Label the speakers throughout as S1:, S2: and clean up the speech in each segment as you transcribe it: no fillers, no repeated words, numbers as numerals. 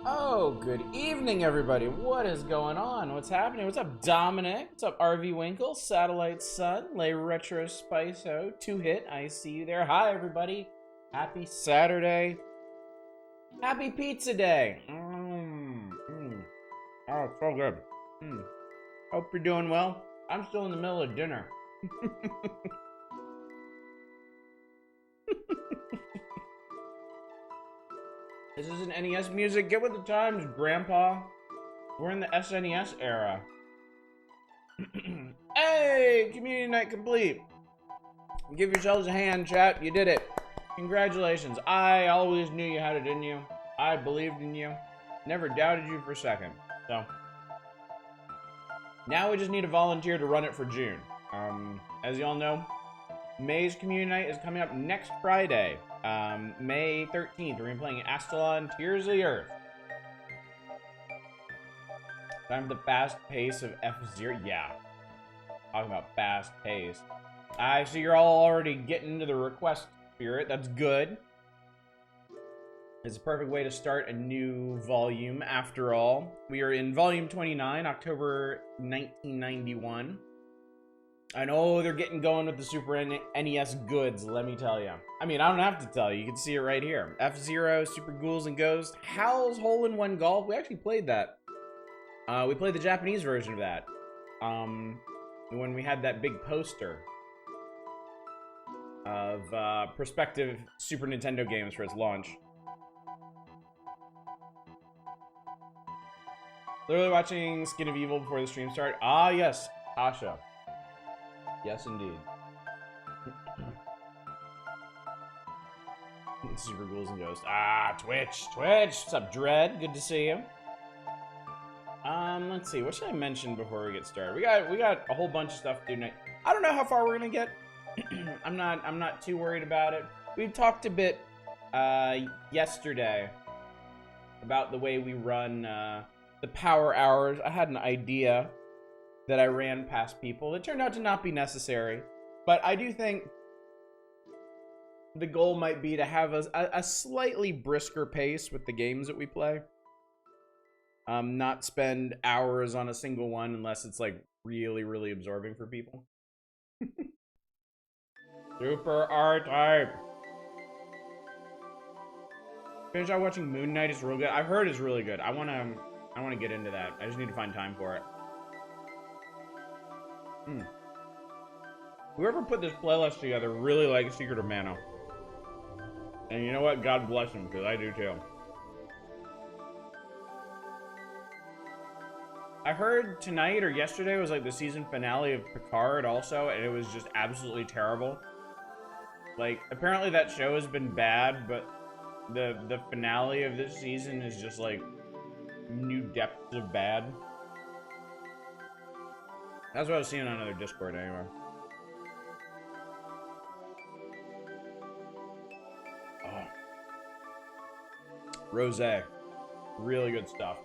S1: Oh, good evening, everybody. What is going on? What's happening? What's up, Dominic? What's up, RV Winkle, Satellite Sun, Lay Retro Spiso, Two Hit? I see you there. Hi, everybody. Happy Saturday. Happy Pizza Day. Oh, it's so good. Hope you're doing well. I'm still in the middle of dinner. This isn't NES music. Get with the times, Grandpa. We're in the SNES era. Hey, community night complete. Give yourselves a hand, chat. You did it. Congratulations. I always knew you had it in you. I believed in you. Never doubted you for a second. So now we just need a volunteer to run it for June. As you all know, May's community night is coming up next Friday. May 13th, we're gonna be playing Astalon Tears of the Earth. Time for the fast pace of F-Zero. Yeah. Talking about fast pace. I see you're all already getting into the request spirit. That's good. It's a perfect way to start a new volume after all. We are in volume 29, October 1991. I know they're getting going with the Super NES goods, let me tell you. I mean, I don't have to tell you. You can see it right here. F-Zero, Super Ghouls and Ghosts, Howl's Hole-in-One Golf. We actually played that. We played the Japanese version of that. When we had that big poster of prospective Super Nintendo games for its launch. Literally watching Skin of Evil before the stream start. Ah, yes, Tasha. Yes, indeed. Super Ghouls and Ghosts. Ah, Twitch. What's up, Dread? Good to see you. Let's see. What should I mention before we get started? We got a whole bunch of stuff to do tonight. I don't know how far we're gonna get. I'm not too worried about it. We talked a bit yesterday about the way we run the power hours. I had an idea that I ran past people. It turned out to not be necessary, but I do think the goal might be to have a slightly brisker pace with the games that we play. Not spend hours on a single one unless it's like really, really absorbing for people. Super R-Type. Finish out watching Moon Knight. Is real good. I've heard it's really good. I wanna get into that. I just need to find time for it. Whoever put this playlist together really likes Secret of Mana. And you know what? God bless him, because I do too. I heard tonight or yesterday was like the season finale of Picard also, and it was just absolutely terrible. Like, apparently that show has been bad, but the finale of this season is just like new depths of bad. That's what I was seeing on another Discord anyway. Oh. Rosé. Really good stuff.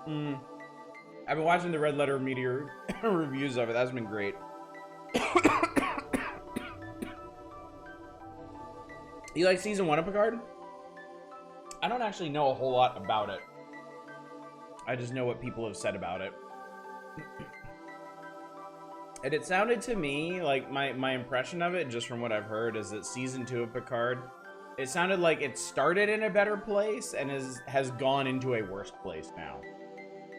S1: I've been watching the Red Letter Meteor reviews of it. That's been great. You like season 1 of Picard? I don't actually know a whole lot about it. I just know what people have said about it. And it sounded to me, like, my impression of it, just from what I've heard, is that season 2 of Picard, it sounded like it started in a better place and has gone into a worse place now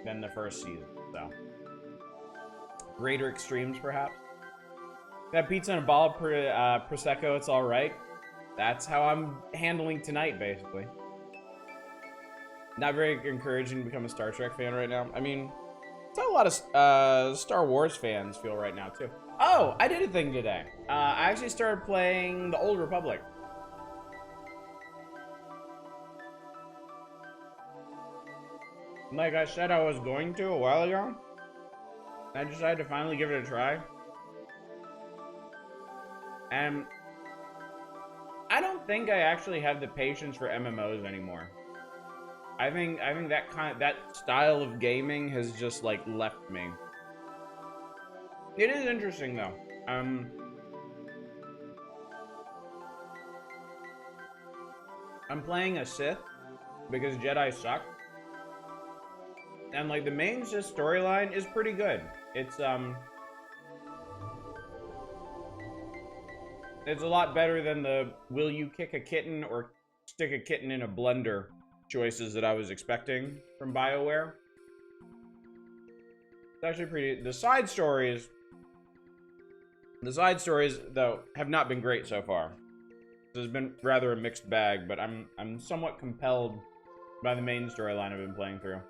S1: than the first season, so. Greater extremes, perhaps. Got pizza and a ball of Prosecco, it's alright. That's how I'm handling tonight, basically. Not very encouraging to become a Star Trek fan right now. I mean, it's how a lot of Star Wars fans feel right now, too. Oh, I did a thing today. I actually started playing the Old Republic. Like I said I was going to a while ago, I decided to finally give it a try. And I don't think I actually have the patience for MMOs anymore. I think that style of gaming has just like left me. It is interesting though. I'm playing a Sith because Jedi suck. And like the main Sith storyline is pretty good. It's a lot better than the will you kick a kitten or stick a kitten in a blender choices that I was expecting from BioWare. It's actually pretty. The side stories, though, have not been great so far. There's been rather a mixed bag, but I'm somewhat compelled by the main storyline I've been playing through.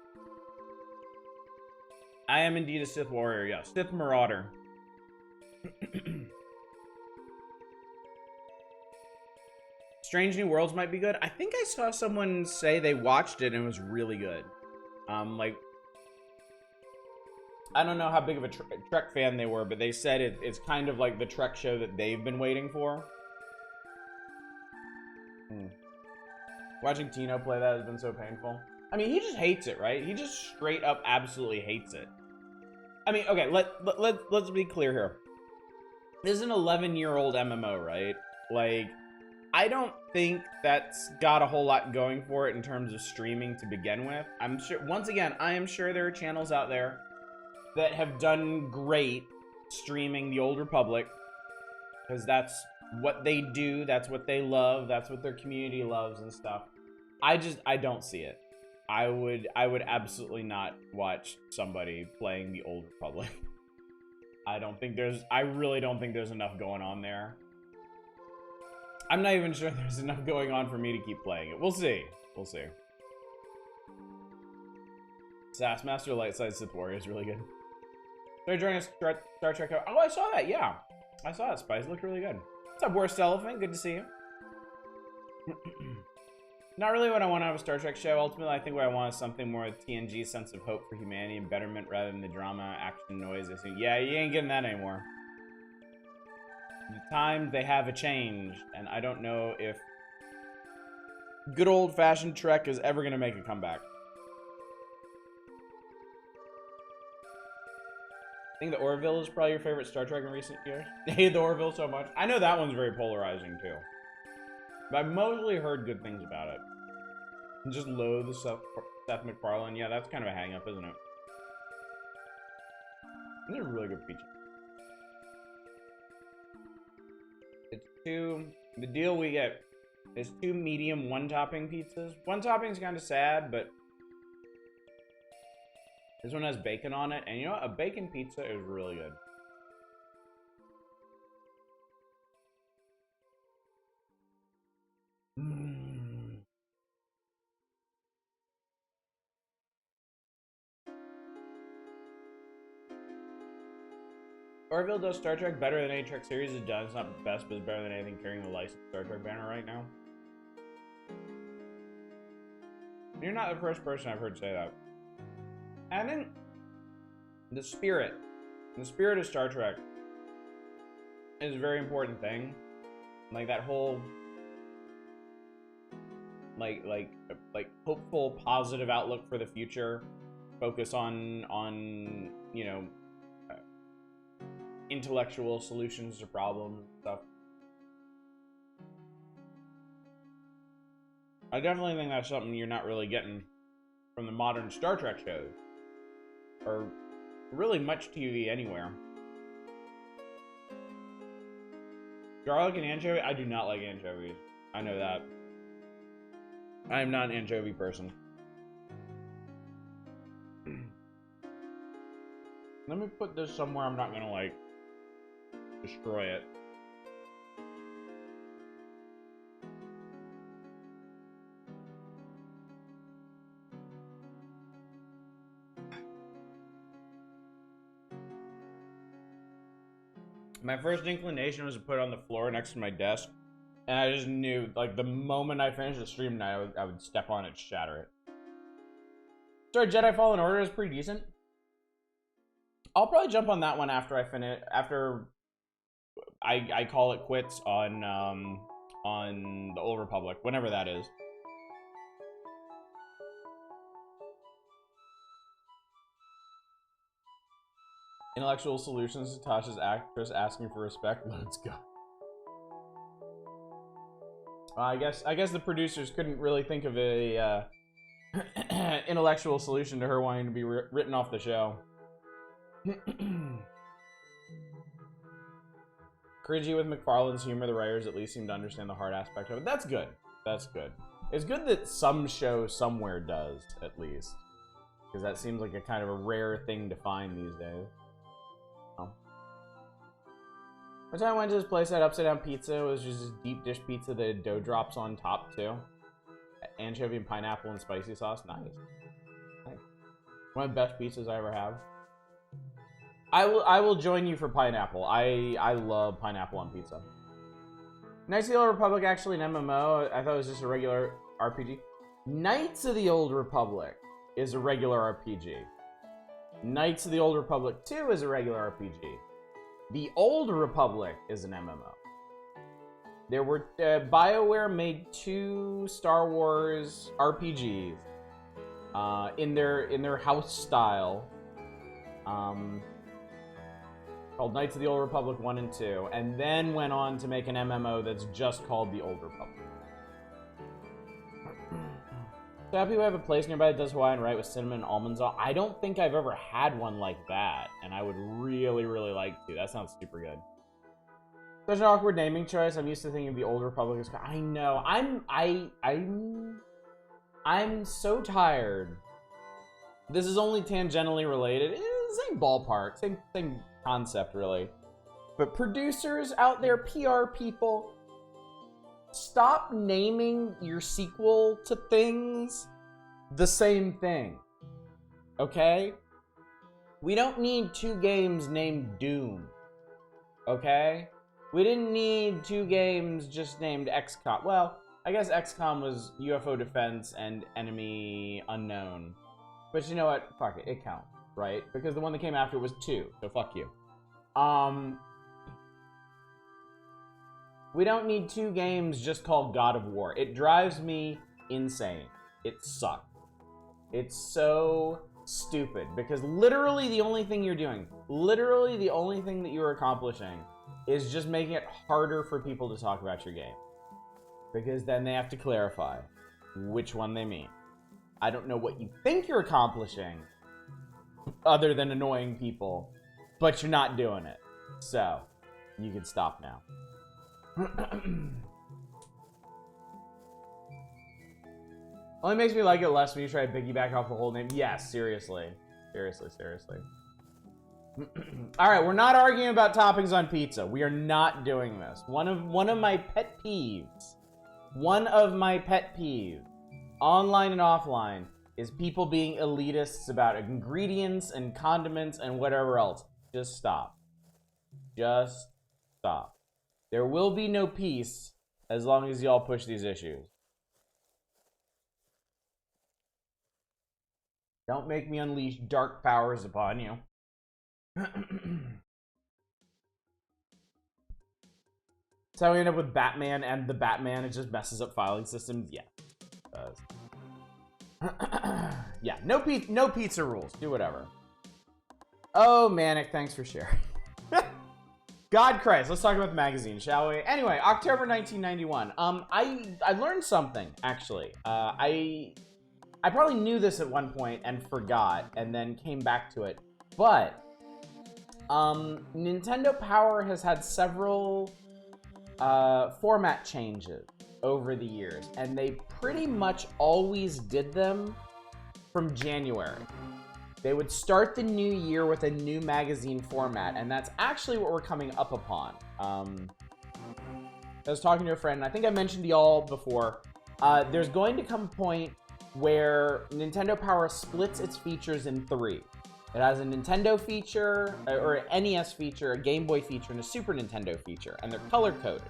S1: I am indeed a Sith warrior, yes. Sith marauder. Strange New Worlds might be good. I think I saw someone say they watched it and it was really good. Like, I don't know how big of a Trek fan they were, but they said it's kind of like the Trek show that they've been waiting for. Watching Tino play that has been so painful. I mean, he just hates it, right? He just straight up absolutely hates it. I mean, okay, let's be clear here. This is an 11-year-old MMO, right? Like, I don't think that's got a whole lot going for it in terms of streaming to begin with. I'm sure, once again, I am sure there are channels out there that have done great streaming the Old Republic, because that's what they do, that's what they love, that's what their community loves and stuff. I don't see it. I would absolutely not watch somebody playing the Old Republic. I really don't think there's enough going on there. I'm not even sure there's enough going on for me to keep playing it. We'll see. We'll see. Sassmaster Lightside Sith Warrior is really good. Started joining Star Trek. Oh, I saw that. Yeah, I saw it. Spice looked really good. What's up, Worst Elephant? Good to see you. Not really what I want out of a Star Trek show. Ultimately, I think what I want is something more with TNG's sense of hope for humanity and betterment rather than the drama, action, noise. Yeah, you ain't getting that anymore. The times they have changed, and I don't know if good old-fashioned Trek is ever going to make a comeback. I think the Orville is probably your favorite Star Trek in recent years. I hate the Orville so much. I know that one's very polarizing, too. But I've mostly heard good things about it. And just loathe the Seth MacFarlane. Yeah, that's kind of a hang-up, isn't it? It's a really good feature. It's the deal we get is 2 medium 1-topping pizzas. 1 topping's kind of sad, but this one has bacon on it. And you know what? A bacon pizza is really good. Orville does Star Trek better than any Trek series has done. It's not the best, but it's better than anything carrying the licensed Star Trek banner right now. You're not the first person I've heard say that. And then the spirit of Star Trek is a very important thing. Like that whole like hopeful, positive outlook for the future, focus on you know, intellectual solutions to problems and stuff. I definitely think that's something you're not really getting from the modern Star Trek shows, or really much TV anywhere. Garlic and anchovy? I do not like anchovies. I know that. I am not an anchovy person. Let me put this somewhere I'm not gonna, like, destroy it. My first inclination was to put it on the floor next to my desk, and I just knew, like, the moment I finished the stream tonight, I would step on it and shatter it. Sorry, Jedi Fallen Order is pretty decent. I'll probably jump on that one after I finish, after I call it quits on the Old Republic, whenever that is. Intellectual solutions to Tasha's actress asking for respect. Let's go. I guess the producers couldn't really think of a intellectual solution to her wanting to be written off the show. Cringy with McFarlane's humor, the writers at least seem to understand the hard aspect of it. That's good. That's good. It's good that some show somewhere does, at least. Because that seems like a kind of a rare thing to find these days. Oh. One time I went to this place that had upside down pizza. It was just this deep dish pizza that had dough drops on top, too. Anchovy and pineapple and spicy sauce. Nice. One of the best pizzas I ever have. I will join you for pineapple. I love pineapple on pizza. Knights of the Old Republic actually an MMO. I thought it was just a regular RPG. Knights of the Old Republic is a regular RPG. Knights of the Old Republic 2 is a regular RPG. The Old Republic is an MMO. There were BioWare made 2 Star Wars RPGs in their house style. Called Knights of the Old Republic 1 and 2, and then went on to make an MMO that's just called The Old Republic. So happy we have a place nearby that does Hawaiian Rite with cinnamon and almonds on. I don't think I've ever had one like that, and I would really, really like to. That sounds super good. Such an awkward naming choice. I'm used to thinking of The Old Republic as... I know. I'm so tired. This is only tangentially related. It's same ballpark, same concept, really. But producers out there, PR people, stop naming your sequel to things the same thing. Okay? We don't need 2 games named Doom. Okay? We didn't need 2 games just named XCOM. Well, I guess XCOM was UFO Defense and Enemy Unknown. But you know what? Fuck it. It counts, right? Because the one that came after was 2, so fuck you. We don't need 2 games just called God of War. It drives me insane. It sucks. It's so stupid. Because literally the only thing you're doing, literally the only thing that you're accomplishing is just making it harder for people to talk about your game. Because then they have to clarify which one they mean. I don't know what you think you're accomplishing other than annoying people, but you're not doing it. So, you can stop now. Only makes me like it less when you try to piggyback off the whole name. Yes, seriously. Seriously. Alright, we're not arguing about toppings on pizza. We are not doing this. One of my pet peeves, online and offline, is people being elitists about ingredients and condiments and whatever else. Just stop. Just stop. There will be no peace as long as y'all push these issues. Don't make me unleash dark powers upon you. That's how we end up with Batman and the Batman. It just messes up filing systems. Yeah. Yeah, no pizza rules. Do whatever. Oh, Manic, thanks for sharing. God Christ, let's talk about the magazine, shall we? Anyway, October 1991. I learned something, actually. I probably knew this at one point and forgot, and then came back to it. But Nintendo Power has had several format changes over the years, and they pretty much always did them from January. They would start the new year with a new magazine format, and that's actually what we're coming up upon. I was talking to a friend, and I think I mentioned to y'all before, there's going to come a point where Nintendo Power splits its features in 3. It has a Nintendo feature, or an NES feature, a Game Boy feature, and a Super Nintendo feature, and they're color-coded.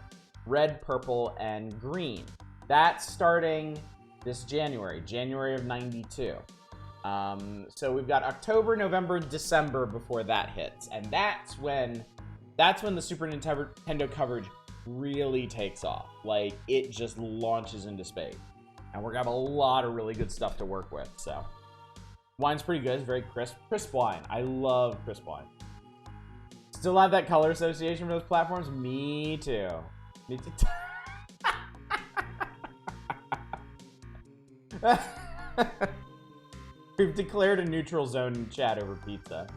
S1: Red, purple, and green. That's starting this January of 92. So we've got October, November, December before that hits, and that's when the Super Nintendo coverage really takes off. Like, it just launches into space, and we're gonna have a lot of really good stuff to work with. So, wine's pretty good. It's very crisp wine. I love crisp wine. Still have that color association for those platforms? Me too. Me too. We've declared a neutral zone in chat over pizza.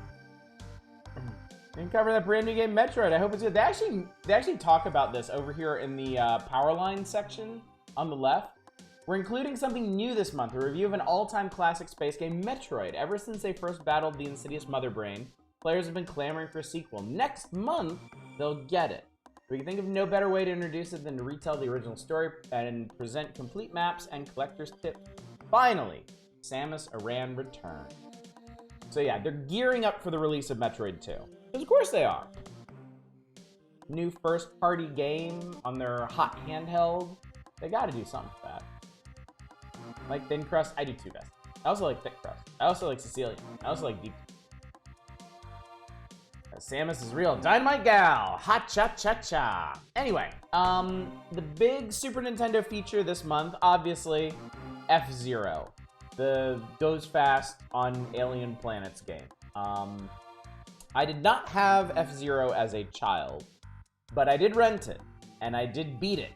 S1: And cover that brand new game, Metroid. I hope it's good. They actually talk about this over here in the Powerline section on the left. We're including something new this month, a review of an all-time classic space game, Metroid. Ever since they first battled the insidious Mother Brain, players have been clamoring for a sequel. Next month, they'll get it. We can think of no better way to introduce it than to retell the original story and present complete maps and collector's tips. Finally, Samus Aran returns. So yeah, they're gearing up for the release of Metroid 2. Because of course they are. New first-party game on their hot handheld. They gotta do something for that. Like thin crust, I do too best. I also like thick crust. I also like Sicilian. I also like deep. Samus is real. Dynamite gal. Ha cha cha cha. Anyway, the big Super Nintendo feature this month, obviously, F-Zero. The goes fast on alien planets game. I did not have F-Zero as a child, but I did rent it, and I did beat it.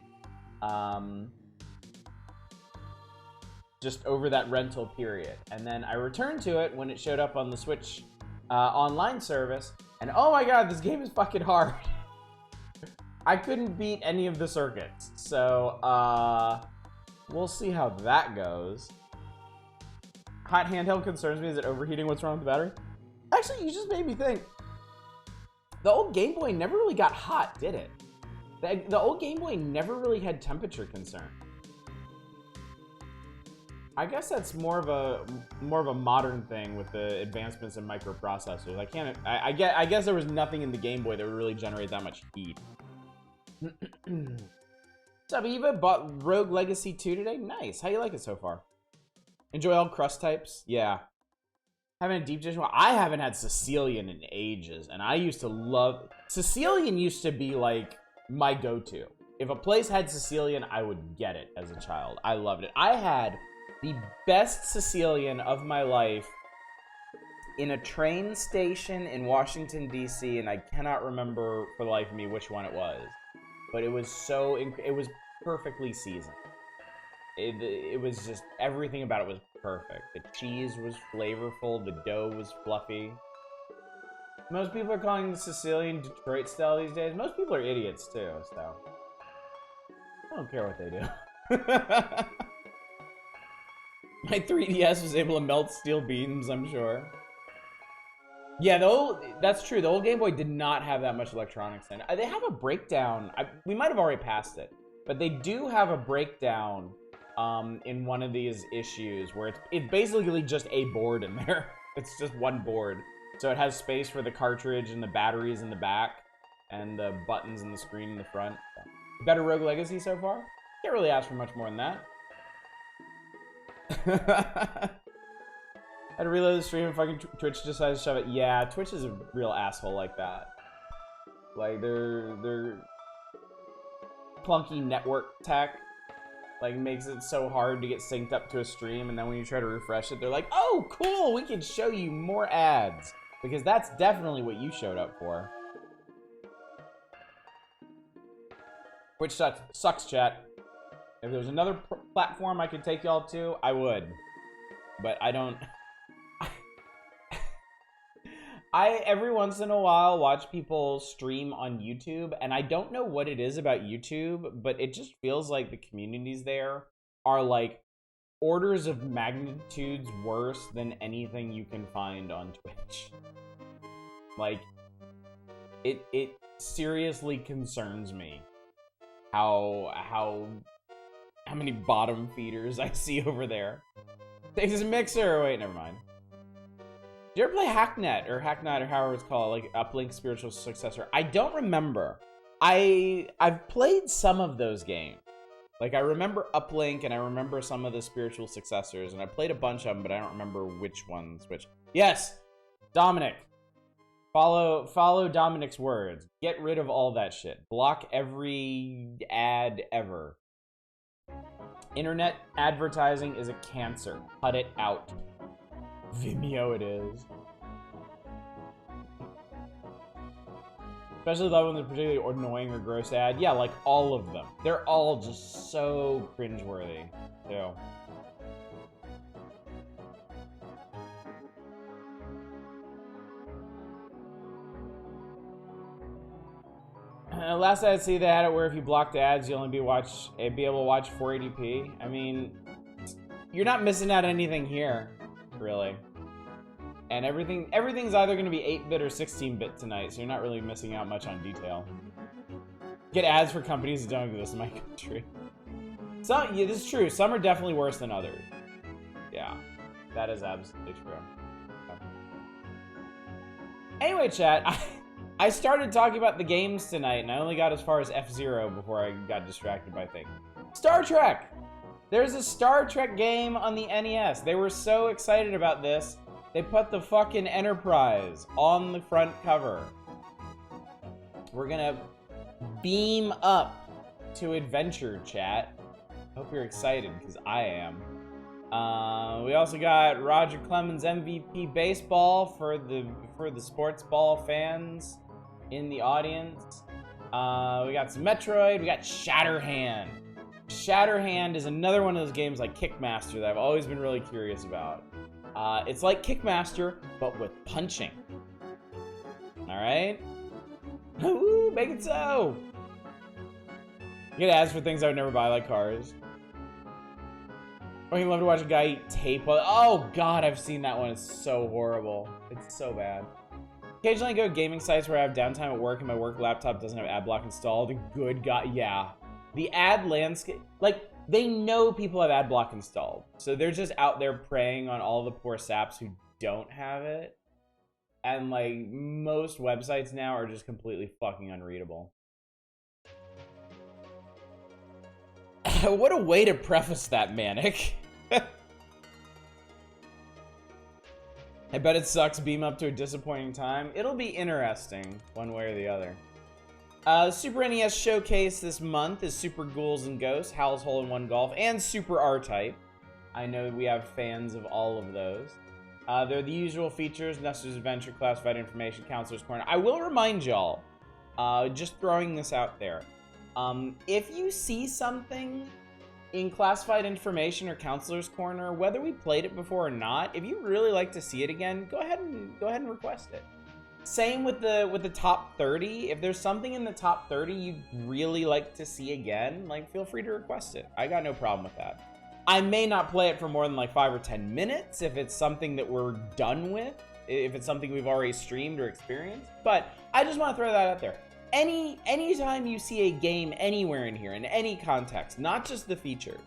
S1: Just over that rental period. And then I returned to it when it showed up on the Switch online service, and oh my god, this game is fucking hard. I couldn't beat any of the circuits, so we'll see how that goes. Hot handheld concerns me. Is it overheating? What's wrong with the battery? Actually, you just made me think. The old Game Boy never really got hot, did it? The old Game Boy never really had temperature concern. I guess that's more of a modern thing with the advancements in microprocessors. I guess there was nothing in the Game Boy that would really generate that much heat. What's up, Eva? Bought Rogue Legacy 2 today? Nice. How you like it so far? Enjoy all crust types? Yeah. Haven't had deep dish? Well, I haven't had Sicilian in ages, and I used to love... Sicilian used to be, like, my go-to. If a place had Sicilian, I would get it as a child. I loved it. I had the best Sicilian of my life in a train station in Washington, D.C., and I cannot remember for the life of me which one it was. But it was it was perfectly seasoned. It was just, everything about it was perfect. The cheese was flavorful, the dough was fluffy. Most people are calling the Sicilian Detroit style these days. Most people are idiots too, so I don't care what they do. My 3DS was able to melt steel beams, I'm sure. Yeah, that's true. The old Game Boy did not have that much electronics in it. They have a breakdown. We might have already passed it, but they do have a breakdown in one of these issues where it's basically just a board in there. It's just one board. So it has space for the cartridge and the batteries in the back and the buttons and the screen in the front. Better Rogue Legacy so far? Can't really ask for much more than that. Had to reload the stream and fucking Twitch decided to shove it. Yeah, Twitch is a real asshole like that. Like, they're clunky network tech. Like, makes it so hard to get synced up to a stream, and then when you try to refresh it, they're like, oh, cool, we can show you more ads. Because that's definitely what you showed up for. Which sucks, chat. If there was another platform I could take y'all to, I would. But I don't... I, every once in a while, watch people stream on YouTube, and I don't know what it is about YouTube, but it just feels like the communities there are, like, orders of magnitudes worse than anything you can find on Twitch. Like, it seriously concerns me how many bottom feeders I see over there. Thanks as a mixer. Wait, never mind. Did you ever play Hacknet or however it's called, like Uplink's spiritual successor? I don't remember. I've played some of those games. Like, I remember Uplink and I remember some of the spiritual successors, and I played a bunch of them, but I don't remember which ones which. Yes, Dominic. Follow Dominic's words. Get rid of all that shit. Block every ad ever. Internet advertising is a cancer. Cut it out. Vimeo it is. Especially the ones that are particularly annoying or gross ad. Yeah, like all of them. They're all just so cringeworthy, too. Last I see, they had it where if you blocked ads, you'll only be able to watch 480p. I mean, you're not missing out on anything here, really. And everything's either going to be 8-bit or 16-bit tonight, so you're not really missing out much on detail. Get ads for companies that don't exist in my country. Yeah, this is true. Some are definitely worse than others. Yeah, that is absolutely true. Anyway, chat, I started talking about the games tonight, and I only got as far as F-Zero before I got distracted by things. Star Trek! There's a Star Trek game on the NES. They were so excited about this, they put the fucking Enterprise on the front cover. We're gonna beam up to adventure, chat. Hope you're excited, because I am. We also got Roger Clemens MVP baseball for the sports ball fans in the audience. We got some Metroid. We got Shatterhand. Shatterhand is another one of those games like Kickmaster that I've always been really curious about. It's like Kickmaster, but with punching. All right? Woo, make it so! You get ads for things I would never buy, like cars. I love to watch a guy eat tape. Oh god, I've seen that one. It's so horrible. It's so bad. Occasionally I go to gaming sites where I have downtime at work and my work laptop doesn't have ad block installed. Good god, yeah. The ad landscape, like, they know people have ad block installed. So they're just out there preying on all the poor saps who don't have it. And like, most websites now are just completely fucking unreadable. What a way to preface that, Manic. I bet it sucks. Beam up to a disappointing time. It'll be interesting, one way or the other. Super NES showcase this month is Super Ghouls and Ghosts, Howl's Hole-in-One Golf, and Super R-Type. I know we have fans of all of those. They're the usual features: Nestor's Adventure, Classified Information, Counselor's Corner. I will remind y'all, just throwing this out there, if you see something in Classified Information or Counselor's Corner, whether we played it before or not, if you really like to see it again, go ahead and request it. Same with the top 30. If there's something in the top 30 you'd really like to see again, like, feel free to request it. I got no problem with that. I may not play it for more than like 5 or 10 minutes if it's something that we're done with, if it's something we've already streamed or experienced, but I just want to throw that out there. Anytime you see a game anywhere in here, in any context, not just the feature,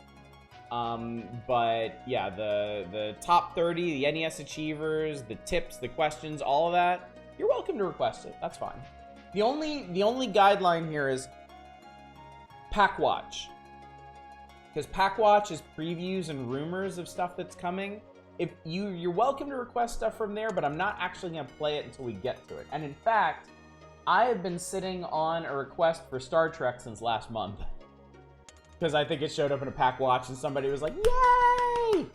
S1: but yeah, the top 30, the NES Achievers, the tips, the questions, all of that, you're welcome to request it. That's fine. The only guideline here is Pack Watch, because Pack Watch is previews and rumors of stuff that's coming. If you're welcome to request stuff from there, but I'm not actually gonna play it until we get to it. And in fact, I have been sitting on a request for Star Trek since last month, because I think it showed up in a Pack Watch and somebody was like, "Yay!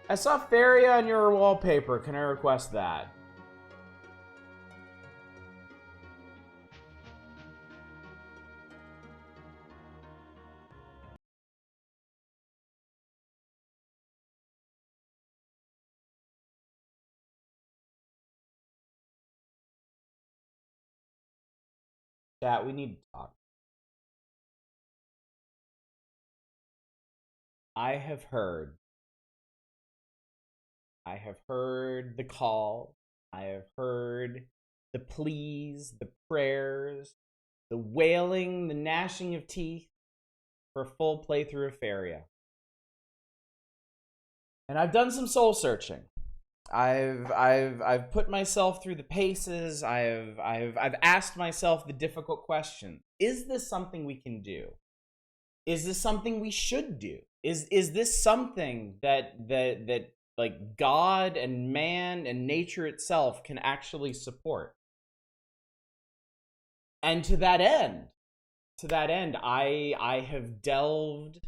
S1: I saw Feria on your wallpaper. Can I request that?" Chat, we need to talk. I have heard the call. I have heard the pleas, the prayers, the wailing, the gnashing of teeth for a full playthrough of Feria. And I've done some soul searching. I've put myself through the paces. I've asked myself the difficult question: is this something we can do? Is this something we should do? Is this something that like God and man and nature itself can actually support? And to that end, I have delved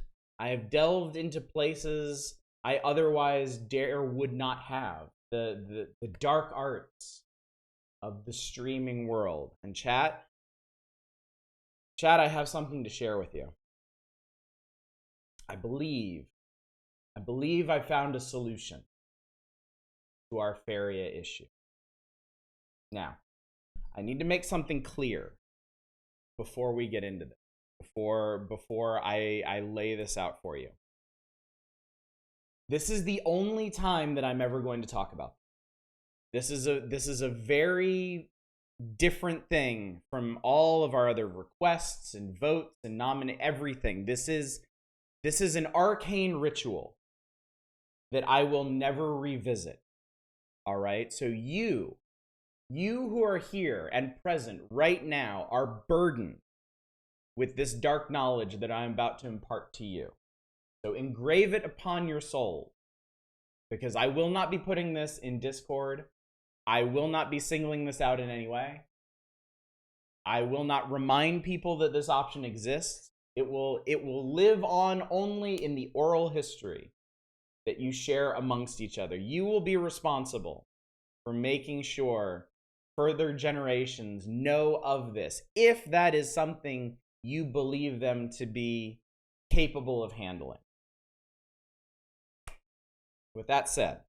S1: into places I otherwise would not have. The dark arts of the streaming world. And chat, I have something to share with you. I believe I found a solution to our Feria issue. Now, I need to make something clear. before we get into this, before I lay this out for you. This is the only time that I'm ever going to talk about this. This is a very different thing from all of our other requests and votes and everything. This is an arcane ritual that I will never revisit. All right? So you who are here and present right now are burdened with this dark knowledge that I am about to impart to you. So engrave it upon your soul, because I will not be putting this in Discord. I will not be singling this out in any way. I will not remind people that this option exists. It will live on only in the oral history that you share amongst each other. You will be responsible for making sure further generations know of this, if that is something you believe them to be capable of handling. With that said,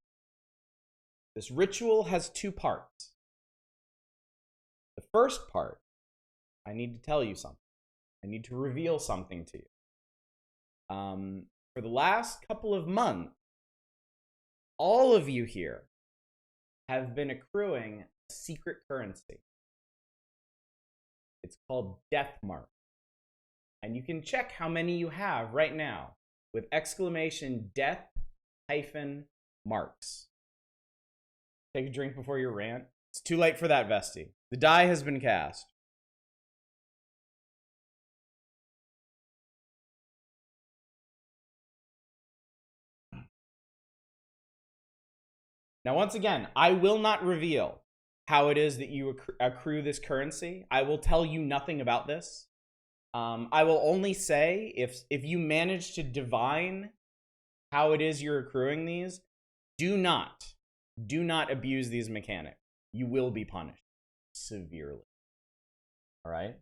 S1: this ritual has two parts. The first part, I need to tell you something. I need to reveal something to you. For the last couple of months, all of you here have been accruing a secret currency. It's called Death Mark. And you can check how many you have right now with exclamation death-marks. Take a drink before your rant. It's too late for that, Vesti. The die has been cast. Now, once again, I will not reveal how it is that you accrue this currency. I will tell you nothing about this. I will only say if you manage to divine how it is you're accruing these, do not abuse these mechanics. You will be punished severely. All right?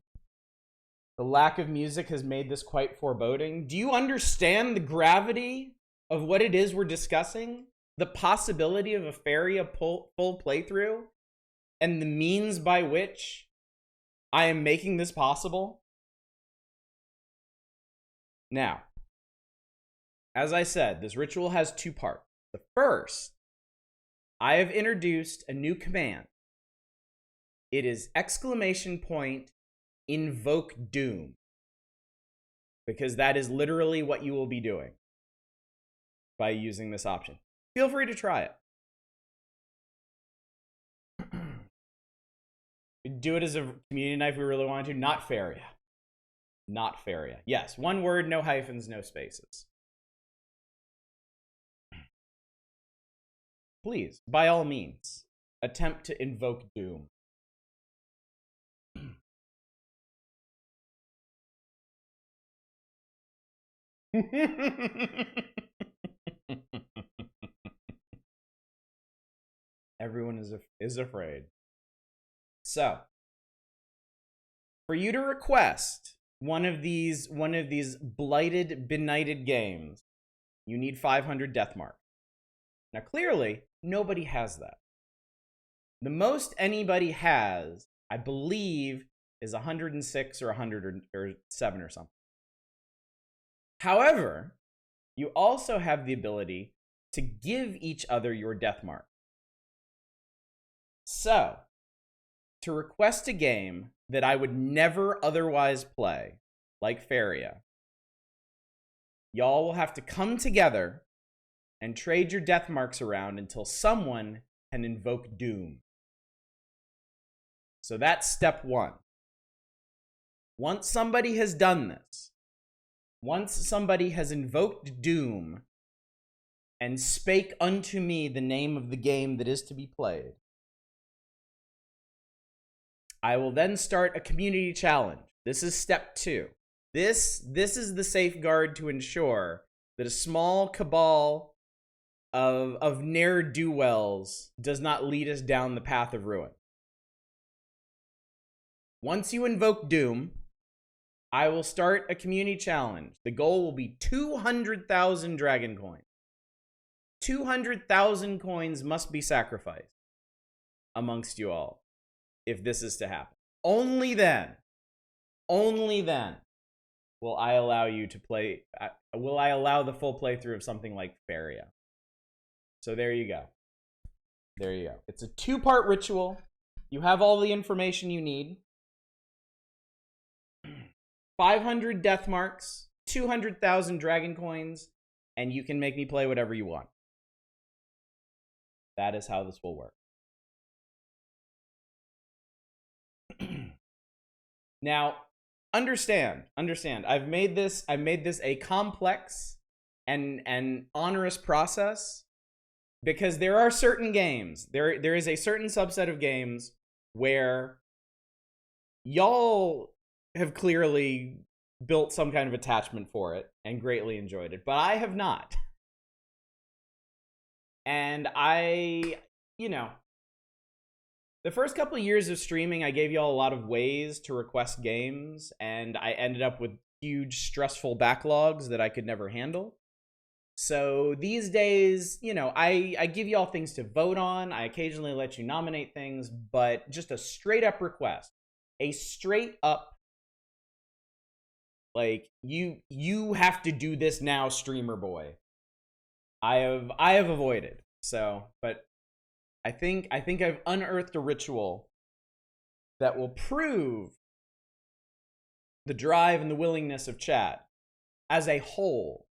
S1: The lack of music has made this quite foreboding. Do you understand the gravity of what it is we're discussing? The possibility of a Feria full playthrough and the means by which I am making this possible? Now, as I said, this ritual has two parts. The first, I have introduced a new command. It is !invoke doom. Because that is literally what you will be doing by using this option. Feel free to try it. Do it as a community knife if we really wanted to. Not Feria. Not Feria. Yes, one word, no hyphens, no spaces. Please, by all means, attempt to invoke doom. Everyone is afraid. So, for you to request one of these blighted, benighted games, you need 500 death mark. Now, clearly, nobody has that. The most anybody has, I believe, is 106 or 107 or something. However, you also have the ability to give each other your death mark. So, to request a game that I would never otherwise play, like Feria, y'all will have to come together and trade your death marks around until someone can invoke doom. So that's step one. Once somebody has done this, once somebody has invoked doom and spake unto me the name of the game that is to be played, I will then start a community challenge. This is step two. This is the safeguard to ensure that a small cabal of ne'er-do-wells does not lead us down the path of ruin. Once you invoke doom, I will start a community challenge. The goal will be 200,000 dragon coins. 200,000 coins must be sacrificed amongst you all if this is to happen. Only then only then will I allow you to play, will I allow the full playthrough of something like Feria. So there you go. There you go. It's a 2-part ritual. You have all the information you need. 500 death marks, 200,000 dragon coins, and you can make me play whatever you want. That is how this will work. Now, understand. I've made this a complex and onerous process because there are certain games. There is a certain subset of games where y'all have clearly built some kind of attachment for it and greatly enjoyed it, but I have not. And the first couple of years of streaming, I gave y'all a lot of ways to request games, and I ended up with huge, stressful backlogs that I could never handle. So these days, I give y'all things to vote on. I occasionally let you nominate things, but just a straight-up request. A straight-up, like, you have to do this now, streamer boy. I have avoided. So, but I think I've unearthed a ritual that will prove the drive and the willingness of chat as a whole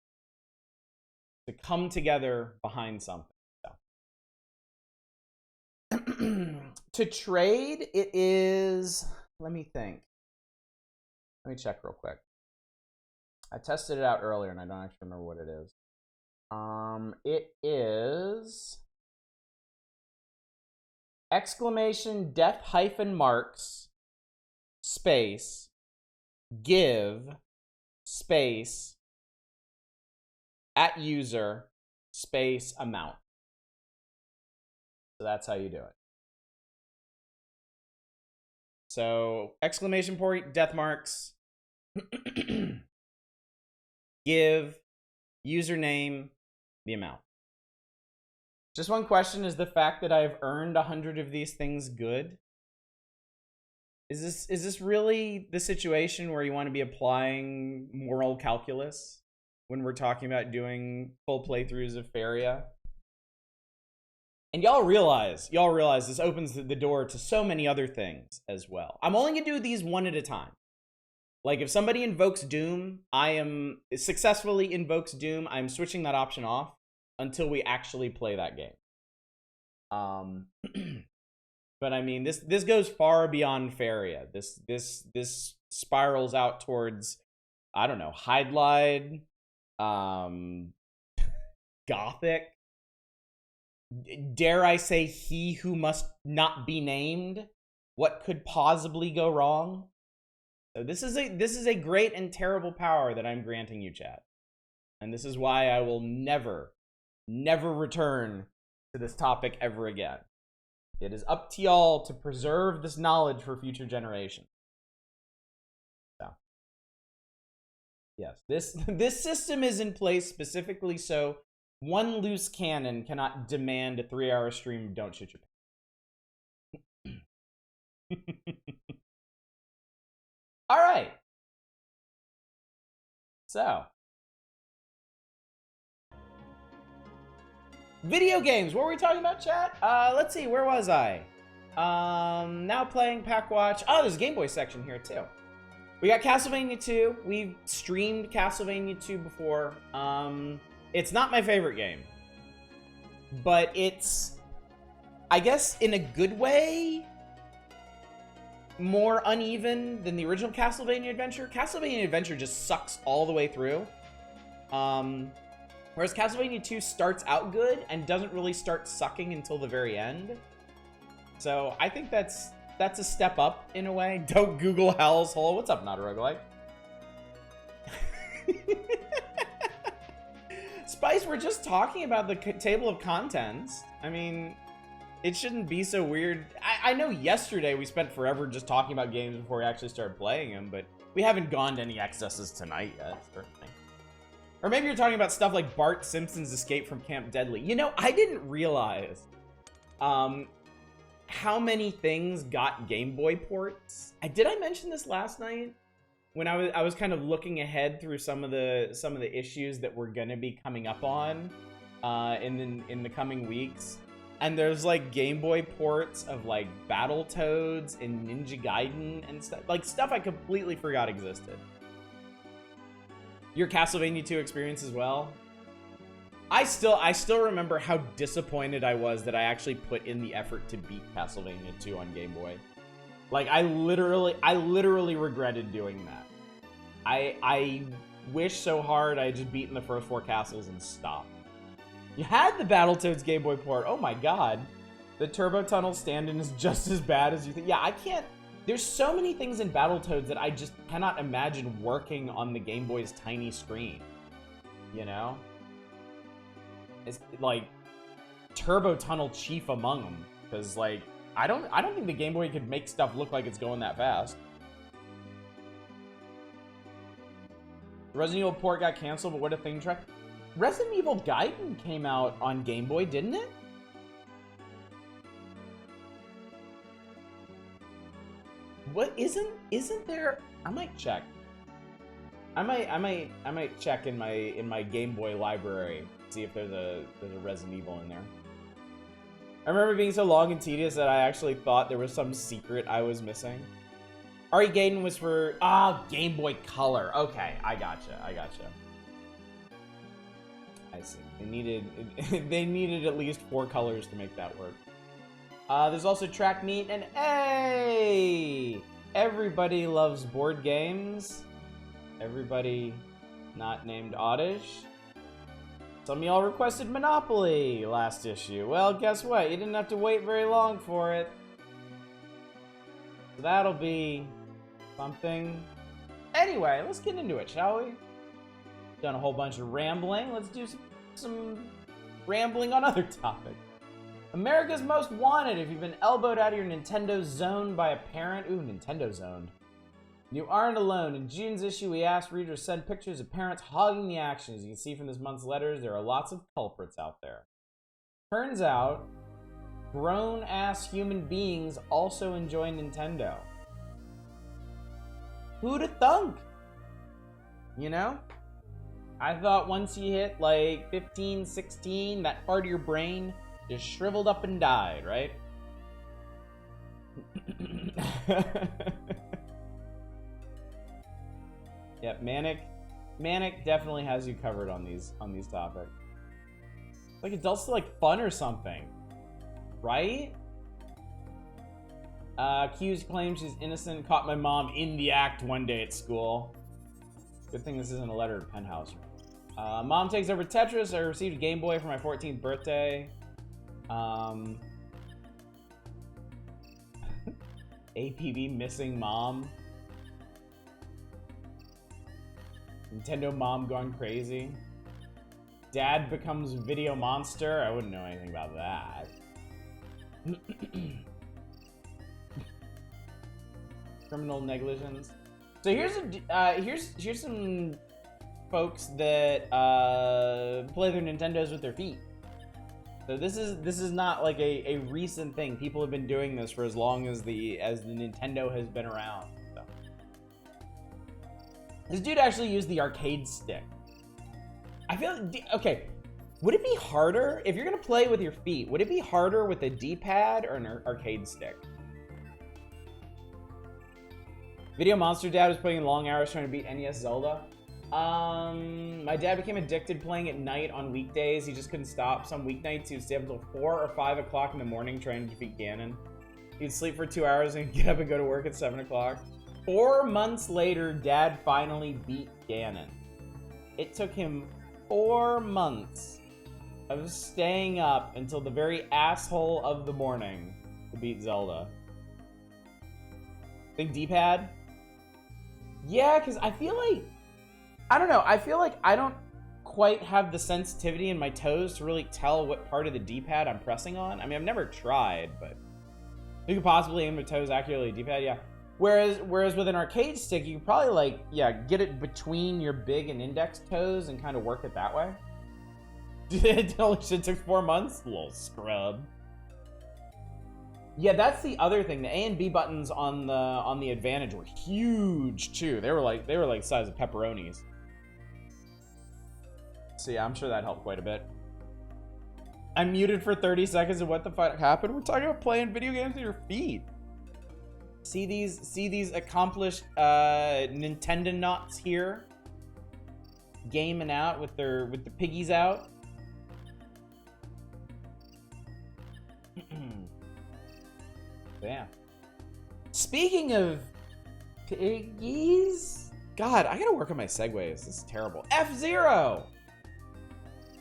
S1: to come together behind something. So. To trade, it is, let me think. Let me check real quick. I tested it out earlier and I don't actually remember what it is. It is !death-marks space give space @user space amount. So that's how you do it. So !death marks give username the amount. Just one question: is the fact that I've earned 100 of these things good? Is this really the situation where you want to be applying moral calculus when we're talking about doing full playthroughs of Feria? And y'all realize this opens the door to so many other things as well. I'm only gonna do these one at a time. Like, if somebody invokes Doom, I'm switching that option off until we actually play that game. But I mean, this goes far beyond Feria. This spirals out towards, I don't know, Hydlide, Gothic. Dare I say, he who must not be named? What could possibly go wrong? So this is a great and terrible power that I'm granting you, chat. And this is why I will never return to this topic ever again. It is up to y'all to preserve this knowledge for future generations. So, yes, this system is in place specifically so one loose cannon cannot demand a 3-hour stream of Don't Shoot Your Pants. All right. So, video games. What were we talking about, chat? Let's see. Where was I? Now playing Pack Watch. Oh, there's a Game Boy section here too. We got Castlevania 2. We've streamed Castlevania 2 before. It's not my favorite game, but it's, I guess, in a good way, more uneven than the original Castlevania Adventure. Castlevania Adventure just sucks all the way through. Whereas Castlevania 2 starts out good and doesn't really start sucking until the very end. So I think that's a step up in a way. Don't Google Hell's Hole. What's up, not a roguelike? Spice, we're just talking about the table of contents. I mean, it shouldn't be so weird. I know yesterday we spent forever just talking about games before we actually started playing them, but we haven't gone to any excesses tonight yet, certainly. Or maybe you're talking about stuff like Bart Simpson's escape from Camp Deadly. You know, I didn't realize how many things got Game Boy ports. Did I mention this last night? when I was kind of looking ahead through some of the issues that we're gonna be coming up on in the coming weeks, and there's like Game Boy ports of like Battletoads and Ninja Gaiden and stuff, like stuff I completely forgot existed. Your Castlevania 2 experience as well? I still remember how disappointed I was that I actually put in the effort to beat Castlevania 2 on Game Boy. Like, I literally regretted doing that. I wish so hard I had just beaten the first 4 castles and stopped. You had the Battletoads Game Boy port. Oh my god. The Turbo Tunnel stand-in is just as bad as you think. Yeah, I can't... There's so many things in Battletoads that I just cannot imagine working on the Game Boy's tiny screen. You know? It's like Turbo Tunnel chief among them. Because, like, I don't think the Game Boy could make stuff look like it's going that fast. Resident Evil port got canceled, but what a thing track. Resident Evil Gaiden came out on Game Boy, didn't it? What isn't there? I might check. I might check in my Game Boy library, see if there's a Resident Evil in there. I remember being so long and tedious that I actually thought there was some secret I was missing. RE Gaiden was for Game Boy Color. Okay, I gotcha. I see. They needed at least 4 colors to make that work. There's also track meet and hey! Everybody loves board games. Everybody not named Oddish. Some of y'all requested Monopoly last issue. Well, guess what? You didn't have to wait very long for it. So that'll be something. Anyway, let's get into it, shall we? Done a whole bunch of rambling. Let's do some rambling on other topics. America's Most Wanted. If you've been elbowed out of your Nintendo zone by a parent. Ooh, Nintendo zoned. You aren't alone. In June's issue, we asked readers to send pictures of parents hogging the action. As you can see from this month's letters, there are lots of culprits out there. Turns out, grown-ass human beings also enjoy Nintendo. Who'd have thunk? You know? I thought once you hit like 15, 16, that part of your brain just shriveled up and died, right? Yep, Manic definitely has you covered on these topics. Like adults still like fun or something, right? Q's claims she's innocent. Caught my mom in the act one day at school. Good thing this isn't a letter to Penthouse. Mom takes over Tetris. I received a Game Boy for my 14th birthday. APB missing mom. Nintendo mom gone crazy. Dad becomes video monster. I wouldn't know anything about that. Criminal negligence. So here's some folks that play their Nintendos with their feet. So this is not like a recent thing. People have been doing this for as long as the Nintendo has been around. So. This dude actually used the arcade stick. I feel okay. Would it be harder if you're gonna play with your feet? Would it be harder with a D-pad or an arcade stick? Video Monster Dad was putting in long hours trying to beat NES Zelda. My dad became addicted playing at night on weekdays. He just couldn't stop. Some weeknights he'd stay up until 4 or 5 o'clock in the morning trying to defeat Ganon. He'd sleep for 2 hours and get up and go to work at 7 o'clock. 4 months later, Dad finally beat Ganon. It took him 4 months of staying up until the very asshole of the morning to beat Zelda. Think D-pad? Yeah, because I feel like... I don't know. I feel like I don't quite have the sensitivity in my toes to really tell what part of the D-pad I'm pressing on. I mean, I've never tried, but... You could possibly aim the toes accurately at D-pad, yeah. Whereas with an arcade stick, you can probably, like, yeah, get it between your big and index toes and kind of work it that way. Holy shit, took 4 months? Little scrub. Yeah, that's the other thing. The A and B buttons on the Advantage were huge too. They were like the size of pepperonis. So yeah, I'm sure that helped quite a bit. I'm muted for 30 seconds and what the fuck happened? We're talking about playing video games with your feet. See these accomplished Nintendo knots here? Gaming out with the piggies out. Yeah. Speaking of piggies, God, I gotta work on my segues. This is terrible. F-Zero!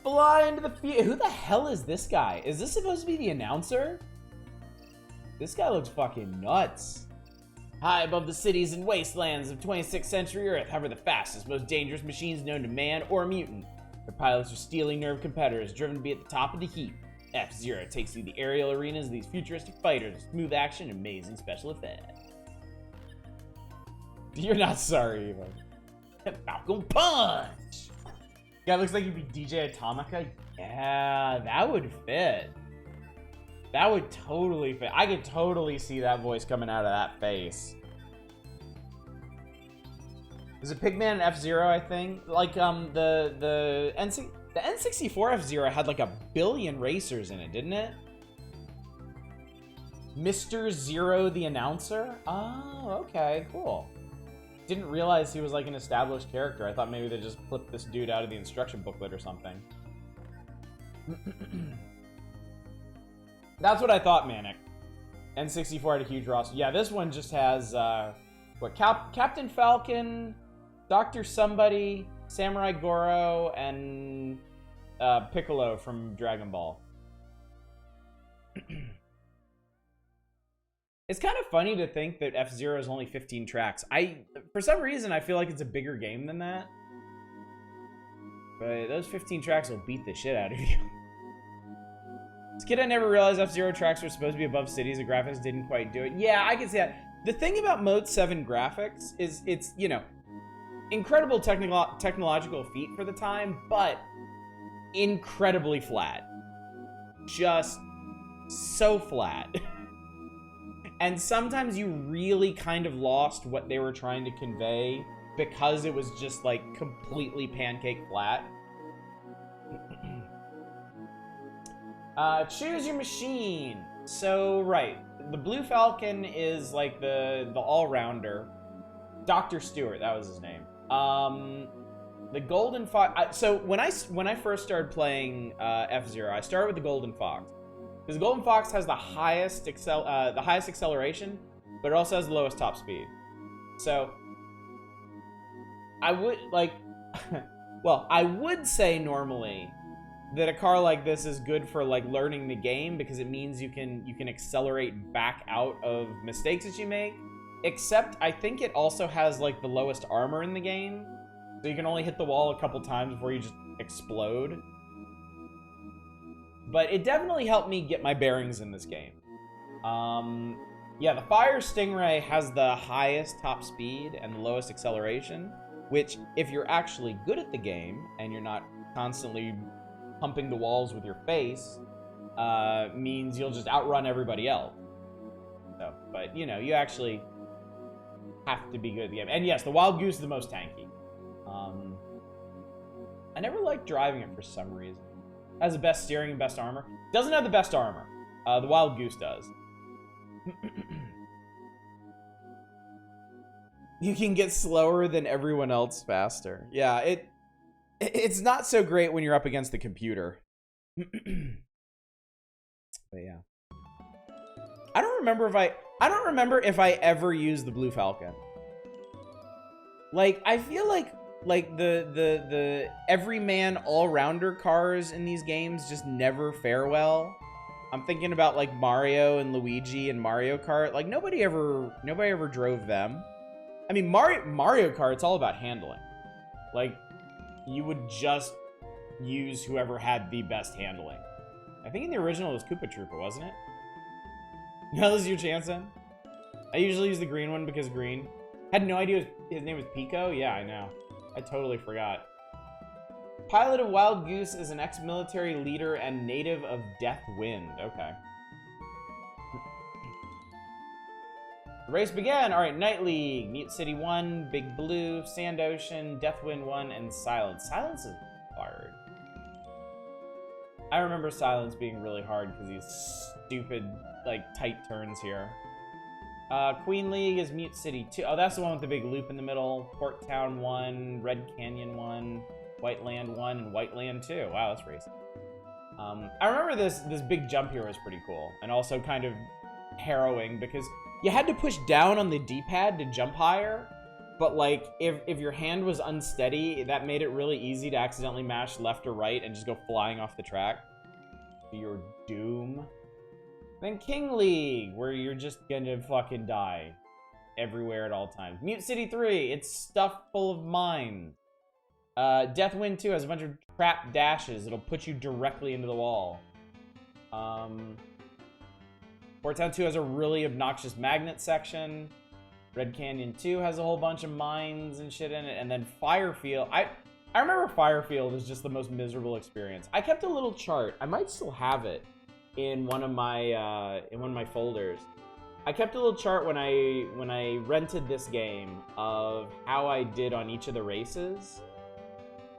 S1: Fly into the future. Who the hell is this guy? Is this supposed to be the announcer? This guy looks fucking nuts. High above the cities and wastelands of 26th century Earth hover the fastest, most dangerous machines known to man or mutant. Their pilots are steely nerve competitors, driven to be at the top of the heap. F-Zero takes through the aerial arenas of these futuristic fighters, smooth action, and amazing special effects. You're not sorry, even. Falcon Punch! Guy looks like he'd be DJ Atomica. Yeah, that would fit. That would totally fit. I could totally see that voice coming out of that face. There's a Pigman and F-Zero, I think. Like, the N64 F-Zero had like 1 billion racers in it, didn't it? Mr. Zero the announcer? Oh, okay, cool. Didn't realize he was like an established character. I thought maybe they just flipped this dude out of the instruction booklet or something. That's what I thought, Manic. N64 had a huge roster. Yeah, this one just has, what, Captain Falcon, Dr. Somebody, Samurai Goro, and Piccolo from Dragon Ball. It's kind of funny to think that F-Zero is only 15 tracks. For some reason, I feel like it's a bigger game than that. But those 15 tracks will beat the shit out of you. This kid, I never realized F-Zero tracks were supposed to be above cities. The graphics didn't quite do it. Yeah, I can see that. The thing about Mode 7 graphics is it's, you know, incredible technological feat for the time, but incredibly flat. Just so flat. And sometimes you really kind of lost what they were trying to convey because it was just like completely pancake flat. Choose your machine. So, right. The Blue Falcon is like the all-rounder. Dr. Stewart, that was his name. The Golden Fox. So when I first started playing F-Zero, I started with the Golden Fox. Because the Golden Fox has the highest acceleration, but it also has the lowest top speed. So I would like, well, I would say normally that a car like this is good for like learning the game because it means you can accelerate back out of mistakes that you make. Except I think it also has like the lowest armor in the game, so you can only hit the wall a couple times before you just explode. But it definitely helped me get my bearings in this game. Yeah, the Fire Stingray has the highest top speed and the lowest acceleration, which, if you're actually good at the game and you're not constantly pumping the walls with your face, means you'll just outrun everybody else. So, but, you know, you actually have to be good at the game. And yes, the Wild Goose is the most tanky. I never liked driving it for some reason. Has the best steering and best armor. Doesn't have the best armor. The Wild Goose does. You can get slower than everyone else faster. Yeah, it's not so great when you're up against the computer. But yeah. I don't remember if I ever used the Blue Falcon. Like, I feel like the everyman all-rounder cars in these games just never fare well. I'm thinking about like Mario and Luigi and Mario Kart. Like nobody ever drove them. I mean, Mario Kart, it's all about handling. Like, you would just use whoever had the best handling. I think in the original it was Koopa Troopa, wasn't it? No, this is you, Chanson. I usually use the green one because green. Had no idea his name was Pico? Yeah, I know. I totally forgot. Pilot of Wild Goose is an ex-military leader and native of Death Wind. Okay. Race began! Alright, Night League, Mute City 1, Big Blue, Sand Ocean, Deathwind 1, and Silence. Silence is hard. I remember Silence being really hard because these stupid, like, tight turns here. Queen League is Mute City 2. Oh, that's the one with the big loop in the middle. Port Town 1, Red Canyon 1, White Land 1, and White Land 2. Wow, that's racing. I remember this big jump here was pretty cool, and also kind of harrowing because you had to push down on the D-pad to jump higher, but like if your hand was unsteady, that made it really easy to accidentally mash left or right and just go flying off the track. Your doom. Then King League, where you're just gonna fucking die everywhere at all times. Mute City 3, it's stuffed full of mines. Deathwind 2 has a bunch of trap dashes. It'll put you directly into the wall. Port Town 2 has a really obnoxious magnet section. Red Canyon 2 has a whole bunch of mines and shit in it. And then Firefield. I remember Firefield is just the most miserable experience. I kept a little chart. I might still have it in one of my folders. I kept a little chart when I rented this game of how I did on each of the races.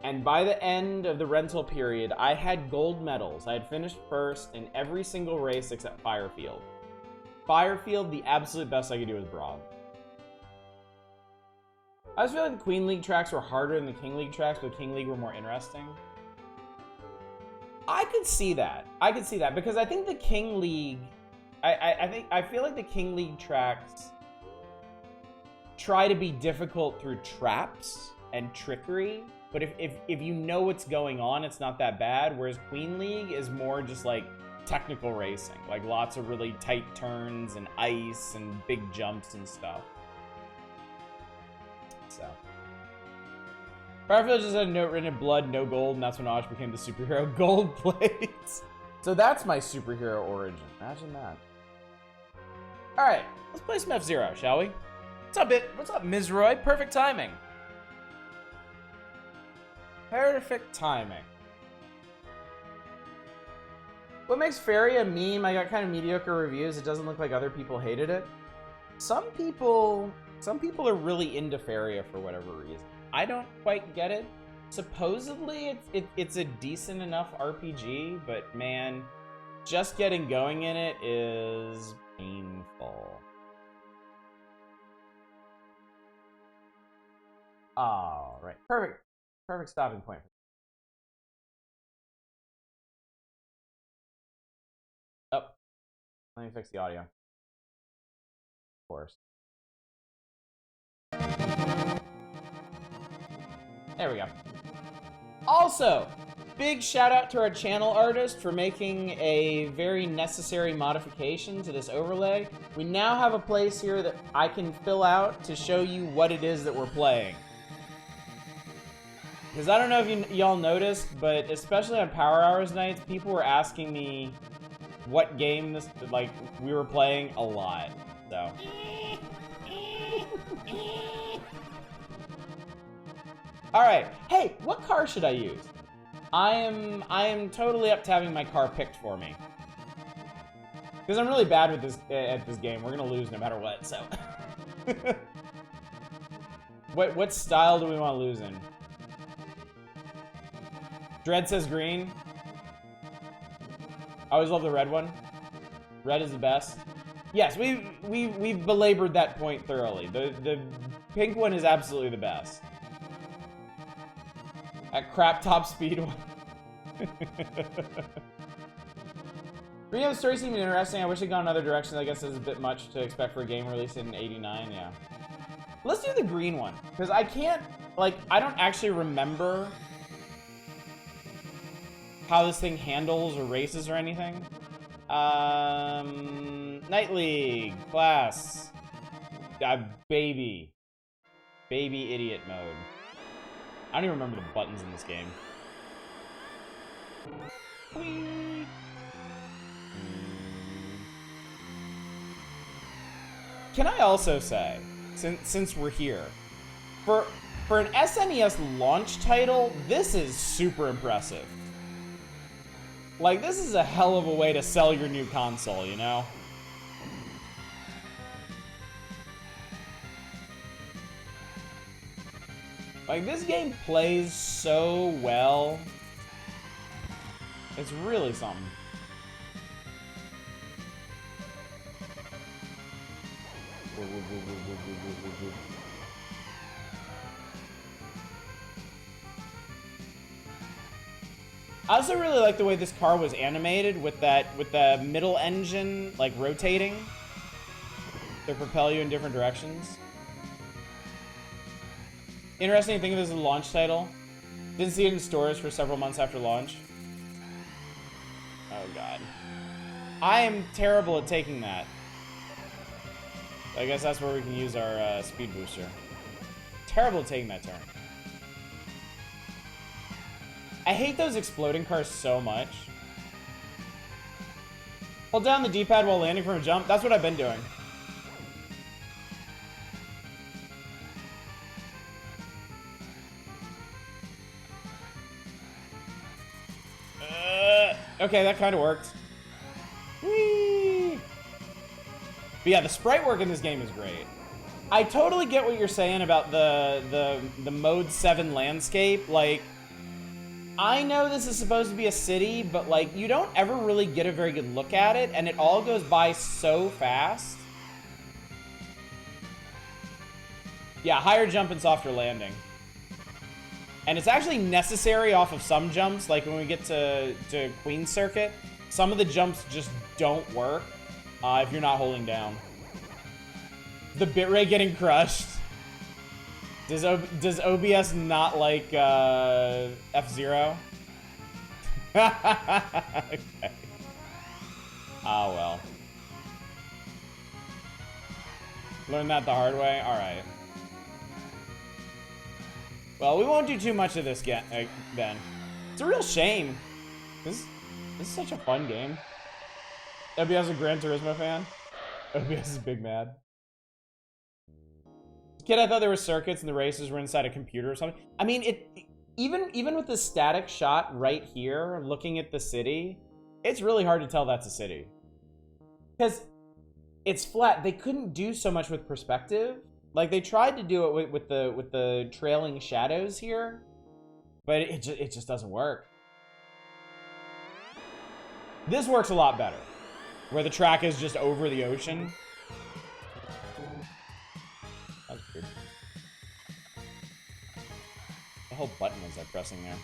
S1: And by the end of the rental period, I had gold medals. I had finished first in every single race except Firefield. Firefield, the absolute best I could do was bronze. I just feel like the Queen League tracks were harder than the King League tracks, but the King League were more interesting. I could see that. I could see that because I think the King League, I feel like the King League tracks try to be difficult through traps and trickery. But if you know what's going on, it's not that bad. Whereas Queen League is more just like technical racing. Like lots of really tight turns and ice and big jumps and stuff. So. Firefield just had a note written in blood, no gold, and that's when Osh became the superhero. Gold plates. So that's my superhero origin. Imagine that. Alright, let's play some F-Zero, shall we? What's up, What's up, Mizroid? Perfect timing. Perfect timing. What makes Fairy a meme? I got kind of mediocre reviews. It doesn't look like other people hated it. Some people are really into Faria for whatever reason. I don't quite get it. Supposedly, it's a decent enough RPG, but man, just getting going in it is painful. All right, perfect. Perfect stopping point. Oh, let me fix the audio. Of course. There we go. Also, big shout out to our channel artist for making a very necessary modification to this overlay. We now have a place here that I can fill out to show you what it is that we're playing. Because I don't know if y'all noticed, but especially on Power Hours nights, people were asking me what game we were playing a lot. So. All right. Hey, what car should I use? I am totally up to having my car picked for me. Because I'm really bad with this at this game. We're gonna lose no matter what. So. What style do we want to lose in? Dread says green. I always love the red one. Red is the best. Yes, we've belabored that point thoroughly. The pink one is absolutely the best. At crap top speed one. Reading the story seemed interesting. I wish it'd gone another direction. I guess it's a bit much to expect for a game released in '89. Yeah. Let's do the green one because I can't I don't actually remember how this thing handles or races or anything. Night League, class. Baby idiot mode. I don't even remember the buttons in this game. Whee! Can I also say, since we're here, for an SNES launch title, this is super impressive. Like, this is a hell of a way to sell your new console, you know? Like, this game plays so well. It's really something. I also really like the way this car was animated with the middle engine like rotating to propel you in different directions. Interesting to think of this as a launch title. Didn't see it in stores for several months after launch. Oh god. I am terrible at taking that. I guess that's where we can use our speed booster. Terrible at taking that turn. I hate those exploding cars so much. Hold down the D-pad while landing from a jump. That's what I've been doing. Okay, that kind of worked. Whee! But yeah, the sprite work in this game is great. I totally get what you're saying about the Mode 7 landscape. Like, I know this is supposed to be a city, but like, you don't ever really get a very good look at it, and it all goes by so fast. Yeah, higher jump and softer landing. And it's actually necessary off of some jumps, like when we get to Queen's Circuit. Some of the jumps just don't work if you're not holding down. The bitrate getting crushed. Does OBS not like F-Zero? Okay. Ah, well. Learn that the hard way? Alright. Well, we won't do too much of this then. It's a real shame. This is such a fun game. OBS is a Gran Turismo fan. OBS is big mad. Kid, I thought there were circuits and the races were inside a computer or something. I mean, even with the static shot right here, looking at the city, it's really hard to tell that's a city. Because it's flat. They couldn't do so much with perspective. Like, they tried to do it with the trailing shadows here, but it just doesn't work. This works a lot better, where the track is just over the ocean. That's weird. The whole button was I pressing there?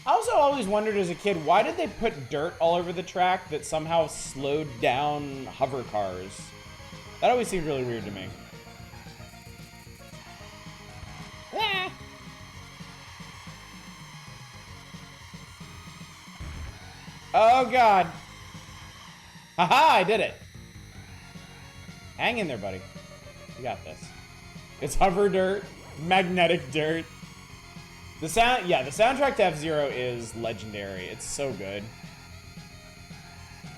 S1: I also always wondered as a kid, why did they put dirt all over the track that somehow slowed down hover cars? That always seemed really weird to me. Ah. Oh god. Haha, I did it. Hang in there, buddy. You got this. It's hover dirt, magnetic dirt. The soundtrack to F-Zero is legendary. It's so good.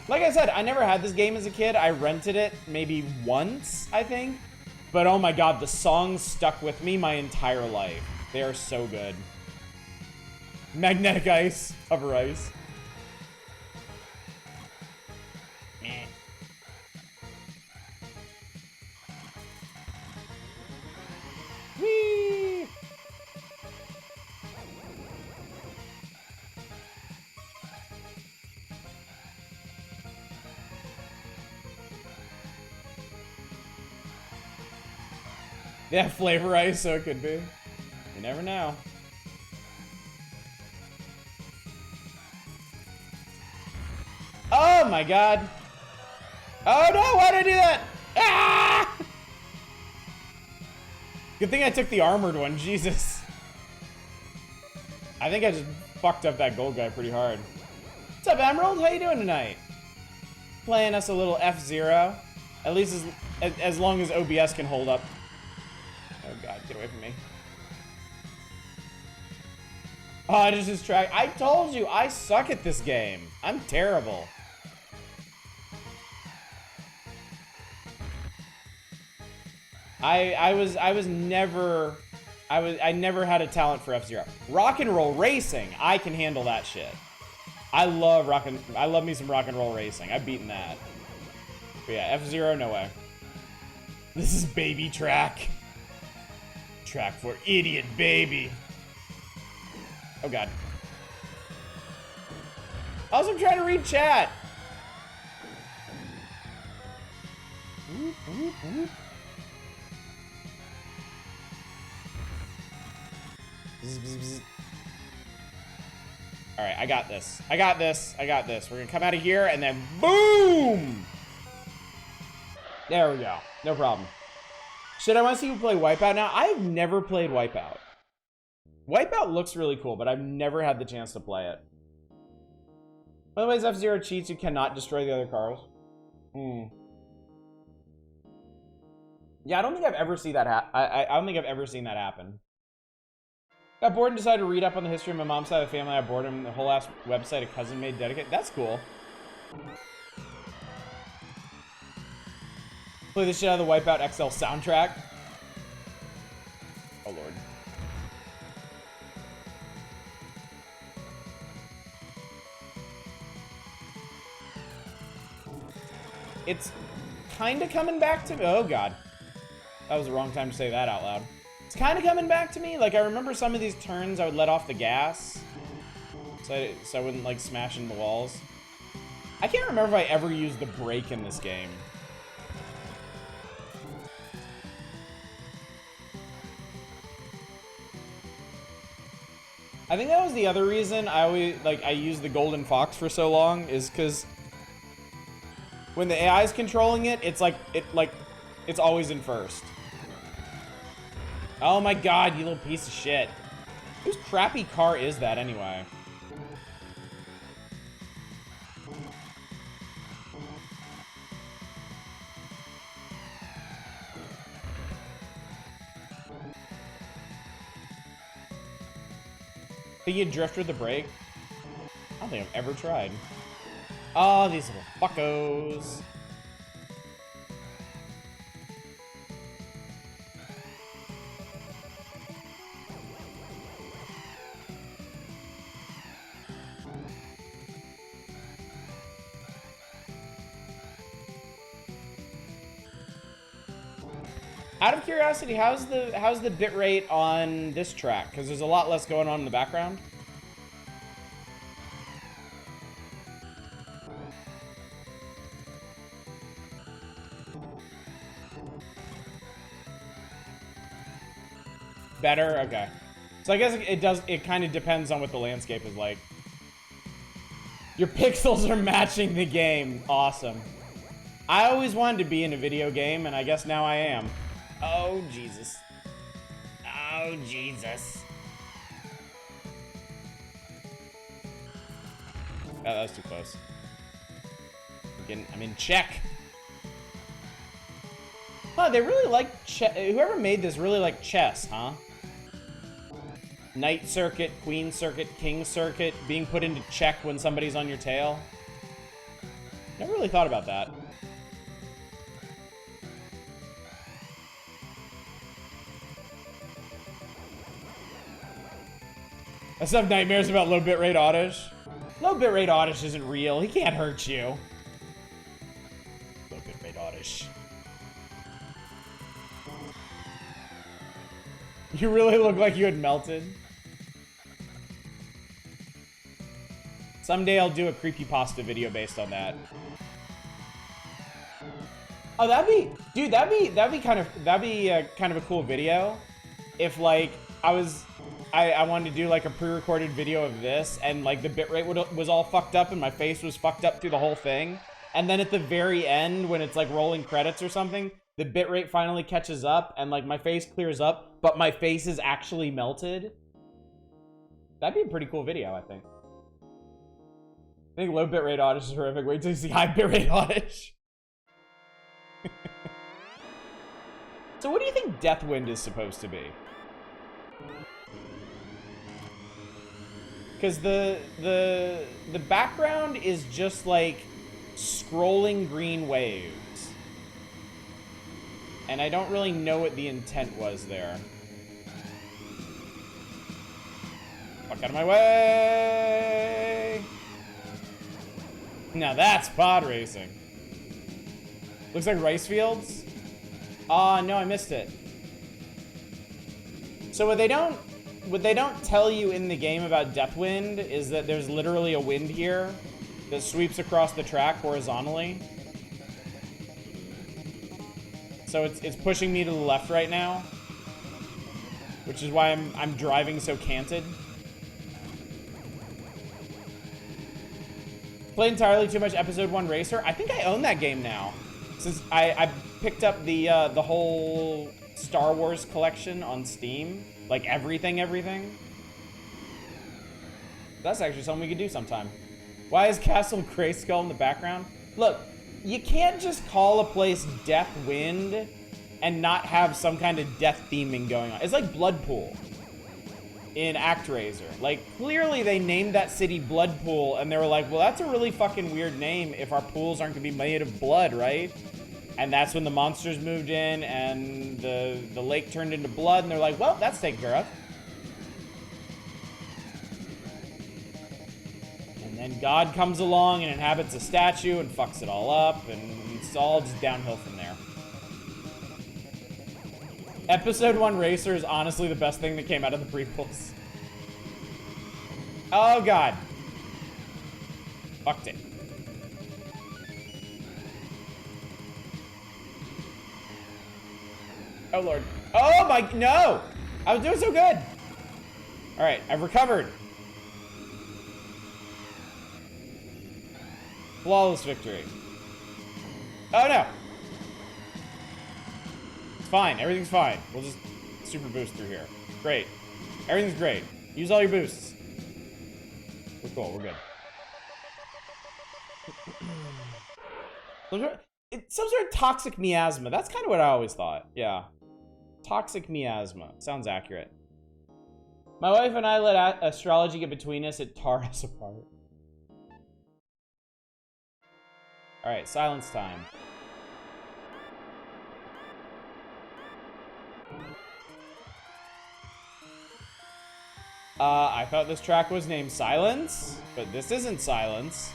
S1: Like I said, I never had this game as a kid. I rented it maybe once, I think. But oh my god, the songs stuck with me my entire life. They are so good. Magnetic ice, hover ice. Whee! They have flavor ice, so it could be. You never know. Oh my god. Oh no, why did I do that? Ah! Good thing I took the armored one, Jesus. I think I just fucked up that gold guy pretty hard. What's up, Emerald? How you doing tonight? Playing us a little F-Zero. At least as long as OBS can hold up. Oh god, get away from me. Oh, it is just track. I told you, I suck at this game. I'm terrible. I never had a talent for F-Zero. Rock and roll racing, I can handle that shit. I love me some rock and roll racing. I've beaten that. But yeah, F-Zero, no way. This is baby track. Track for idiot baby. Oh god. Also, I'm trying to read chat. Alright, I got this. I got this. I got this. We're gonna come out of here and then boom! There we go. No problem. Should I want to see you play Wipeout now? I've never played Wipeout. Wipeout looks really cool, but I've never had the chance to play it. By the way, F-Zero cheats, you cannot destroy the other cars. Yeah, I don't think I've ever seen that I don't think I've ever seen that happen. Got bored and decided to read up on the history of my mom's side of the family. I bored him the whole ass website a cousin made dedicated. That's cool. Play the shit out of the Wipeout XL soundtrack. Oh lord. It's kind of coming back to me. Oh god. That was the wrong time to say that out loud. It's kind of coming back to me. Like, I remember some of these turns I would let off the gas. So I wouldn't, like, smash into the walls. I can't remember if I ever used the brake in this game. I think that was the other reason I used the Golden Fox for so long, is because when the AI is controlling it, it's it's always in first. Oh my god, you little piece of shit. Whose crappy car is that anyway? Think you drift with the brake? I don't think I've ever tried. Oh, these little fuckos. Out of curiosity, how's the bitrate on this track? Because there's a lot less going on in the background. Better? Okay. So I guess it kind of depends on what the landscape is like. Your pixels are matching the game. Awesome. I always wanted to be in a video game, and I guess now I am. Oh, Jesus. Oh, Jesus. Oh, that was too close. I'm in check. Huh, they really like chess. Whoever made this really like chess, huh? Knight circuit, queen circuit, king circuit, being put into check when somebody's on your tail. Never really thought about that. I still have nightmares about low bitrate Oddish. Low bitrate Oddish isn't real. He can't hurt you. Low bitrate Oddish. You really look like you had melted. Someday I'll do a creepypasta video based on that. Oh, that'd be kind of a cool video. If like I wanted to do like a pre-recorded video of this, and like the bitrate was all fucked up and my face was fucked up through the whole thing. And then at the very end, when it's like rolling credits or something, the bitrate finally catches up and like my face clears up, but my face is actually melted. That'd be a pretty cool video, I think. I think low bitrate Oddish is horrific. Wait till you see high bitrate Oddish. So what do you think Deathwind is supposed to be? Because the background is just like scrolling green waves. And I don't really know what the intent was there. Fuck out of my way! Now that's pod racing. Looks like rice fields. Oh, no, I missed it. So what they don't tell you in the game about Deathwind is that there's literally a wind here that sweeps across the track horizontally. So it's pushing me to the left right now, which is why I'm driving so canted. Played entirely too much Episode 1 Racer. I think I own that game now, since I picked up the whole Star Wars collection on Steam, like everything. That's actually something we could do sometime. Why is Castle Grayskull in the background? Look, you can't just call a place Deathwind and not have some kind of death theming going on. It's like Bloodpool in ActRaiser. Like, clearly they named that city Bloodpool, and they were like, well, that's a really fucking weird name if our pools aren't gonna be made of blood, right? And that's when the monsters moved in, and the lake turned into blood, and they're like, well, that's taken care of. And then God comes along and inhabits a statue and fucks it all up, and it's all just downhill from there. Episode 1 Racer is honestly the best thing that came out of the prequels. Oh, God. Fucked it. Oh, Lord. Oh, my... No! I was doing so good. All right, I've recovered. Flawless victory. Oh, no. It's fine. Everything's fine. We'll just super boost through here. Great. Everything's great. Use all your boosts. We're cool. We're good. It's some sort of toxic miasma. That's kind of what I always thought. Yeah. Toxic miasma. Sounds accurate. My wife and I let astrology get between us. It tore us apart. All right, silence time. I thought this track was named Silence, but this isn't Silence.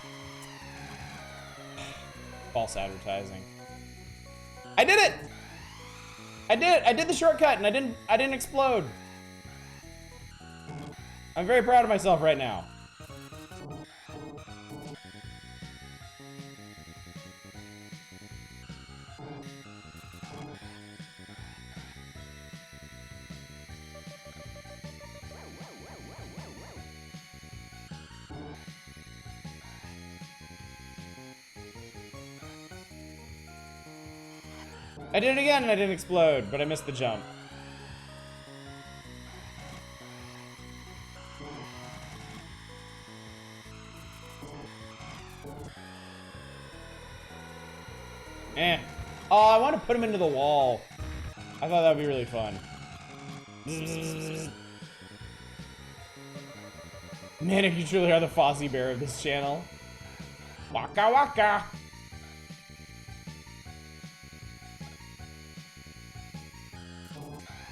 S1: False advertising. I did it! I did it! I did the shortcut and I didn't explode. I'm very proud of myself right now. I did it again and I didn't explode, but I missed the jump. Eh. Oh, I want to put him into the wall. I thought that would be really fun. Man, if you truly are the Fozzie Bear of this channel. Waka waka.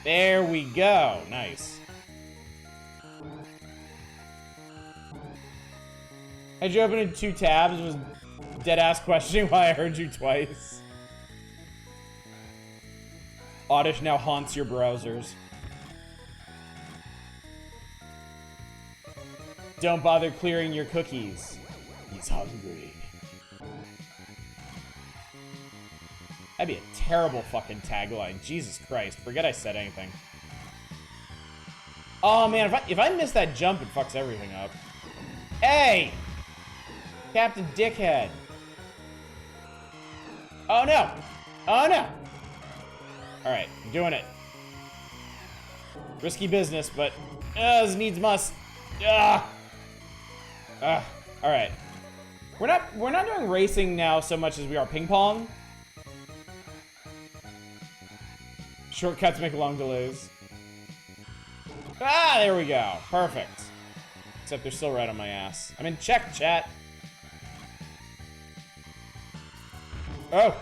S1: There we go. Nice. Had you opened 2 tabs? Was dead-ass questioning why I heard you twice. Oddish now haunts your browsers. Don't bother clearing your cookies. He's hungry. That'd be a terrible fucking tagline. Jesus Christ. Forget I said anything. Oh, man. If I miss that jump, it fucks everything up. Hey! Captain Dickhead. Oh, no. Oh, no. All right. I'm doing it. Risky business, but this needs must. All right. We're not doing racing now so much as we are ping pong. Shortcuts make long delays. Ah, there we go. Perfect. Except they're still right on my ass. I'm in check, chat. Oh.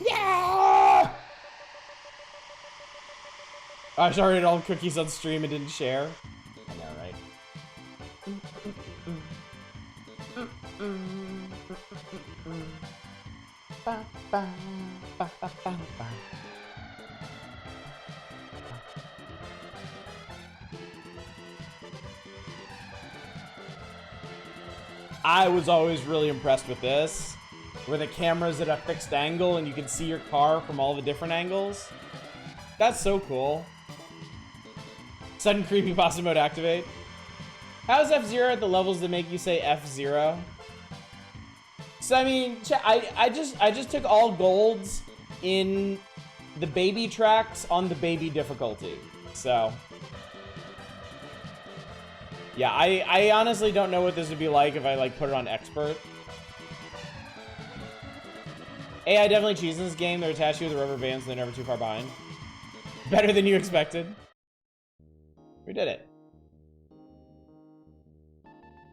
S1: Yeah! I already ate all cookies on stream and didn't share. I know, right? I was always really impressed with this, where the camera's at a fixed angle and you can see your car from all the different angles. That's so cool. Sudden creepypasta mode activate. How's F-Zero at the levels that make you say F-Zero? So I mean, I just took all golds in the baby tracks on the baby difficulty. So yeah, I honestly don't know what this would be like if I like put it on expert. AI definitely cheese in this game. They're attached to you with rubber bands and they're never too far behind. Better than you expected. We did it.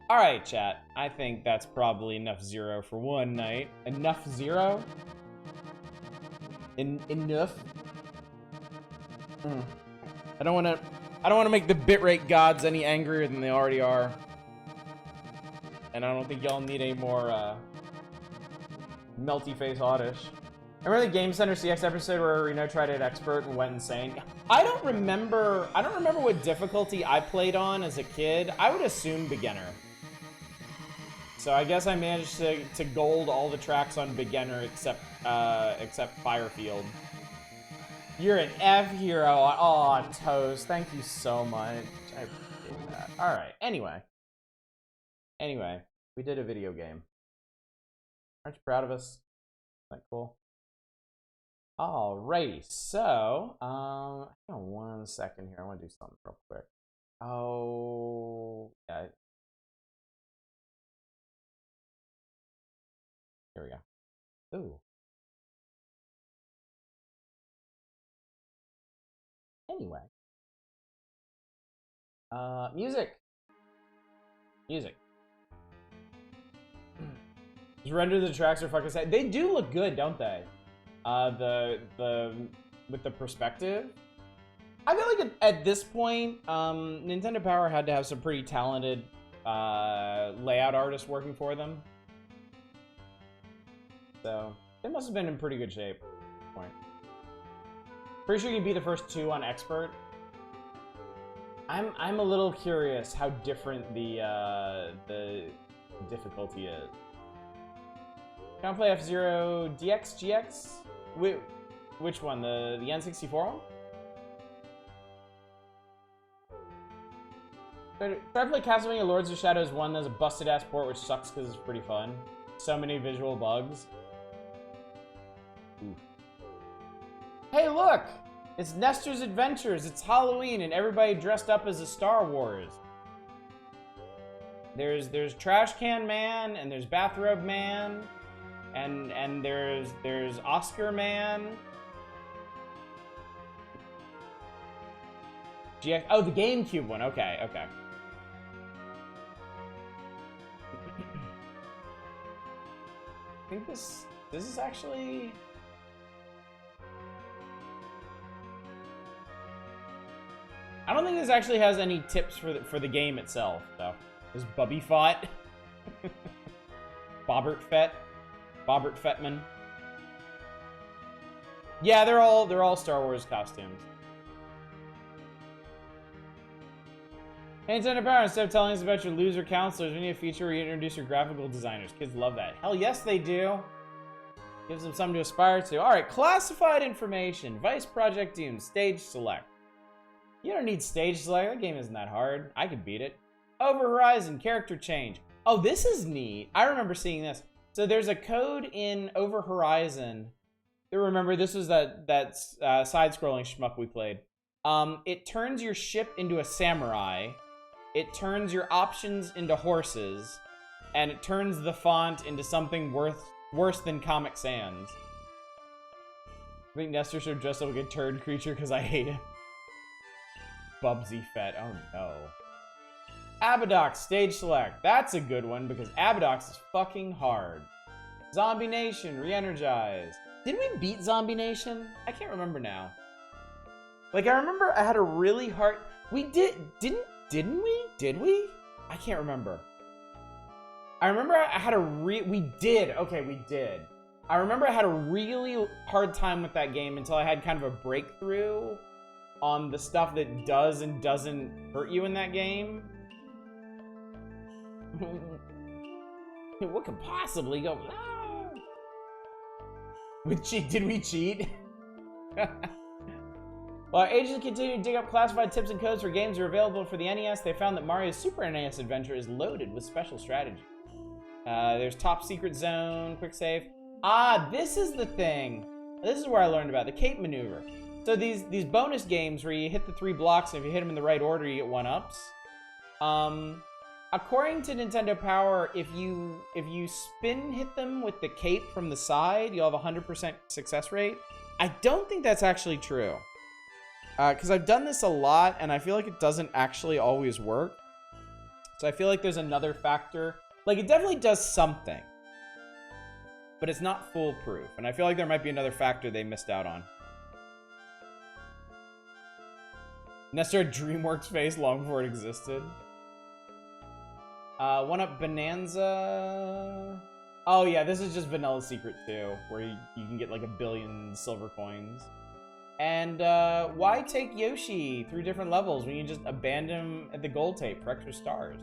S1: Alright, chat. I think that's probably enough zero for one night. Enough zero? Enough? I don't wanna make the bitrate gods any angrier than they already are. And I don't think y'all need any more melty face oddish. Remember the Game Center CX episode where Reno tried it expert and went insane? I don't remember what difficulty I played on as a kid. I would assume beginner. So I guess I managed to gold all the tracks on beginner except Firefield. You're an F hero. Aw, Toast. Thank you so much. I appreciate that. Alright, anyway, we did a video game. Aren't you proud of us? Isn't that cool? Alrighty, so, hang on 1 second here. I want to do something real quick. Oh, yeah. Here we go. Ooh. Anyway. Music. Just render the tracks are fucking sad. They do look good, don't they? With the perspective. I feel like at this point, Nintendo Power had to have some pretty talented layout artists working for them. So they must have been in pretty good shape at this point. Pretty sure you can be the first two on expert. I'm a little curious how different the difficulty is. Can I play F-Zero DX, GX? Which one? The N64 one? Try to play Castlevania Lords of Shadows 1. There's a busted ass port which sucks because it's pretty fun. So many visual bugs. Oof. Hey look! It's Nestor's Adventures. It's Halloween and everybody dressed up as a Star Wars. There's Trash Can Man and there's Bathrobe Man. And there's Oscar Man. GX. Oh, the GameCube one. Okay, okay. I think this is actually. I don't think this actually has any tips for the game itself, though. There's Bubby Fott. Bobbert Fettman. Yeah, they're all Star Wars costumes. Hey, Nintendo Power, instead of telling us about your loser counselors, we need a feature where you introduce your graphical designers. Kids love that. Hell yes, they do. Gives them something to aspire to. Alright, classified information. Vice Project Doom, stage select. You don't need stage select. That game isn't that hard. I could beat it. Over Horizon, character change. Oh, this is neat. I remember seeing this. So there's a code in Over Horizon. Remember, this was that side-scrolling shmup we played. It turns your ship into a samurai. It turns your options into horses. And it turns the font into something worse than Comic Sans. I think Nestor should dress up like a turd creature because I hate him. Bubsy Fett. Oh no. Abadox, stage select. That's a good one because Abadox is fucking hard. Zombie Nation, re-energize. Did we beat Zombie Nation? I can't remember now. Like, I remember I had a really hard... We didn't we? Did we? I can't remember. I remember I had we did. I remember I had a really hard time with that game until I had kind of a breakthrough on the stuff that does and doesn't hurt you in that game. What could possibly go wrong? Did we cheat? While agents continue to dig up classified tips and codes for games that are available for the NES, they found that Mario's Super NES adventure is loaded with special strategy. There's Top Secret Zone, Quick Save. Ah, this is the thing. This is where I learned about the cape maneuver. So these bonus games where you hit the 3 blocks, and if you hit them in the right order, you get 1-ups. According to Nintendo Power, if you spin hit them with the cape from the side, you'll have a 100% success rate. I don't think that's actually true. Because I've done this a lot, and I feel like it doesn't actually always work. So I feel like there's another factor. Like, it definitely does something. But it's not foolproof. And I feel like there might be another factor they missed out on. Nestor had DreamWorks face long before it existed. 1-Up Bonanza. Oh yeah, this is just Vanilla Secret 2, where you can get like 1 billion silver coins. And why take Yoshi through different levels when you just abandon him at the gold tape for extra stars?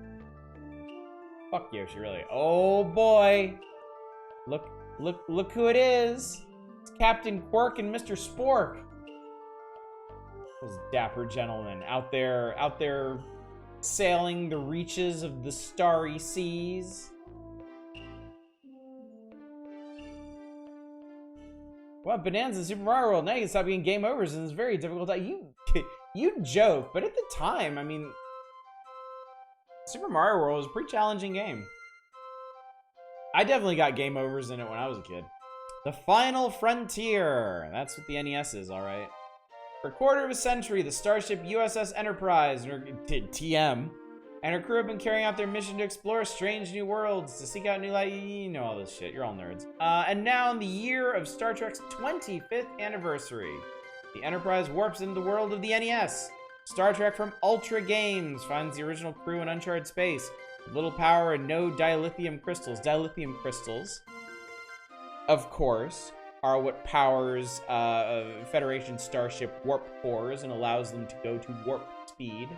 S1: Fuck Yoshi, really. Oh boy. Look who it is. It's Captain Quirk and Mr. Spork. Those dapper gentlemen out there sailing the reaches of the starry seas. Well, Bonanza in Super Mario World. Now you can stop getting game overs and it's very difficult. You joke, but at the time, I mean, Super Mario World was a pretty challenging game. I definitely got game overs in it when I was a kid. The Final Frontier. That's what the NES is, all right. For a quarter of a century, the starship USS Enterprise, or TM, and her crew have been carrying out their mission to explore strange new worlds, to seek out new light. You know all this shit. You're all nerds. And now, in the year of Star Trek's 25th anniversary, the Enterprise warps into the world of the NES. Star Trek from Ultra Games finds the original crew in uncharted space, with little power and no dilithium crystals. Dilithium crystals, of course, are what powers Federation starship warp cores and allows them to go to warp speed.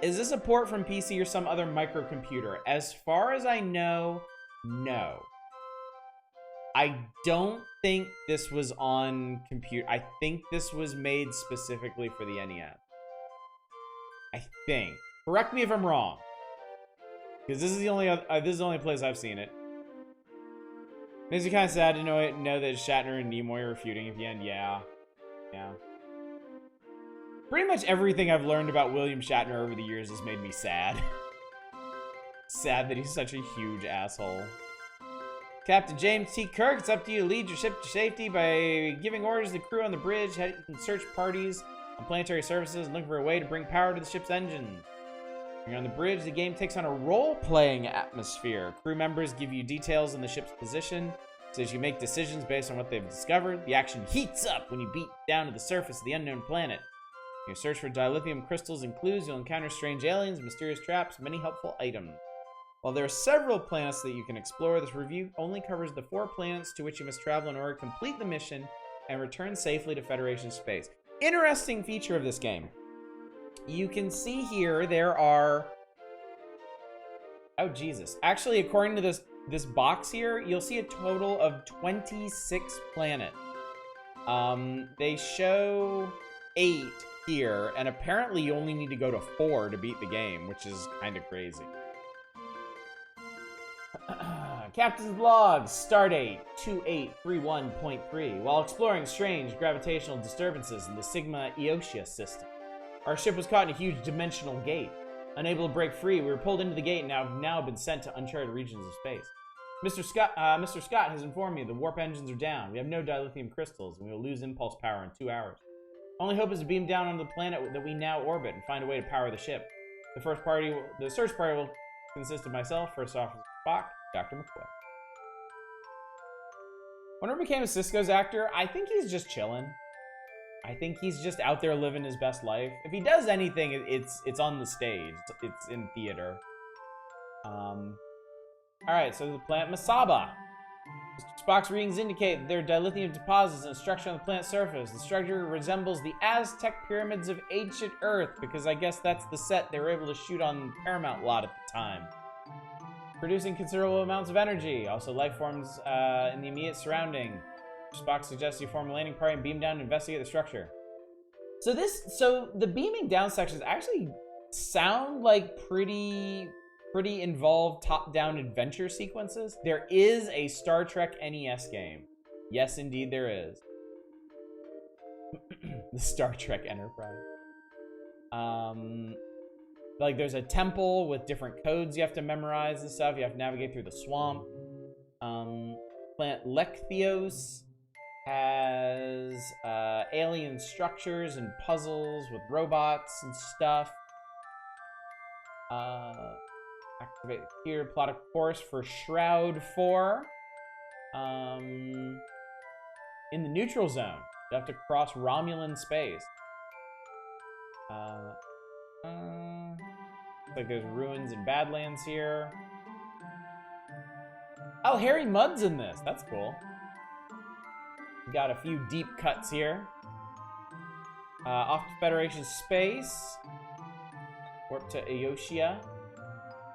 S1: Is this a port from PC or some other microcomputer? As far as I know, no. I don't think this was on computer. I think this was made specifically for the NES. I think. Correct me if I'm wrong, because this is the only place I've seen it. Makes me kind of sad to know that Shatner and Nimoy are feuding at the end. Yeah. Pretty much everything I've learned about William Shatner over the years has made me sad. Sad that he's such a huge asshole. Captain James T. Kirk, it's up to you to lead your ship to safety by giving orders to the crew on the bridge, head and search parties on planetary surfaces, and looking for a way to bring power to the ship's engines. When you're on the bridge, the game takes on a role-playing atmosphere. Crew members give you details on the ship's position, so as you make decisions based on what they've discovered. The action heats up when you beat down to the surface of the unknown planet. In your search for dilithium crystals and clues, you'll encounter strange aliens, mysterious traps, many helpful items. While there are several planets that you can explore, this review only covers the 4 planets to which you must travel in order to complete the mission and return safely to Federation space. Interesting feature of this game. You can see here there are... Oh, Jesus. Actually, according to this box here, you'll see a total of 26 planets. They show 8 here, and apparently you only need to go to 4 to beat the game, which is kind of crazy. Captain's Log, Stardate 2831.3. While exploring strange gravitational disturbances in the Sigma Eotia system, our ship was caught in a huge dimensional gate. Unable to break free, we were pulled into the gate and have now been sent to uncharted regions of space. Mr. Scott has informed me the warp engines are down. We have no dilithium crystals, and we will lose impulse power in 2 hours. Only hope is to beam down on the planet that we now orbit and find a way to power the ship. The search party will consist of myself, First Officer Spock, Dr. McCoy. Whenever became a Cisco's actor, I think he's just chilling. I think he's just out there living his best life. If he does anything, it's on the stage. It's in theater. Alright, so the planet Masaba. Spock's readings indicate there are dilithium deposits and a structure on the planet's surface. The structure resembles the Aztec pyramids of ancient Earth, because I guess that's the set they were able to shoot on Paramount lot at the time. Producing considerable amounts of energy. Also, life forms in the immediate surrounding. Spock suggests you form a landing party and beam down to investigate the structure. So the beaming down sections actually sound like pretty involved top-down adventure sequences. There is a Star Trek NES game. Yes, indeed there is. The Star Trek Enterprise. Like there's a temple with different codes you have to memorize and stuff. You have to navigate through the swamp. Planet Lektheos has alien structures and puzzles with robots and stuff. Activate here, plot a course for Shroud 4. In the neutral zone, you have to cross Romulan space. Like there's ruins and Badlands here. Oh, Harry Mudd's in this. That's cool. We got a few deep cuts here. Off to Federation space. Warp to Eotia.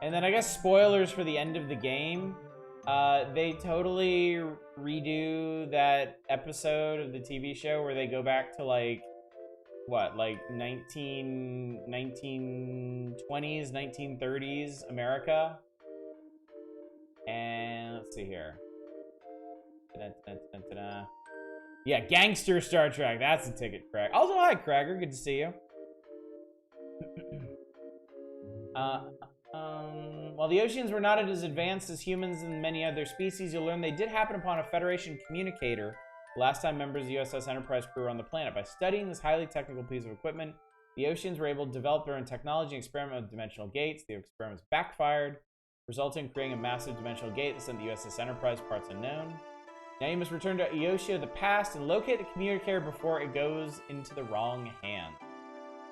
S1: And then I guess spoilers for the end of the game. They totally redo that episode of the TV show where they go back to like, what, like 1920s, 1930s America. And let's see here. Yeah, Gangster Star Trek. That's the ticket, Craig. Also, hi, Cragger. Good to see you. While the Oceans were not as advanced as humans and many other species, you'll learn they did happen upon a Federation communicator the last time members of the USS Enterprise crew were on the planet. By studying this highly technical piece of equipment, the Oceans were able to develop their own technology and experiment with dimensional gates. The experiments backfired, resulting in creating a massive dimensional gate that sent the USS Enterprise parts unknown. Now you must return to Eotia, the past, and locate the communicator before it goes into the wrong hand.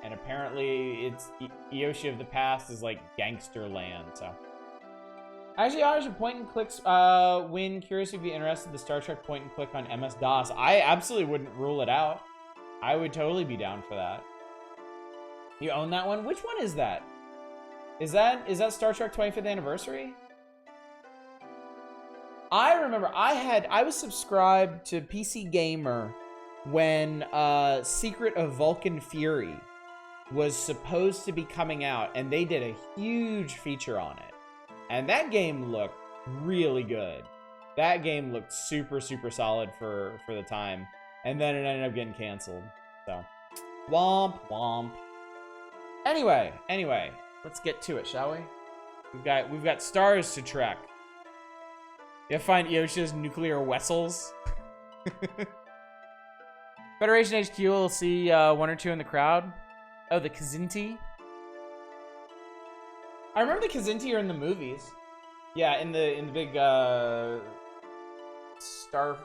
S1: And apparently, it's Eotia of the past is like gangster land, so. Actually, I should point and clicks when curious if you'd be interested in the Star Trek point and click on MS-DOS. I absolutely wouldn't rule it out. I would totally be down for that. You own that one? Which one is that? Is that Star Trek 25th Anniversary? I remember I was subscribed to PC Gamer when Secret of Vulcan Fury was supposed to be coming out, and they did a huge feature on it. And that game looked really good. That game looked super, super solid for the time. And then it ended up getting canceled. So, womp, womp. Anyway, let's get to it, shall we? We've got stars to trek. You have to find Eotia's nuclear vessels. Federation HQ will see one or two in the crowd. Oh, the Kzinti. I remember the Kzinti are in the movies. Yeah, in the big Star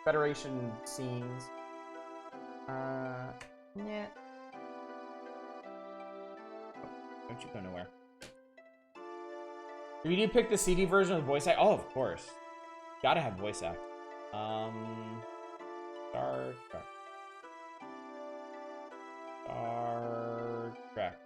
S1: Federation scenes. Yeah. Don't you go nowhere. If you do pick the CD version with voice act, oh, of course. Gotta have voice act. Star Trek. Star Trek.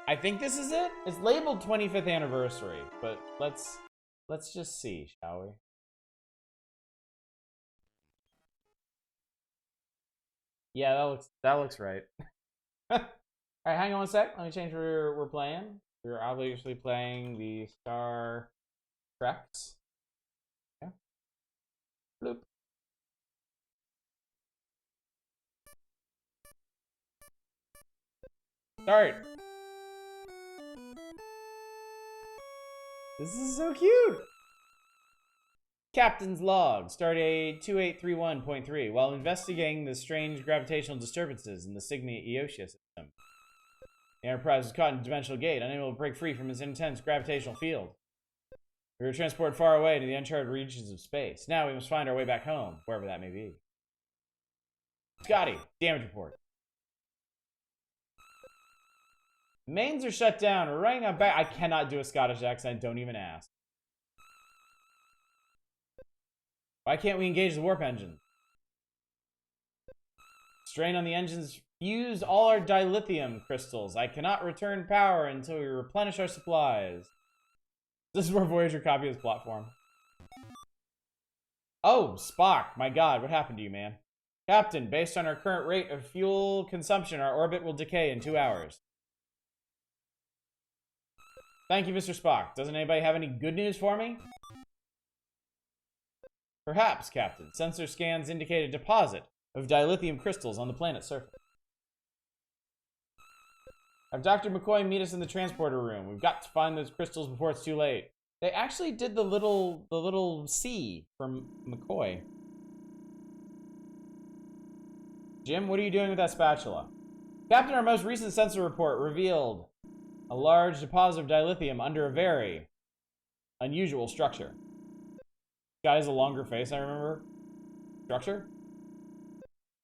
S1: I think this is it. It's labeled 25th anniversary, but let's just see, shall we? Yeah, that looks right. All right, hang on a sec. Let me change what we're playing. We're obviously playing the Star Treks. Yeah. Bloop. Start. This is so cute. Captain's log, stardate 2831.3. While investigating the strange gravitational disturbances in the Cygnia Eotia system, The Enterprise was caught in a dimensional gate, unable to break free from its intense gravitational field. We were transported far away to the uncharted regions of space. Now we must find our way back home, wherever that may be. Scotty, damage report. Mains are shut down. We're running on back. I cannot do a Scottish accent. Don't even ask. Why can't we engage the warp engine? Strain on the engines fused all our dilithium crystals. I cannot return power until we replenish our supplies. This is where Voyager copied his platform. Oh, Spock. My god, what happened to you, man? Captain, based on our current rate of fuel consumption, our orbit will decay in 2 hours. Thank you, Mr. Spock. Doesn't anybody have any good news for me? Perhaps, Captain. Sensor scans indicate a deposit of dilithium crystals on the planet's surface. Have Dr. McCoy meet us in the transporter room. We've got to find those crystals before it's too late. They actually did the little C from McCoy. Jim, what are you doing with that spatula? Captain, our most recent sensor report revealed a large deposit of dilithium under a very unusual structure. This guy has a longer face, I remember. Structure?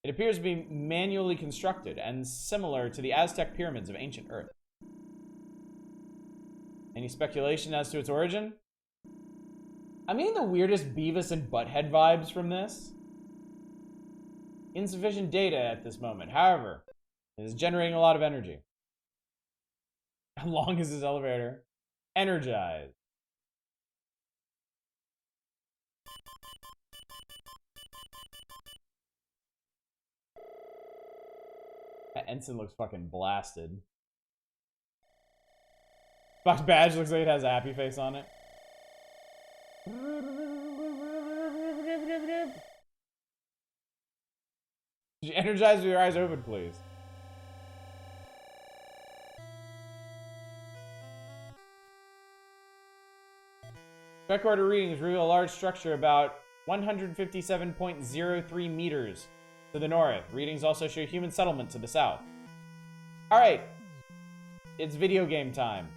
S1: It appears to be manually constructed and similar to the Aztec pyramids of ancient Earth. Any speculation as to its origin? I'm getting the weirdest Beavis and Butthead vibes from this. Insufficient data at this moment. However, it is generating a lot of energy. How long is this elevator? Energized. That ensign looks fucking blasted. Spock's badge looks like it has a happy face on it. Could you energize with your eyes open, please? Spec order readings reveal a large structure about 157.03 meters to the north. Readings also show human settlement to the south. Alright. It's video game time.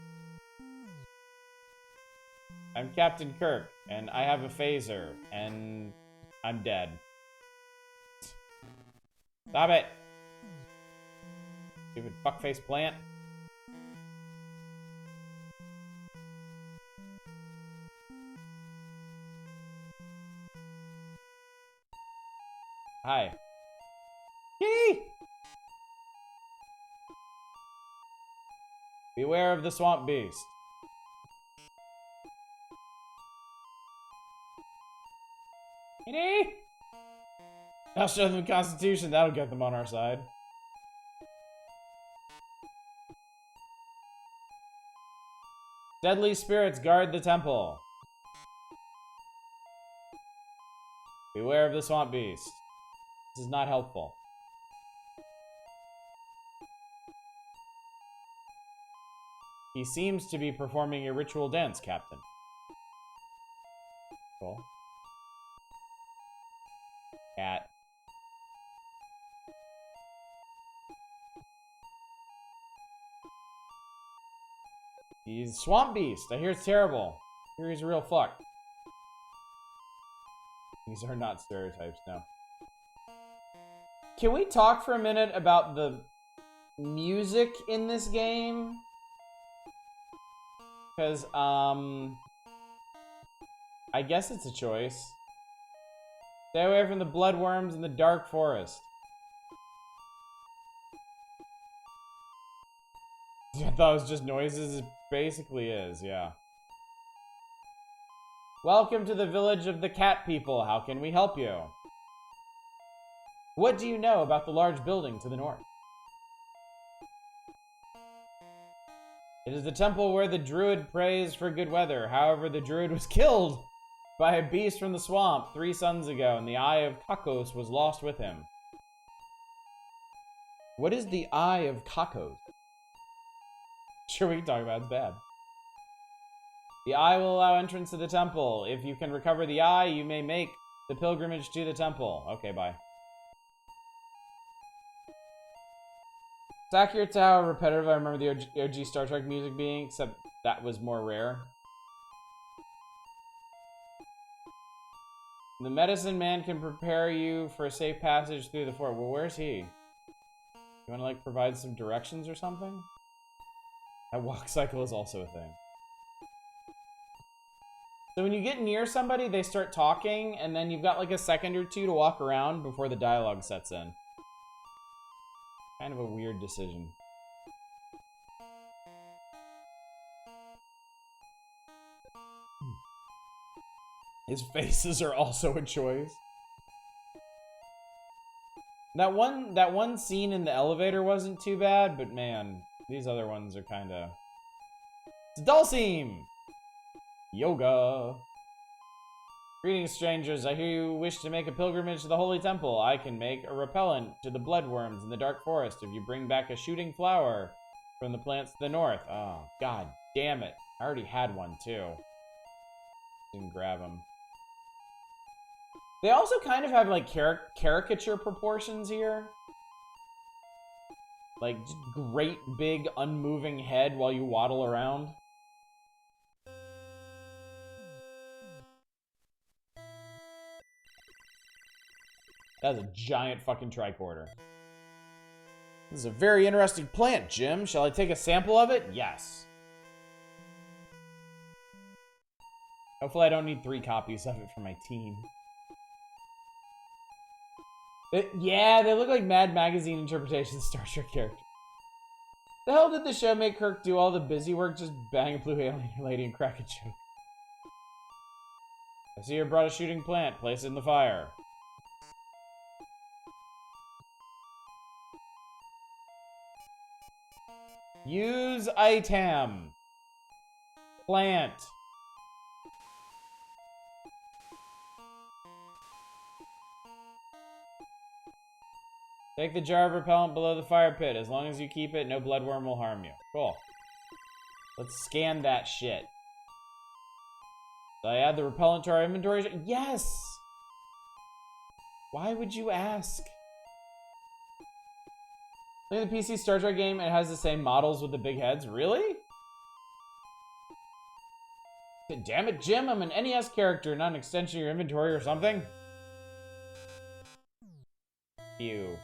S1: I'm Captain Kirk, and I have a phaser, and I'm dead. Stop it! Stupid fuckface plant. Hi. Yee! Beware of the swamp beast. Kitty! I'll show them the Constitution. That'll get them on our side. Deadly spirits guard the temple. Beware of the swamp beast. This is not helpful. He seems to be performing a ritual dance, Captain. Cool. Cat. He's Swamp Beast. I hear it's terrible. I hear he's a real fuck. These are not stereotypes, no. Can we talk for a minute about the music in this game? Because, I guess it's a choice. Stay away from the bloodworms in the dark forest. I thought it was just noises. It basically is, yeah. Welcome to the village of the cat people. How can we help you? What do you know about the large building to the north? It is the temple where the druid prays for good weather. However, the druid was killed by a beast from the swamp 3 suns ago, and the Eye of Kakos was lost with him. What is the Eye of Kakos? Sure, we can talk about it. It's bad. The eye will allow entrance to the temple. If you can recover the eye, you may make the pilgrimage to the temple. Okay, bye. It's accurate to how repetitive I remember the OG Star Trek music being, except that was more rare. The medicine man can prepare you for a safe passage through the fort. Well, where's he? You want to, like, provide some directions or something? That walk cycle is also a thing. So when you get near somebody, they start talking, and then you've got, like, a second or two to walk around before the dialogue sets in. Kind of a weird decision. His faces are also a choice. That one scene in the elevator wasn't too bad, but man, these other ones are kind of... It's Dulcim! Yoga. Greetings, strangers. I hear you wish to make a pilgrimage to the Holy Temple. I can make a repellent to the bloodworms in the dark forest if you bring back a shooting flower from the plants to the north. Oh, god damn it. I already had one, too. Didn't grab them. They also kind of have, like, caricature proportions here. Like, just great big unmoving head while you waddle around. That's a giant fucking tricorder. This is a very interesting plant, Jim. Shall I take a sample of it? Yes. Hopefully I don't need 3 copies of it for my team. Yeah, they look like Mad Magazine interpretations of Star Trek characters. The hell did the show make Kirk do all the busy work, just bang a blue alien lady and crack a joke? I see you brought a shooting plant. Place it in the fire. Use item. Plant. Take the jar of repellent below the fire pit. As long as you keep it, no bloodworm will harm you. Cool. Let's scan that shit. Did I add the repellent to our inventory? Yes! Why would you ask? Look at the PC Star Trek game. It has the same models with the big heads. Really? Damn it, Jim. I'm an NES character, not an extension of your inventory or something. Ew.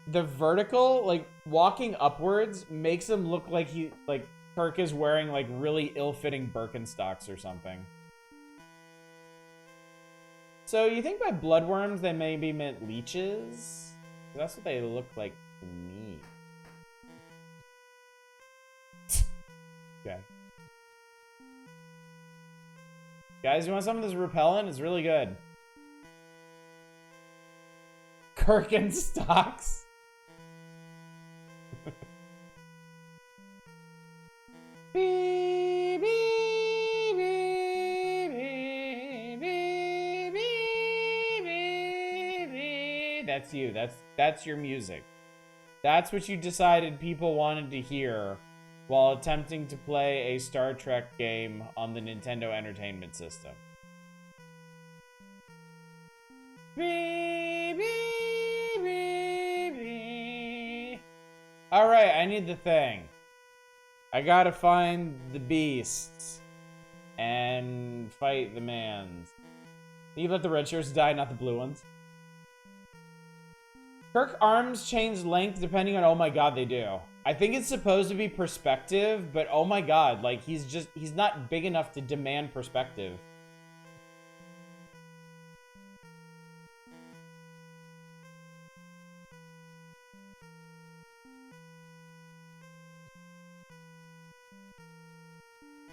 S1: The vertical, like, walking upwards makes him look like Kirk is wearing, like, really ill-fitting Birkenstocks or something. So, you think by bloodworms they maybe meant leeches? That's what they look like to me. Okay. Guys, you want some of this repellent? It's really good. Birkenstocks. That's you. That's your music. That's what you decided people wanted to hear while attempting to play a Star Trek game on the Nintendo Entertainment System. Alright, I need the thing. I gotta find the beasts and fight the mans. You let the red shirts die, not the blue ones. Kirk arms change length depending on, oh my god, they do. I think it's supposed to be perspective, but oh my god, like, he's not big enough to demand perspective.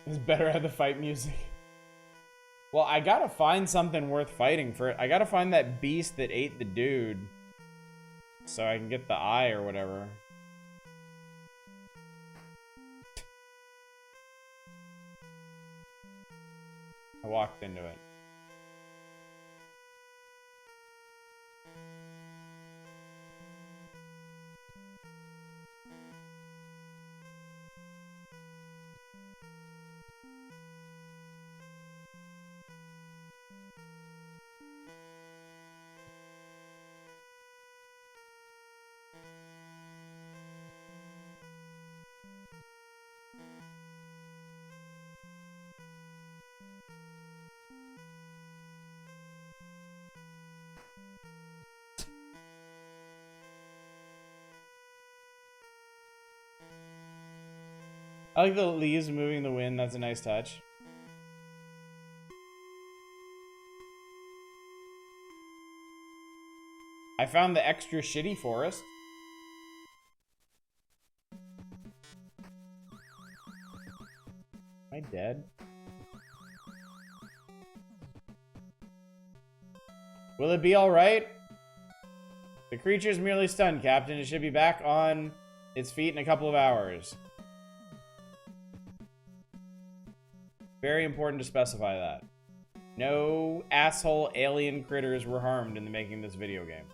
S1: It's better at the fight music. Well, I gotta find something worth fighting for. I gotta find that beast that ate the dude, so I can get the eye or whatever. I walked into it. I like the leaves moving in the wind. That's a nice touch. I found the extra shitty forest. Am I dead? Will it be alright? The creature's merely stunned, Captain. It should be back on its feet in a couple of hours. Very important to specify that. No asshole alien critters were harmed in the making of this video game.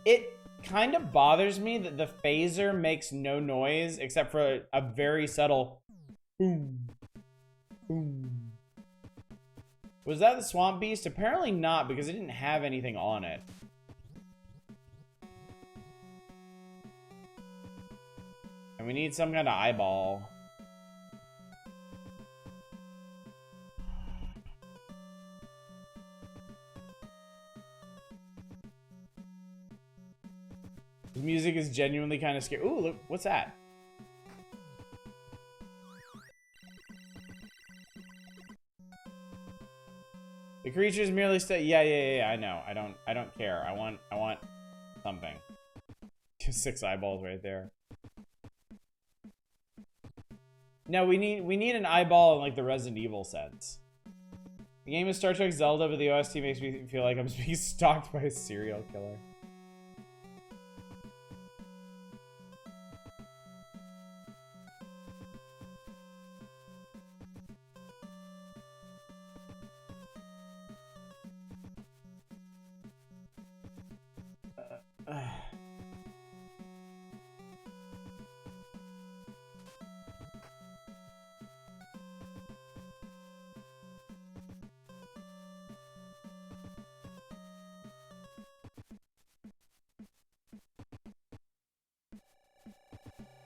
S1: It kind of bothers me that the phaser makes no noise except for a very subtle boom, boom. Was that the swamp beast? Apparently not, because it didn't have anything on it. And we need some kind of eyeball. The music is genuinely kind of scary. Ooh, look, what's that? The creature's merely yeah, I know. I don't care. I want something. Just 6 eyeballs right there. No, we need an eyeball in like the Resident Evil sense. The game is Star Trek Zelda, but the OST makes me feel like I'm being stalked by a serial killer.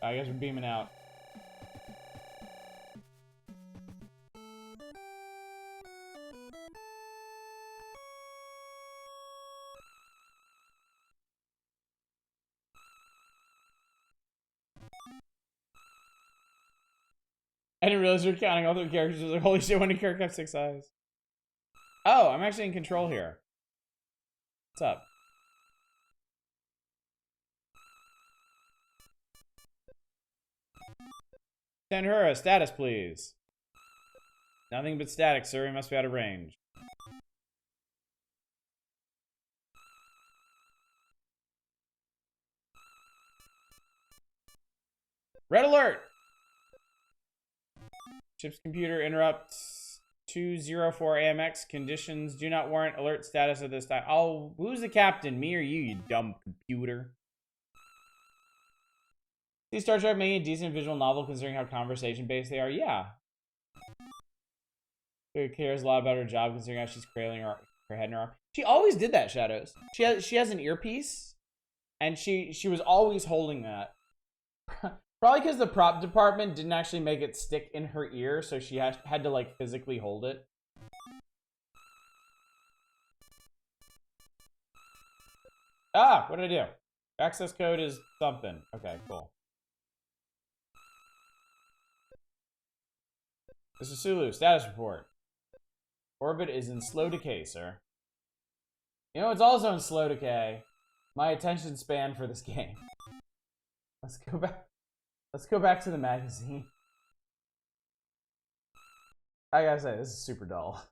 S1: I guess we're beaming out. I didn't realize you were counting all the characters. I was like, holy shit, when did character have 6 eyes? Oh, I'm actually in control here. What's up? Send her a status, please. Nothing but static, sir. We must be out of range. Red alert! Ship's computer interrupts 204 AMX. Conditions do not warrant alert status at this time. Oh, who's the captain? Me or you dumb computer? See Star Trek making a decent visual novel considering how conversation-based they are? Yeah. Who cares a lot about her job considering how she's cradling her head in her arm? She always did that, Shadows. She has an earpiece, and she was always holding that. Probably because the prop department didn't actually make it stick in her ear, so she had to like physically hold it. Ah, what did I do? Access code is something. Okay, cool. Mr. Sulu, status report. Orbit is in slow decay, sir. You know, it's also in slow decay. My attention span for this game. Let's go back. Let's go back to the magazine. I gotta say, this is super dull.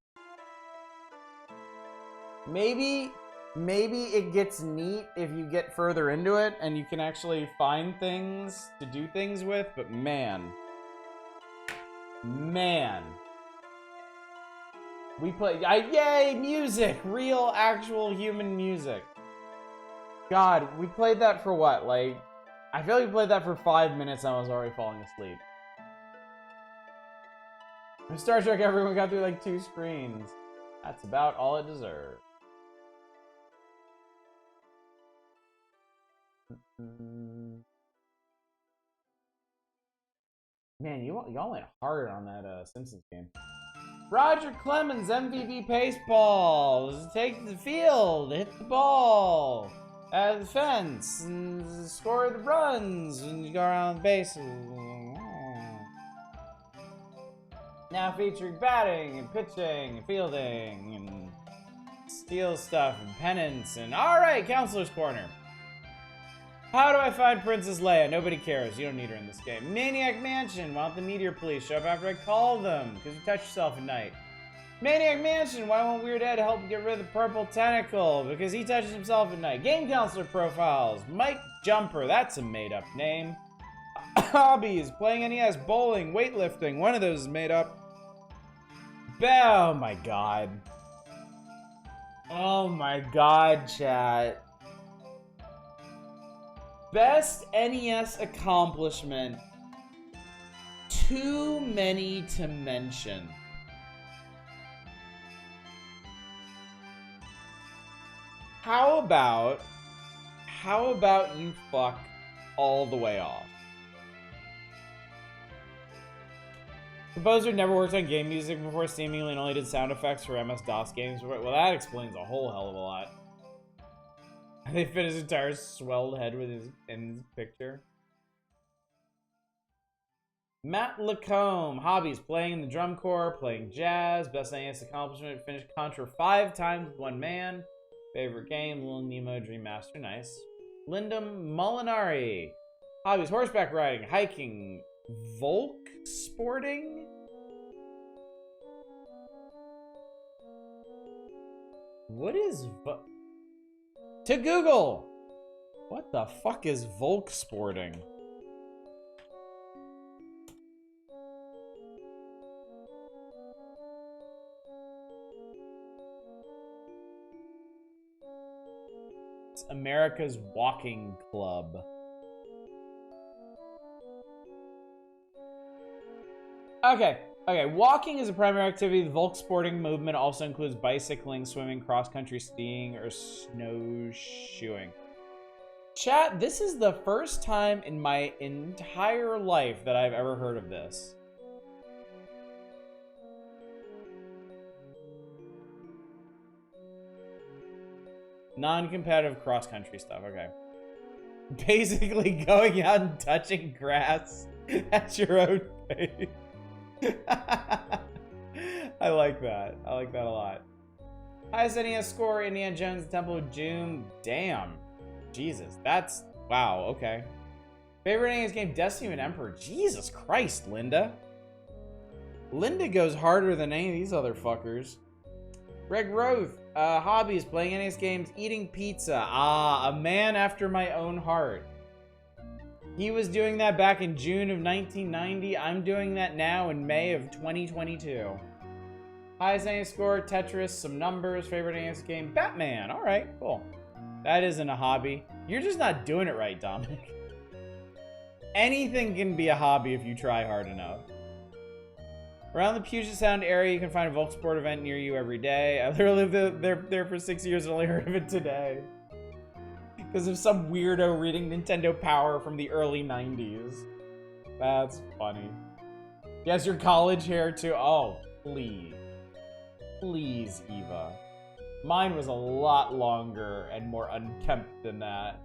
S1: Maybe it gets neat if you get further into it and you can actually find things to do things with, but man. We play, yay, music! Real, actual human music. God, we played that for what, like, I feel like we played that for 5 minutes and I was already falling asleep. In Star Trek, everyone got through like 2 screens. That's about all it deserved. Man, y'all went hard on that Simpsons game. Roger Clemens, MVP Paceballs. Take the field. Hit the ball. The fence, and score the runs, and you go around the bases. Now featuring batting, and pitching, and fielding, and steal stuff, and pennants, and alright, Counselor's Corner. How do I find Princess Leia? Nobody cares. You don't need her in this game. Maniac Mansion. Why don't the Meteor Police show up after I call them? Because you touch yourself at night. Maniac Mansion. Why won't Weird Ed help get rid of the purple tentacle? Because he touches himself at night. Game Counselor Profiles. Mike Jumper. That's a made-up name. Hobbies. Playing NES. Bowling. Weightlifting. One of those is made up. Oh my god. Oh my god, chat. Best NES accomplishment. Too many to mention. How about you fuck all the way off? Composer never worked on game music before, seemingly, and only did sound effects for MS-DOS games. Well, that explains a whole hell of a lot. They fit his entire swelled head with in his picture. Matt Lacombe. Hobbies. Playing in the drum corps. Playing jazz. Best NES accomplishment. Finished Contra 5 times with one man. Favorite game. Little Nemo Dream Master. Nice. Linda Molinari. Hobbies. Horseback riding. Hiking. Volk sporting. What is... To Google! What the fuck is Volk sporting? It's America's Walking Club. Okay. Walking is a primary activity. The Volk sporting movement also includes bicycling, swimming, cross-country skiing, or snowshoeing. Chat, this is the first time in my entire life that I've ever heard of this. Non-competitive cross-country stuff, okay. Basically going out and touching grass at your own pace. I like that. I like that a lot. Highest NES score, Indiana Jones, The Temple of Doom. Damn. Jesus. That's... Wow, okay. Favorite NES game, Destiny of an Emperor. Jesus Christ, Linda. Linda goes harder than any of these other fuckers. Greg Roth. Hobbies, playing NES games, eating pizza. Ah, a man after my own heart. He was doing that back in June of 1990. I'm doing that now in May of 2022. Highest NES score, Tetris, some numbers. Favorite NES game, Batman. All right, cool. That isn't a hobby. You're just not doing it right, Dominic. Anything can be a hobby if you try hard enough. Around the Puget Sound area, you can find a Volk Sport event near you every day. I literally lived there for 6 years and only heard of it today. Because of some weirdo reading Nintendo Power from the early 90s. That's funny. Yes, your college hair too. Oh, please. Please, Eva. Mine was a lot longer and more unkempt than that.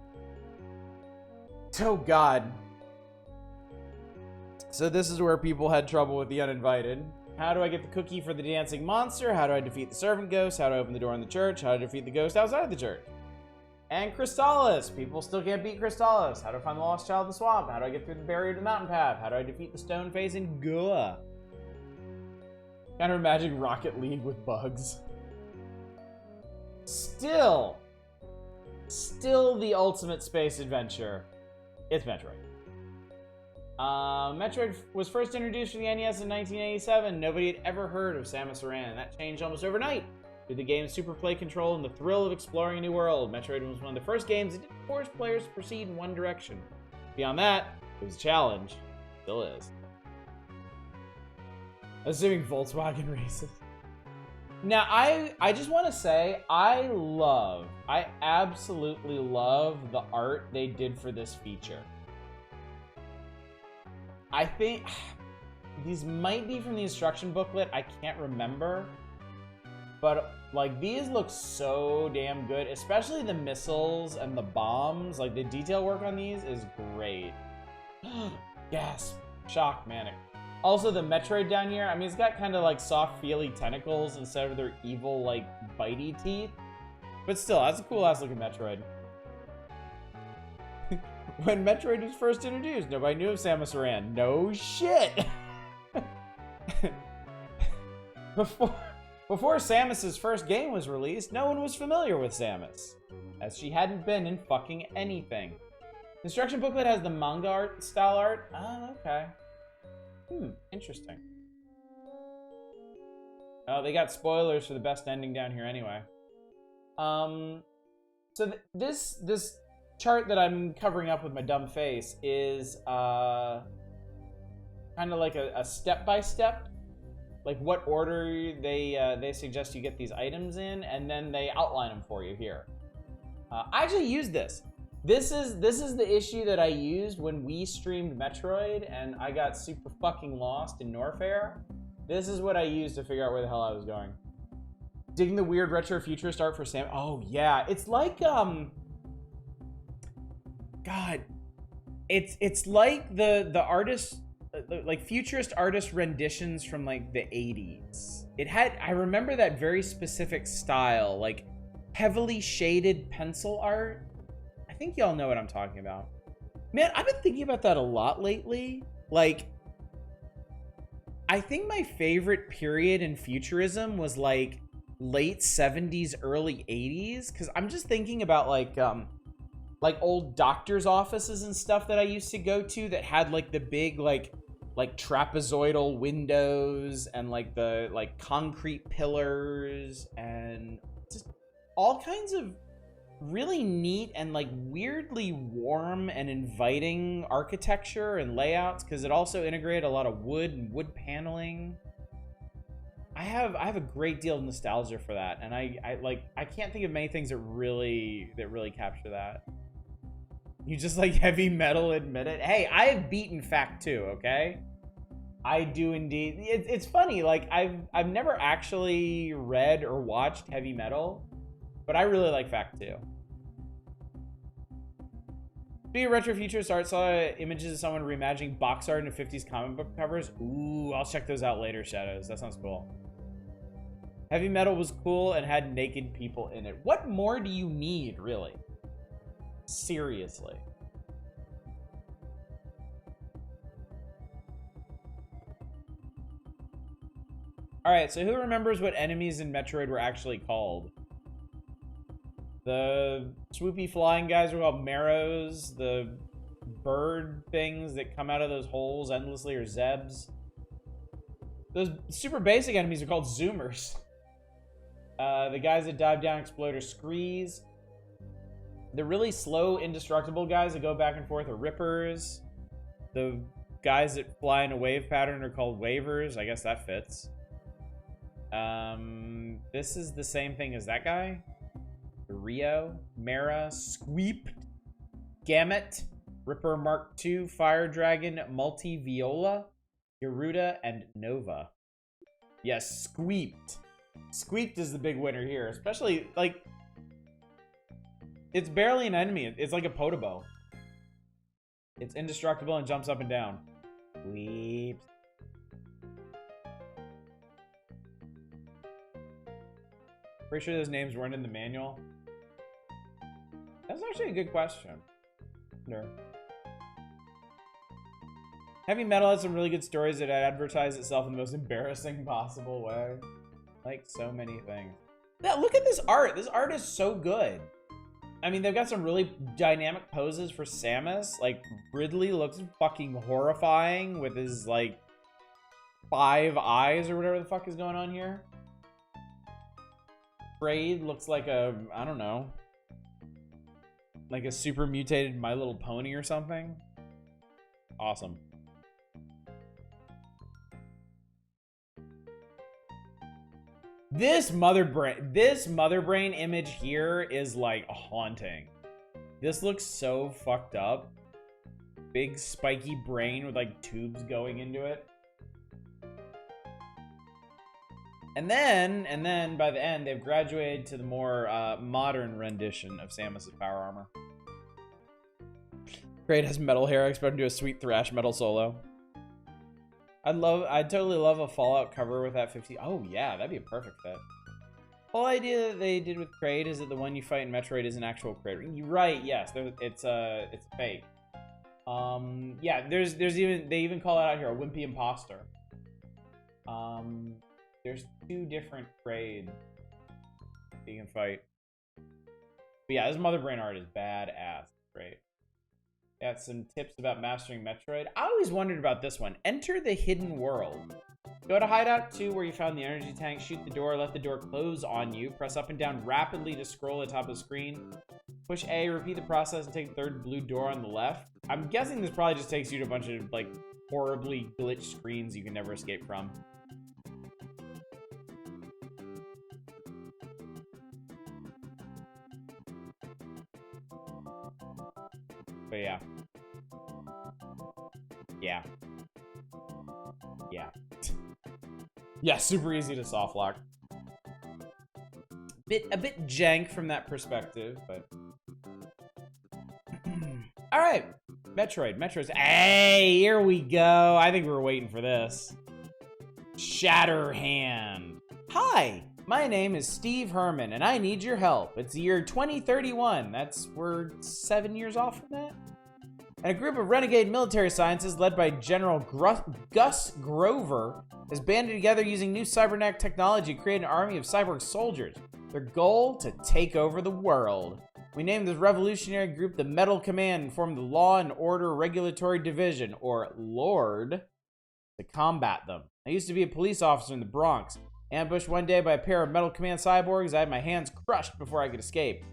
S1: Oh, God. So this is where people had trouble with the uninvited. How do I get the cookie for the dancing monster? How do I defeat the servant ghost? How to open the door in the church? How to defeat the ghost outside the church? And Crystallis. People still can't beat Crystallis. How to find the lost child in the swamp? How do I get through the barrier to the mountain path? How do I defeat the stone face in Goa? Kind of imagine Rocket League with bugs. Still the ultimate space adventure. It's Metroid. Metroid was first introduced for the NES in 1987. Nobody had ever heard of Samus Aran. That changed almost overnight. Through the game's super play control and the thrill of exploring a new world, Metroid was one of the first games that didn't force players to proceed in one direction. Beyond that, it was a challenge. Still is. Assuming Volkswagen races. Now, I just want to say, I absolutely love the art they did for this feature. I think these might be from the instruction booklet. I can't remember. But Like, these look so damn good, especially the missiles and the bombs. Like, the detail work on these is great. Gasp. Shock, manic. Also, the Metroid down here, I mean, it's got kind of like soft, feely tentacles instead of their evil, like, bitey teeth. But still, that's a cool-ass looking Metroid. When Metroid was first introduced, nobody knew of Samus Aran. No shit! Before Samus's first game was released, no one was familiar with Samus, as she hadn't been in fucking anything. The instruction booklet has the manga art, style art. Oh, okay. Interesting. Oh, they got spoilers for the best ending down here anyway. So this chart that I'm covering up with my dumb face is kind of like a step-by-step, like what order they suggest you get these items in, and then they outline them for you here. I actually used this. This is the issue that I used when we streamed Metroid and I got super fucking lost in Norfair. This is what I used to figure out where the hell I was going. Digging the weird retro futurist art for Sam. Oh yeah, it's like God, it's like the artist, like futurist artist renditions from like the 80s. I remember that very specific style, like heavily shaded pencil art. I think y'all know what I'm talking about. Man, I've been thinking about that a lot lately. Like, I think my favorite period in futurism was like late 70s, early 80s, because I'm just thinking about like old doctor's offices and stuff that I used to go to that had like the big like trapezoidal windows and like the like concrete pillars and just all kinds of really neat and like weirdly warm and inviting architecture and layouts, because it also integrated a lot of wood and wood paneling. I have a great deal of nostalgia for that, and I can't think of many things that really capture that. You just like heavy metal, admit it. Hey, I have beaten Fact 2, okay? I do indeed. It's funny, like I've never actually read or watched heavy metal, but I really like Fact 2. Speaking of retro futurist art, saw images of someone reimagining box art into 50s comic book covers. Ooh, I'll check those out later, Shadows. That sounds cool. Heavy metal was cool and had naked people in it. What more do you need, really? Seriously. Alright, so who remembers what enemies in Metroid were actually called? The swoopy flying guys were called Marrows. The bird things that come out of those holes endlessly are Zebs. Those super basic enemies are called Zoomers. The guys that dive down explode are Screes. The really slow, indestructible guys that go back and forth are Rippers. The guys that fly in a wave pattern are called Wavers. I guess that fits. This is the same thing as that guy. Rio, Mara, Squeep, Gamut, Ripper Mark II, Fire Dragon, Multi-Viola, Garuda, and Nova. Yes, Squeeped. Squeeped is the big winner here, especially, like, it's barely an enemy. It's like a Podobo. It's indestructible and jumps up and down. Squeeped. Pretty sure those names weren't in the manual. That's actually a good question. No. Heavy metal has some really good stories that advertise itself in the most embarrassing possible way. Like so many things. Yeah, look at this art. This art is so good. I mean, they've got some really dynamic poses for Samus. Like, Ridley looks fucking horrifying with his, like, 5 eyes or whatever the fuck is going on here. Braid looks like a, I don't know, like a super mutated My Little Pony or something. Awesome. This mother brain image here is like haunting. This looks so fucked up. Big spiky brain with like tubes going into it. And then by the end, they've graduated to the more modern rendition of Samus's power armor. Kraid has metal hair. I expect him to do a sweet thrash metal solo. I'd totally love a Fallout cover with that 50. Oh yeah, that'd be a perfect fit. Whole idea that they did with Kraid is that the one you fight in Metroid is an actual Kraid. You're right. Yes, it's fake. Yeah, they even call it out here, a wimpy imposter. There's 2 different Kraid you can fight. But yeah, this Mother Brain art is badass. Great. Got some tips about mastering Metroid. I always wondered about this one. Enter the hidden world. Go to Hideout 2 where you found the energy tank. Shoot the door. Let the door close on you. Press up and down rapidly to scroll at the top of the screen. Push A. Repeat the process and take the third blue door on the left. I'm guessing this probably just takes you to a bunch of like horribly glitched screens you can never escape from. But yeah. Yeah. Yeah. Yeah, super easy to soft lock. A bit jank from that perspective, but all right. Metroid's. Hey, here we go. I think we were waiting for this. Shatterhand. Hi, my name is Steve Herman, and I need your help. It's the year 2031. We're 7 years off from that. And a group of renegade military scientists led by General Gus Grover has banded together using new cybernetic technology to create an army of cyborg soldiers. Their goal, to take over the world. We named this revolutionary group the Metal Command and formed the Law and Order Regulatory Division, or LORD, to combat them. I used to be a police officer in the Bronx. Ambushed one day by a pair of Metal Command cyborgs, I had my hands crushed before I could escape.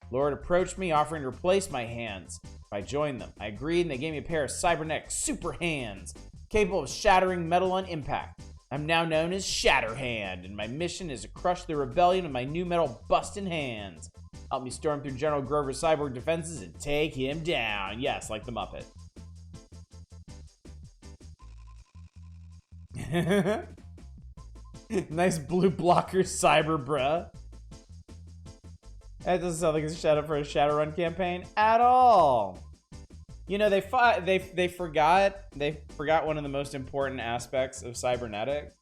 S1: Lord approached me, offering to replace my hands if I joined them. I agreed, and they gave me a pair of cybernetic super hands, capable of shattering metal on impact. I'm now known as Shatterhand, and my mission is to crush the rebellion with my new metal busting hands. Help me storm through General Grover's cyborg defenses and take him down. Yes, like the Muppet. Nice blue blocker cyber, bruh. That doesn't sound like a shout out for a Shadowrun campaign at all. You know, they forgot one of the most important aspects of cybernetic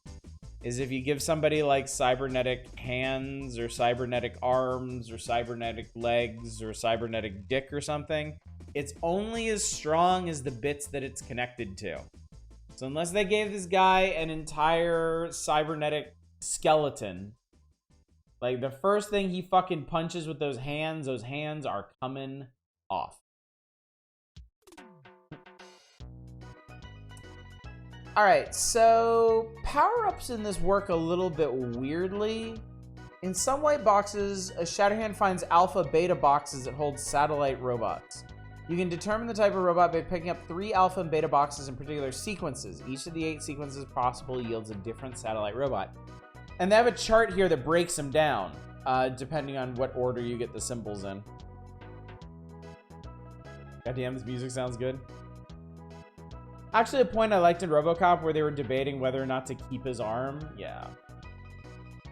S1: is if you give somebody like cybernetic hands or cybernetic arms or cybernetic legs or cybernetic dick or something, it's only as strong as the bits that it's connected to. So unless they gave this guy an entire cybernetic skeleton, like the first thing he fucking punches with those hands are coming off. All right, so power-ups in this work a little bit weirdly. In some white boxes, a Shatterhand finds alpha beta boxes that hold satellite robots. You can determine the type of robot by picking up 3 alpha and beta boxes in particular sequences. Each of the 8 sequences possible yields a different satellite robot. And they have a chart here that breaks them down, depending on what order you get the symbols in. Goddamn, this music sounds good. Actually, a point I liked in RoboCop where they were debating whether or not to keep his arm. Yeah.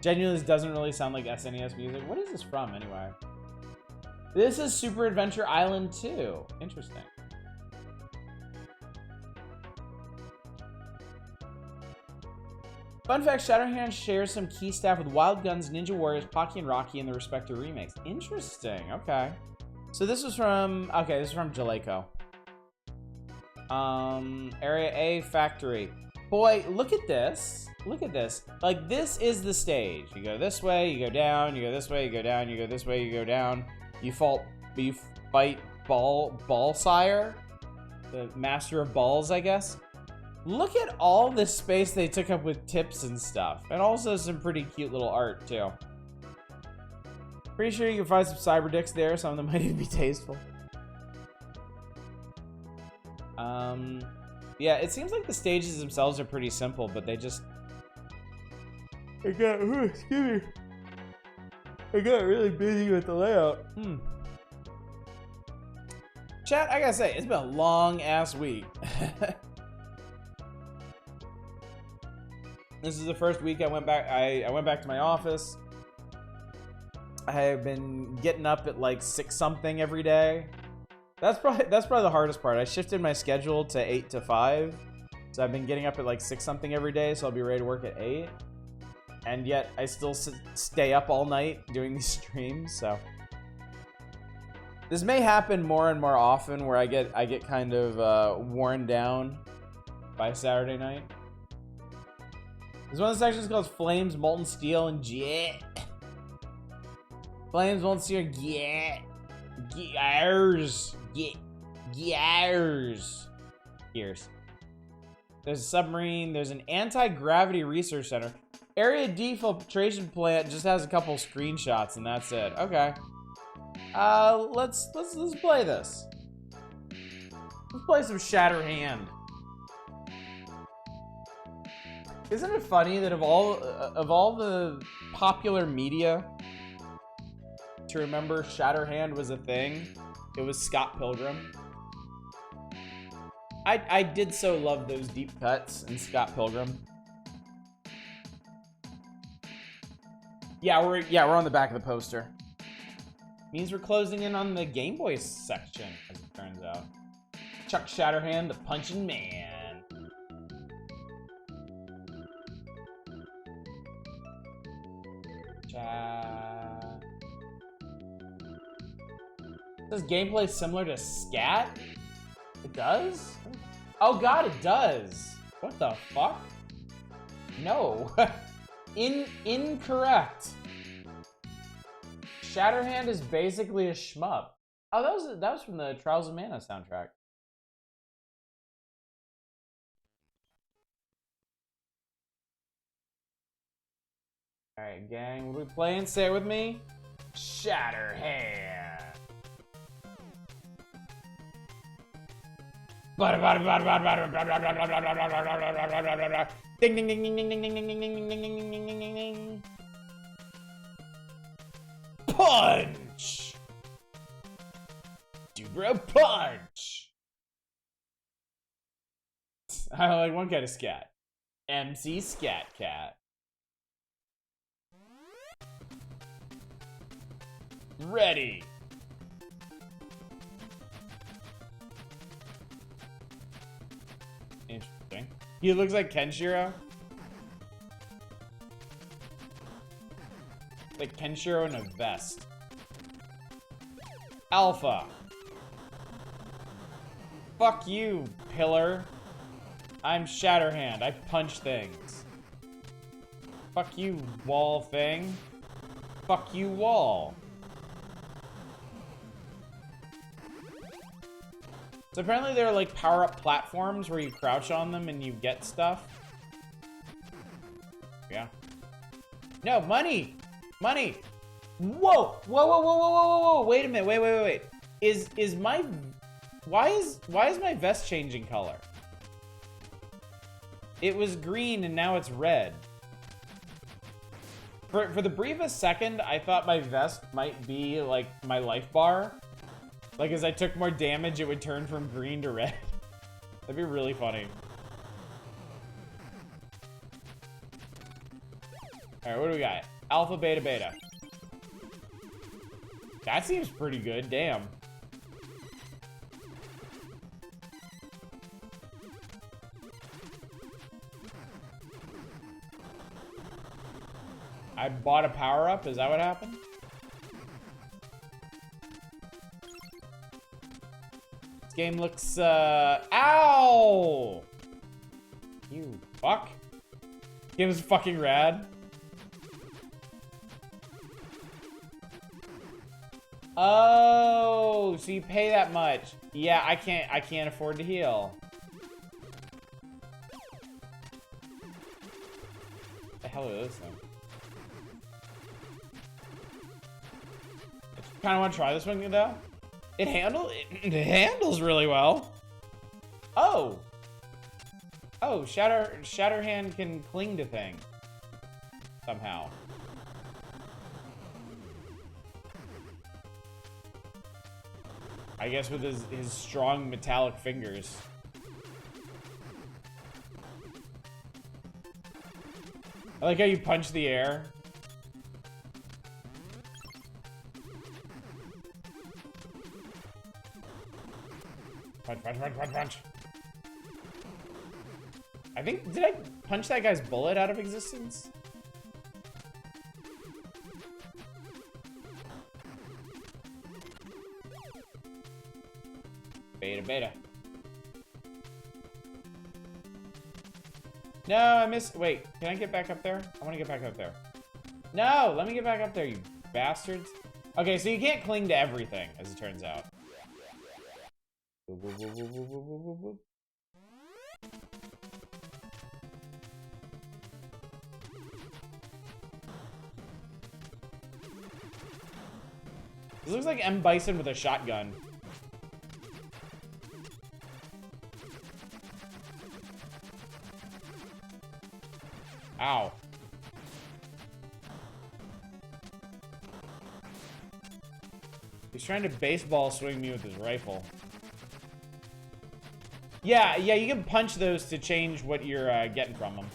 S1: Genuinely, this doesn't really sound like SNES music. What is this from, anyway? This is Super Adventure Island 2. Interesting. Fun fact, Shatterhand shares some key staff with Wild Guns, Ninja Warriors, Pocky and Rocky in the respective remakes. Interesting, okay. So this was from, okay, this is from Jaleco. Area A, Factory. Boy, look at this. Look at this. Like, this is the stage. You go this way, you go down, you go this way, you go down, you go this way, you go down. You fight Ballsire, the master of balls, I guess. Look at all this space they took up with tips and stuff. And also some pretty cute little art, too. Pretty sure you can find some cyber dicks there. Some of them might even be tasteful. Yeah, it seems like the stages themselves are pretty simple, but they just... I got really busy with the layout. Chat, I gotta say, it's been a long-ass week. This is the first week I went back. I went back to my office. I have been getting up at like 6 something every day. That's probably the hardest part. I shifted my schedule to 8 to 5. So I've been getting up at like 6 something every day, so I'll be ready to work at 8. And yet I still stay up all night doing these streams, so this may happen more and more often where I get kind of worn down by Saturday night. There's one of the sections called Flames, Molten Steel, and Jet. Flames, Molten Steel, Jet. Gears. Gears. Gears. There's a submarine. There's an anti-gravity research center. Area defiltration plant just has a couple screenshots and that's it. Okay. Let's play this. Let's play some Shatterhand. Isn't it funny that of all the popular media to remember Shatterhand was a thing, it was Scott Pilgrim. I did so love those deep cuts in Scott Pilgrim. Yeah, we're on the back of the poster. Means we're closing in on the Game Boy section, as it turns out. Chuck Shatterhand, the punching man. Does gameplay similar to Scat? It does? Oh god, it does. What the fuck? No. Incorrect. Shatterhand is basically a shmup. Oh, that was from the Trials of Mana soundtrack. Alright, gang, what are we playing? Say it with me. Shatterhand. Ding ding ding ding ding ding ding ding ding ding ding ding ding ding ding. Punch! Dude, bro, punch! I like one kind of scat. MC Scat Cat. Ready. Interesting. He looks like Kenshiro. Like Kenshiro in a vest. Alpha. Fuck you, pillar. I'm Shatterhand. I punch things. Fuck you, wall thing. Fuck you, wall. So apparently there are like power-up platforms where you crouch on them and you get stuff. Yeah. No, money! Money! Whoa! Whoa, whoa, whoa, whoa, whoa, whoa, whoa! Wait a minute, wait. Is my... Why is my vest changing color? It was green and now it's red. For the briefest second, I thought my vest might be like my life bar. Like, as I took more damage, it would turn from green to red. That'd be really funny. Alright, what do we got? Alpha, beta, beta. That seems pretty good, damn. I bought a power-up, is that what happened? Game looks, ow! You fuck. Game is fucking rad. Oh, so you pay that much. Yeah, I can't afford to heal. What the hell is this thing? I kinda wanna try this one though. It handles really well. Oh. Oh, Shatterhand can cling to things. Somehow. I guess with his strong metallic fingers. I like how you punch the air. Punch, punch, punch, punch, punch. I think, did I punch that guy's bullet out of existence? Beta, beta. No, I missed. Wait, can I get back up there? I want to get back up there. No, let me get back up there, you bastards. Okay, so you can't cling to everything, as it turns out. Whoop, whoop, whoop, whoop, whoop, whoop, whoop, whoop. This looks like M. Bison with a shotgun. Ow. He's trying to baseball swing me with his rifle. Yeah, you can punch those to change what you're getting from them.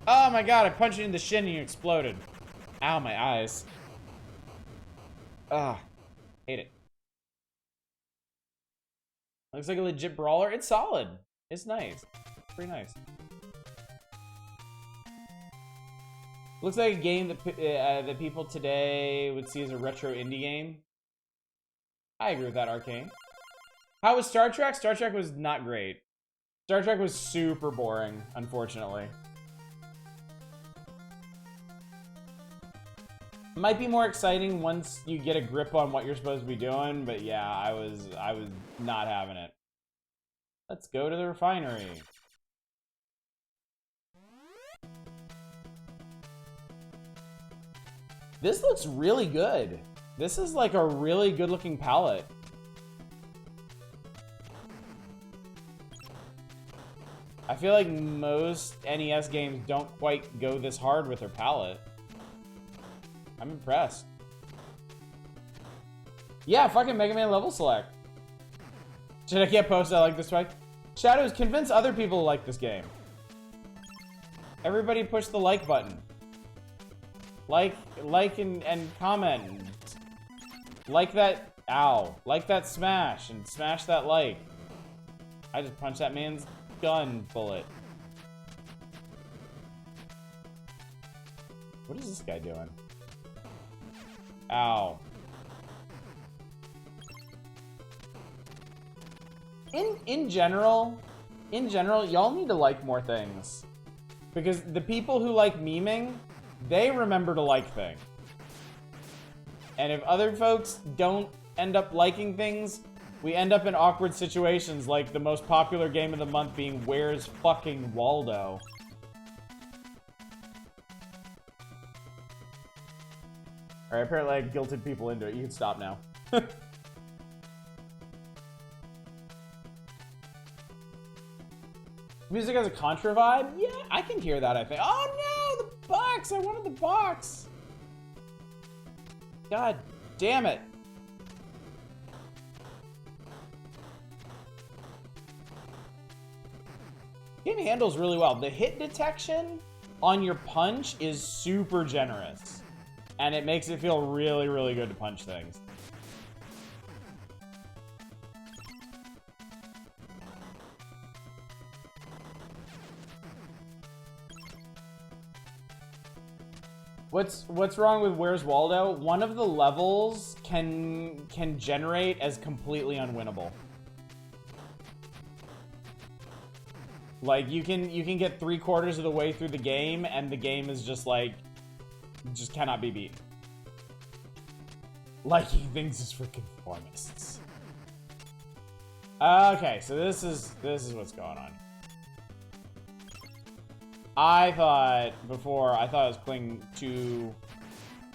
S1: Oh my god, I punched you in the shin and you exploded. Ow, my eyes. Ugh. Hate it. Looks like a legit brawler. It's solid. It's nice. Pretty nice. Looks like a game that that people today would see as a retro indie game. I agree with that, Arcane. How was Star Trek? Star Trek was not great. Star Trek was super boring, unfortunately. Might be more exciting once you get a grip on what you're supposed to be doing, but yeah, I was not having it. Let's go to the refinery. This looks really good. This is like a really good looking palette. I feel like most NES games don't quite go this hard with their palette. I'm impressed. Yeah, fucking Mega Man level select. Should I get posted? I like this way. Shadows, convince other people to like this game. Everybody push the like button. Like and comment. Like that, ow. Like that smash and smash that like. I just punched that man's gun bullet. What is this guy doing? Ow. In general, y'all need to like more things. Because the people who like memeing, they remember to like things. And if other folks don't end up liking things, we end up in awkward situations like the most popular game of the month being Where's Fucking Waldo? Alright, apparently I guilted people into it. You can stop now. Music has a Contra vibe? Yeah, I can hear that, I think. Oh no, the box! I wanted the box! God damn it. Game handles really well. The hit detection on your punch is super generous. And it makes it feel really, really good to punch things. What's wrong with Where's Waldo? One of the levels can generate as completely unwinnable. Like you can get 3/4 of the way through the game and the game is just like just cannot be beaten. Liking things is for conformists. Okay, so this is what's going on. I thought I was clinging to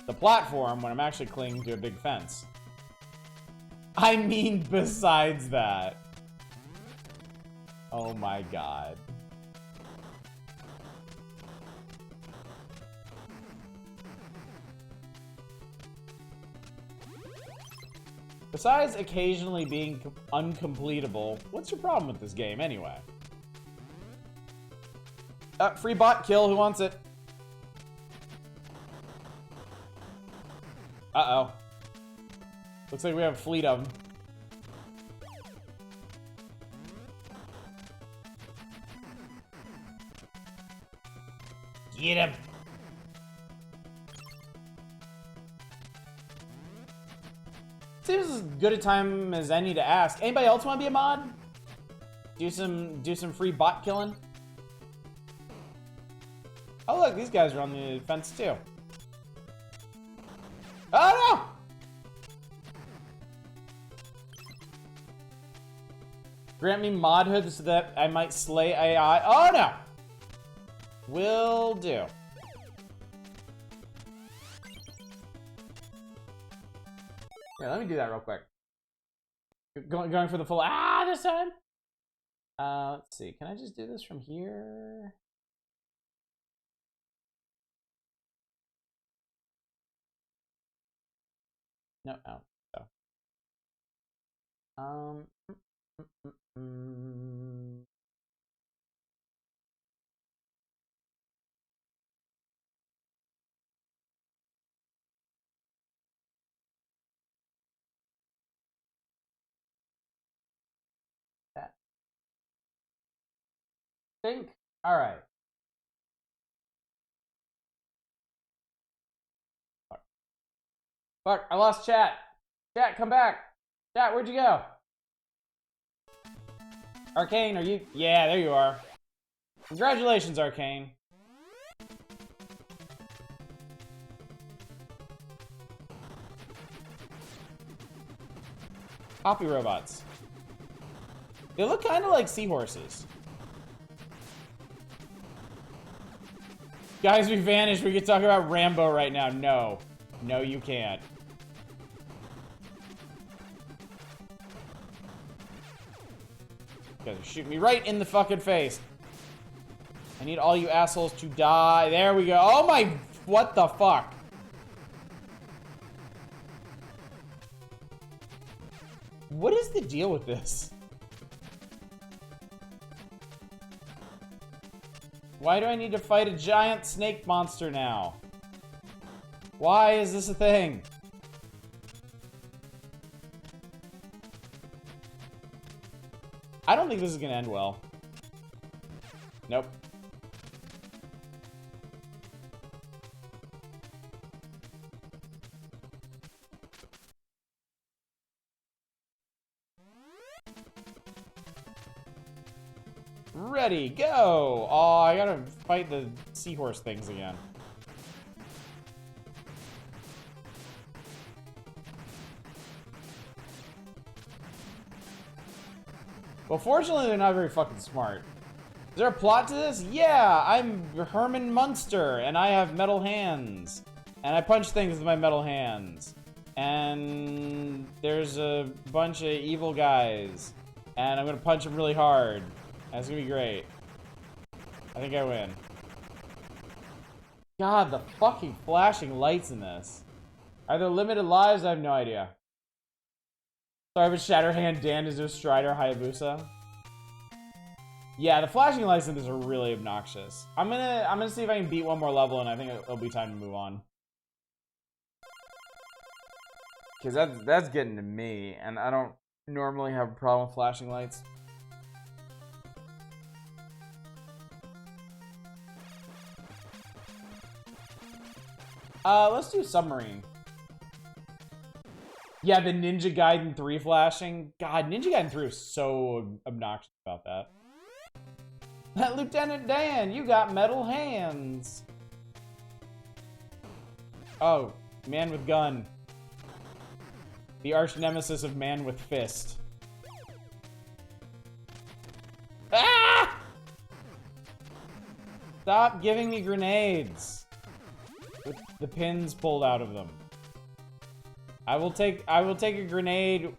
S1: the platform when I'm actually clinging to a big fence. I mean, besides that. Oh my god. Besides occasionally being uncompletable, what's your problem with this game anyway? Free bot kill. Who wants it? Uh-oh. Looks like we have a fleet of them. Get him. Seems as good a time as any to ask. Anybody else want to be a mod? Do some free bot killing? Oh look, these guys are on the fence too. Oh no! Grant me modhood so that I might slay AI. Oh no! Will do. Yeah, let me do that real quick. Going for the full this time? Let's see. Can I just do this from here? No, no. So. That. Think. All right. Fuck, I lost chat. Chat, come back. Chat, where'd you go? Arcane, are you? Yeah, there you are. Congratulations, Arcane. Poppy robots. They look kind of like seahorses. Guys, we vanished. We could talk about Rambo right now. No. No, you can't. You guys are shooting me right in the fucking face. I need all you assholes to die. There we go. Oh my... What the fuck? What is the deal with this? Why do I need to fight a giant snake monster now? Why is this a thing? I don't think this is gonna end well. Nope. Ready, go! Oh, I gotta fight the seahorse things again. Well, fortunately, they're not very fucking smart. Is there a plot to this? Yeah, I'm Herman Munster, and I have metal hands. And I punch things with my metal hands. And there's a bunch of evil guys. And I'm gonna punch them really hard. That's gonna be great. I think I win. God, the fucking flashing lights in this. Are there limited lives? I have no idea. Sorry, but Shatterhand Dan is no Strider Hayabusa. Yeah, the flashing lights in this are really obnoxious. I'm gonna see if I can beat one more level, and I think it'll be time to move on. Cause that's getting to me, and I don't normally have a problem with flashing lights. Let's do submarine. Yeah, the Ninja Gaiden 3 flashing. God, Ninja Gaiden 3 was so obnoxious about that. Lieutenant Dan, you got metal hands. Oh, man with gun. The arch nemesis of man with fist. Ah! Stop giving me grenades. With the pins pulled out of them. I will take a grenade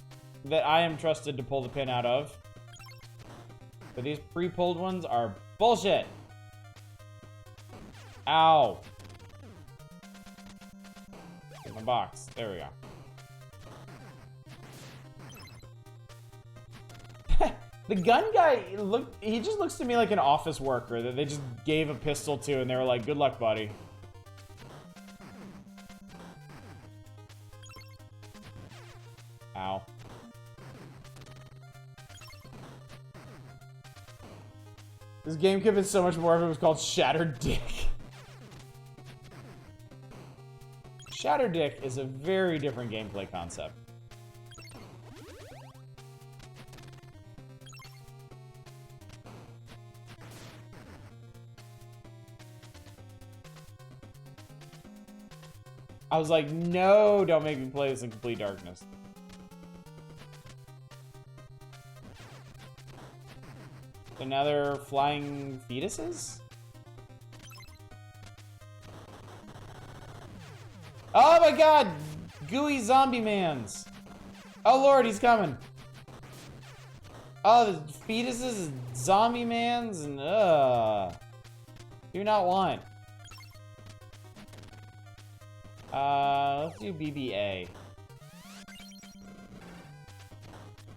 S1: that I am trusted to pull the pin out of. But these pre-pulled ones are bullshit. Ow. Get my box. There we go. The gun guy, he just looks to me like an office worker that they just gave a pistol to and they were like, good luck, buddy. Ow. This game could have been so much more if it was called Shattered Dick. Shattered Dick is a very different gameplay concept. I was like, no, don't make me play this in complete darkness. So now they're flying fetuses? Oh my god! Gooey zombie mans! Oh lord, he's coming! Oh, the fetuses, zombie mans, and do not want. Let's do BBA.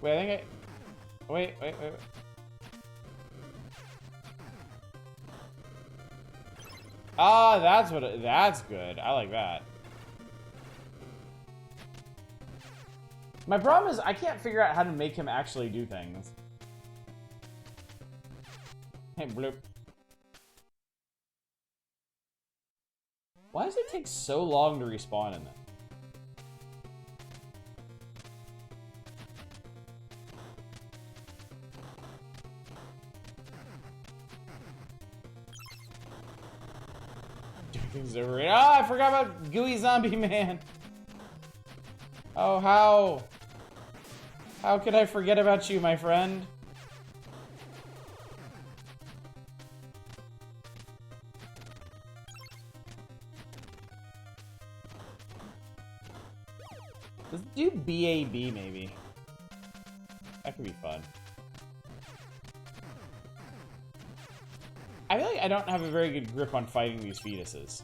S1: Wait, I think I... Wait. Ah, that's what that's good. I like that. My problem is I can't figure out how to make him actually do things. Hey, bloop. Why does it take so long to respawn in that? Things over it. Oh, I forgot about Gooey Zombie Man. Oh, how? How could I forget about you, my friend? Let's do BAB, maybe. That could be fun. I feel like I don't have a very good grip on fighting these fetuses.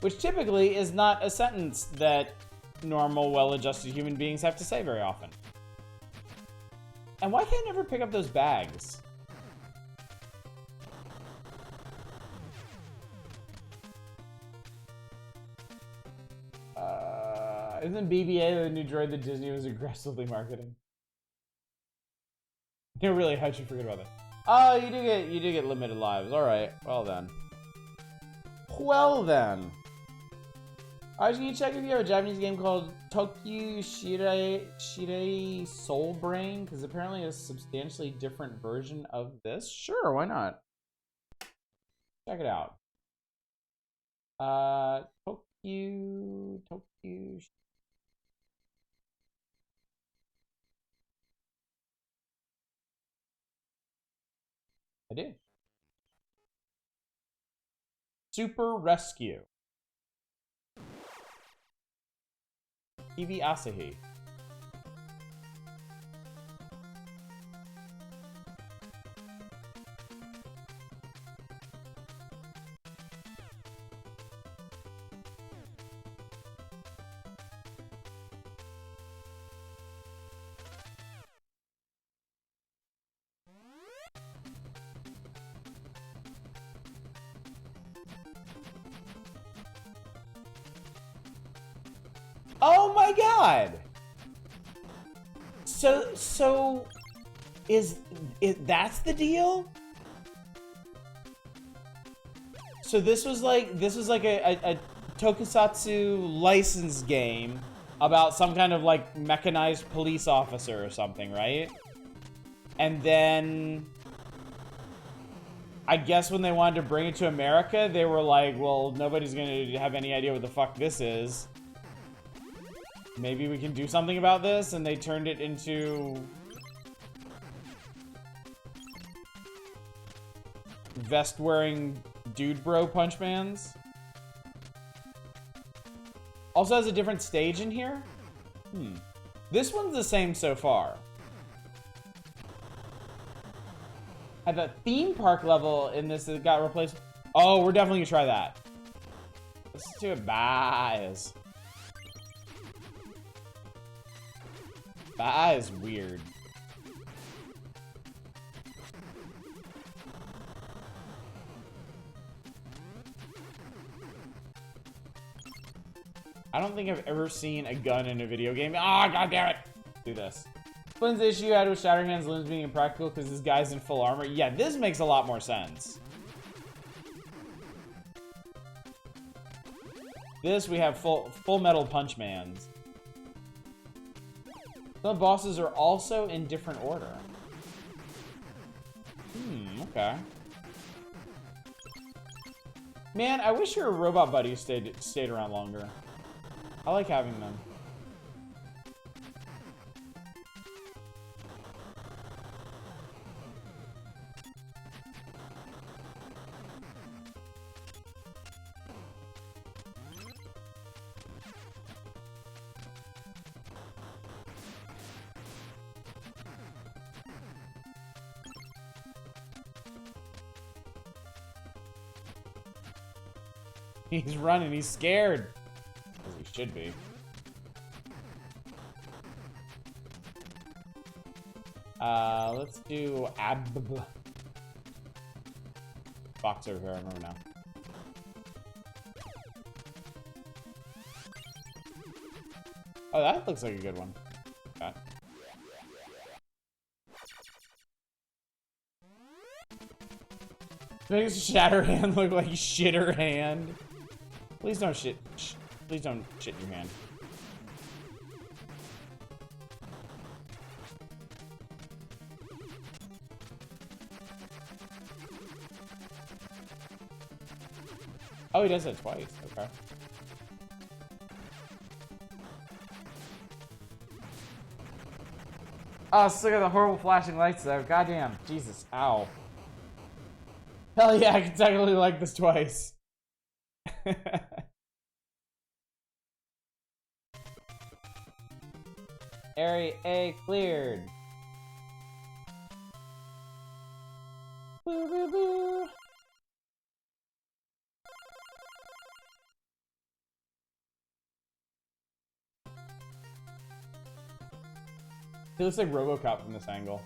S1: Which typically is not a sentence that normal, well-adjusted human beings have to say very often. And why can't I never pick up those bags? Isn't BBA the new droid that Disney was aggressively marketing? No, really, how'd you forget about that? Oh, you do get limited lives. All right, well then. Well then. I was gonna check if you have a Japanese game called Tokyu Shirei Soul Brain, because apparently it's a substantially different version of this. Sure, why not? Check it out. Tokyu. I do. Super Rescue. TV Asahi. Oh my god! So that's the deal? So this was like a tokusatsu license game about some kind of like mechanized police officer or something, right? And then I guess when they wanted to bring it to America, they were like, well, nobody's gonna have any idea what the fuck this is. Maybe we can do something about this, and they turned it into vest-wearing dude bro punchmans. Also has a different stage in here. This one's the same so far. Had a theme park level in this that got replaced. Oh, we're definitely gonna try that. Let's do it. Bias. That is weird. I don't think I've ever seen a gun in a video game. Ah, god damn it! Do this. Flynn's issue had with Shatterhand's limbs being impractical because this guy's in full armor. Yeah, this makes a lot more sense. This, we have full metal punch mans. Some bosses are also in different order. Okay. Man, I wish your robot buddies stayed around longer. I like having them. He's running, he's scared. As he should be. Let's do box over here, I remember now. Oh, that looks like a good one. Okay. Makes Shatterhand look like Shitterhand. Please don't shit. Please don't shit in your hand. Oh, he does it twice. Okay. Oh, look at the horrible flashing lights though. Goddamn. Jesus. Ow. Hell yeah, I can technically like this twice. Area A cleared. Boo boo boo. He looks like RoboCop from this angle.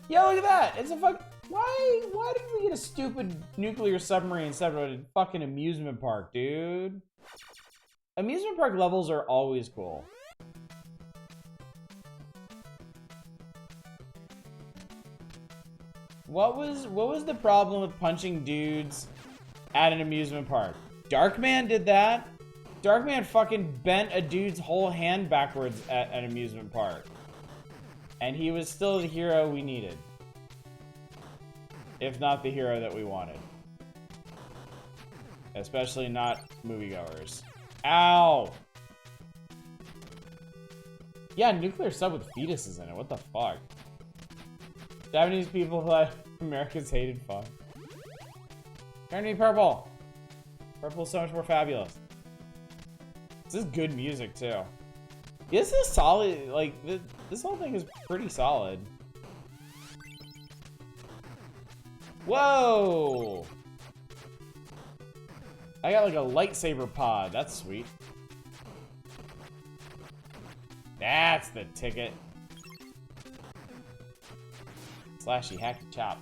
S1: Yeah, look at that! It's a fuck. Why did we get a stupid nuclear submarine instead of a fucking amusement park, dude? Amusement park levels are always cool. What was the problem with punching dudes at an amusement park? Darkman did that. Darkman fucking bent a dude's whole hand backwards at an amusement park. And he was still the hero we needed. If not the hero that we wanted. Especially not moviegoers. Ow! Yeah, nuclear sub with fetuses in it. What the fuck? Japanese people thought America's hated fuck. Turn me purple! Purple is so much more fabulous. This is good music, too. This is solid. Like, this whole thing is pretty solid. Whoa! I got like a lightsaber pod. That's sweet. That's the ticket. Slashy hacky chop.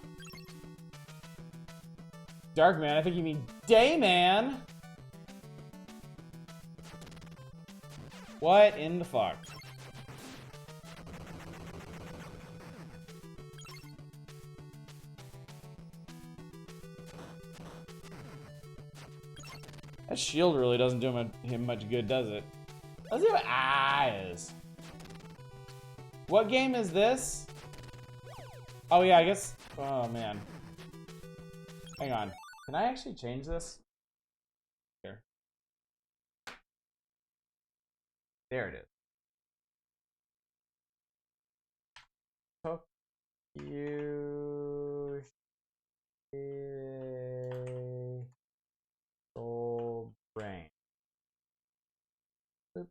S1: Darkman, I think you mean Dayman. What in the fuck? That shield really doesn't do him much good, does it? Let's see what eyes. What game is this? Oh yeah, I guess. Oh man. Hang on. Can I actually change this? Here. There it is. Tokyo Soul Brain. Boop.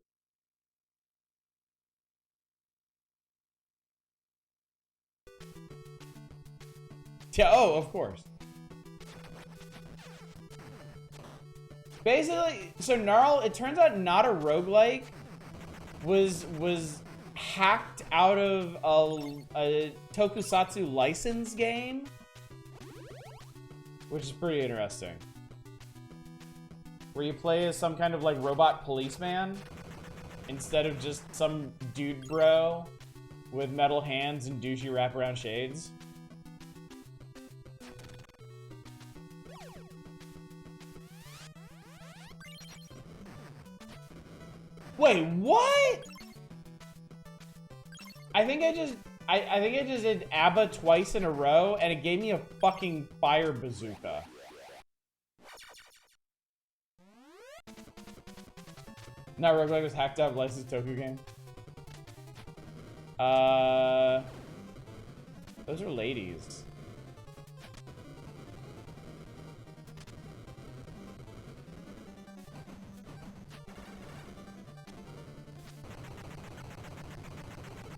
S1: Yeah, oh, of course. Basically, so Gnarl, it turns out not a roguelike was hacked out of a tokusatsu license game, which is pretty interesting. Where you play as some kind of like robot policeman instead of just some dude bro with metal hands and douchey wraparound shades. Wait, what? I think I just did ABBA twice in a row and it gave me a fucking fire bazooka. Not roguelike was hacked out licensed Toku game. Those are ladies.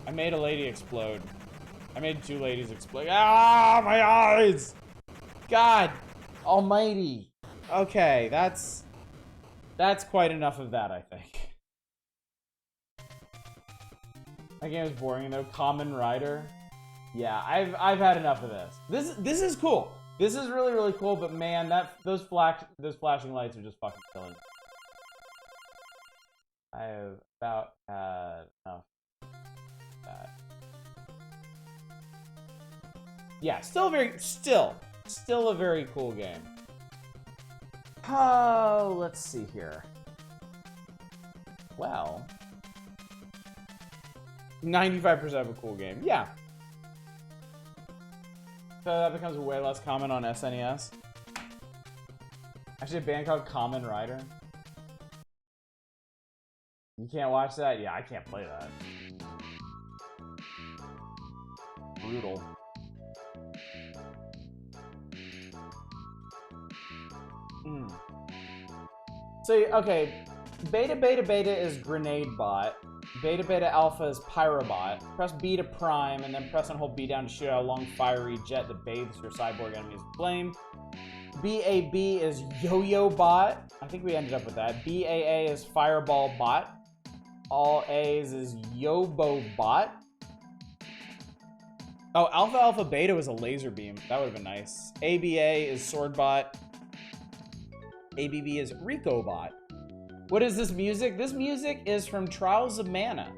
S1: I made a lady explode. I made 2 ladies explode. Ah, my eyes! God almighty. Okay, that's quite enough of that, I think. That game is boring though. Kamen Rider. Yeah, I've had enough of this. This is cool. This is really, really cool, but man, those flashing lights are just fucking killing me. I have about had enough of that. Yeah, still a very cool game. Oh, let's see here. Well, 95% of a cool game. Yeah. So that becomes way less common on SNES. Actually, a band called Kamen Rider. You can't watch that? Yeah, I can't play that. Brutal. So, okay, beta is Grenade Bot. Beta Alpha is Pyrobot. Press B to prime, and then press and hold B down to shoot out a long fiery jet that bathes your cyborg enemies with flame. BAB is Yo-Yo Bot. I think we ended up with that. BAA is Fireball Bot. All A's is Yobo Bot. Oh, Alpha Beta was a laser beam. That would have been nice. ABA is Sword Bot. ABB is Rico Bot. What is this music? This music is from Trials of Mana,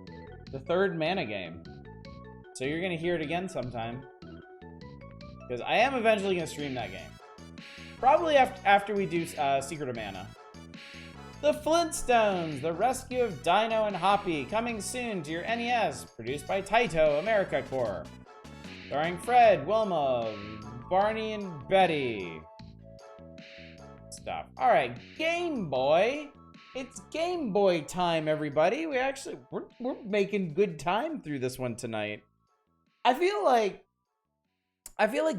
S1: the 3rd Mana game. So you're gonna hear it again sometime. Because I am eventually gonna stream that game. Probably after we do Secret of Mana. The Flintstones, The Rescue of Dino and Hoppy, coming soon to your NES. Produced by Taito America Corp. Starring Fred, Wilma, Barney, and Betty. Stuff. All right, Game Boy. It's Game Boy time, everybody. We're making good time through this one tonight. I feel like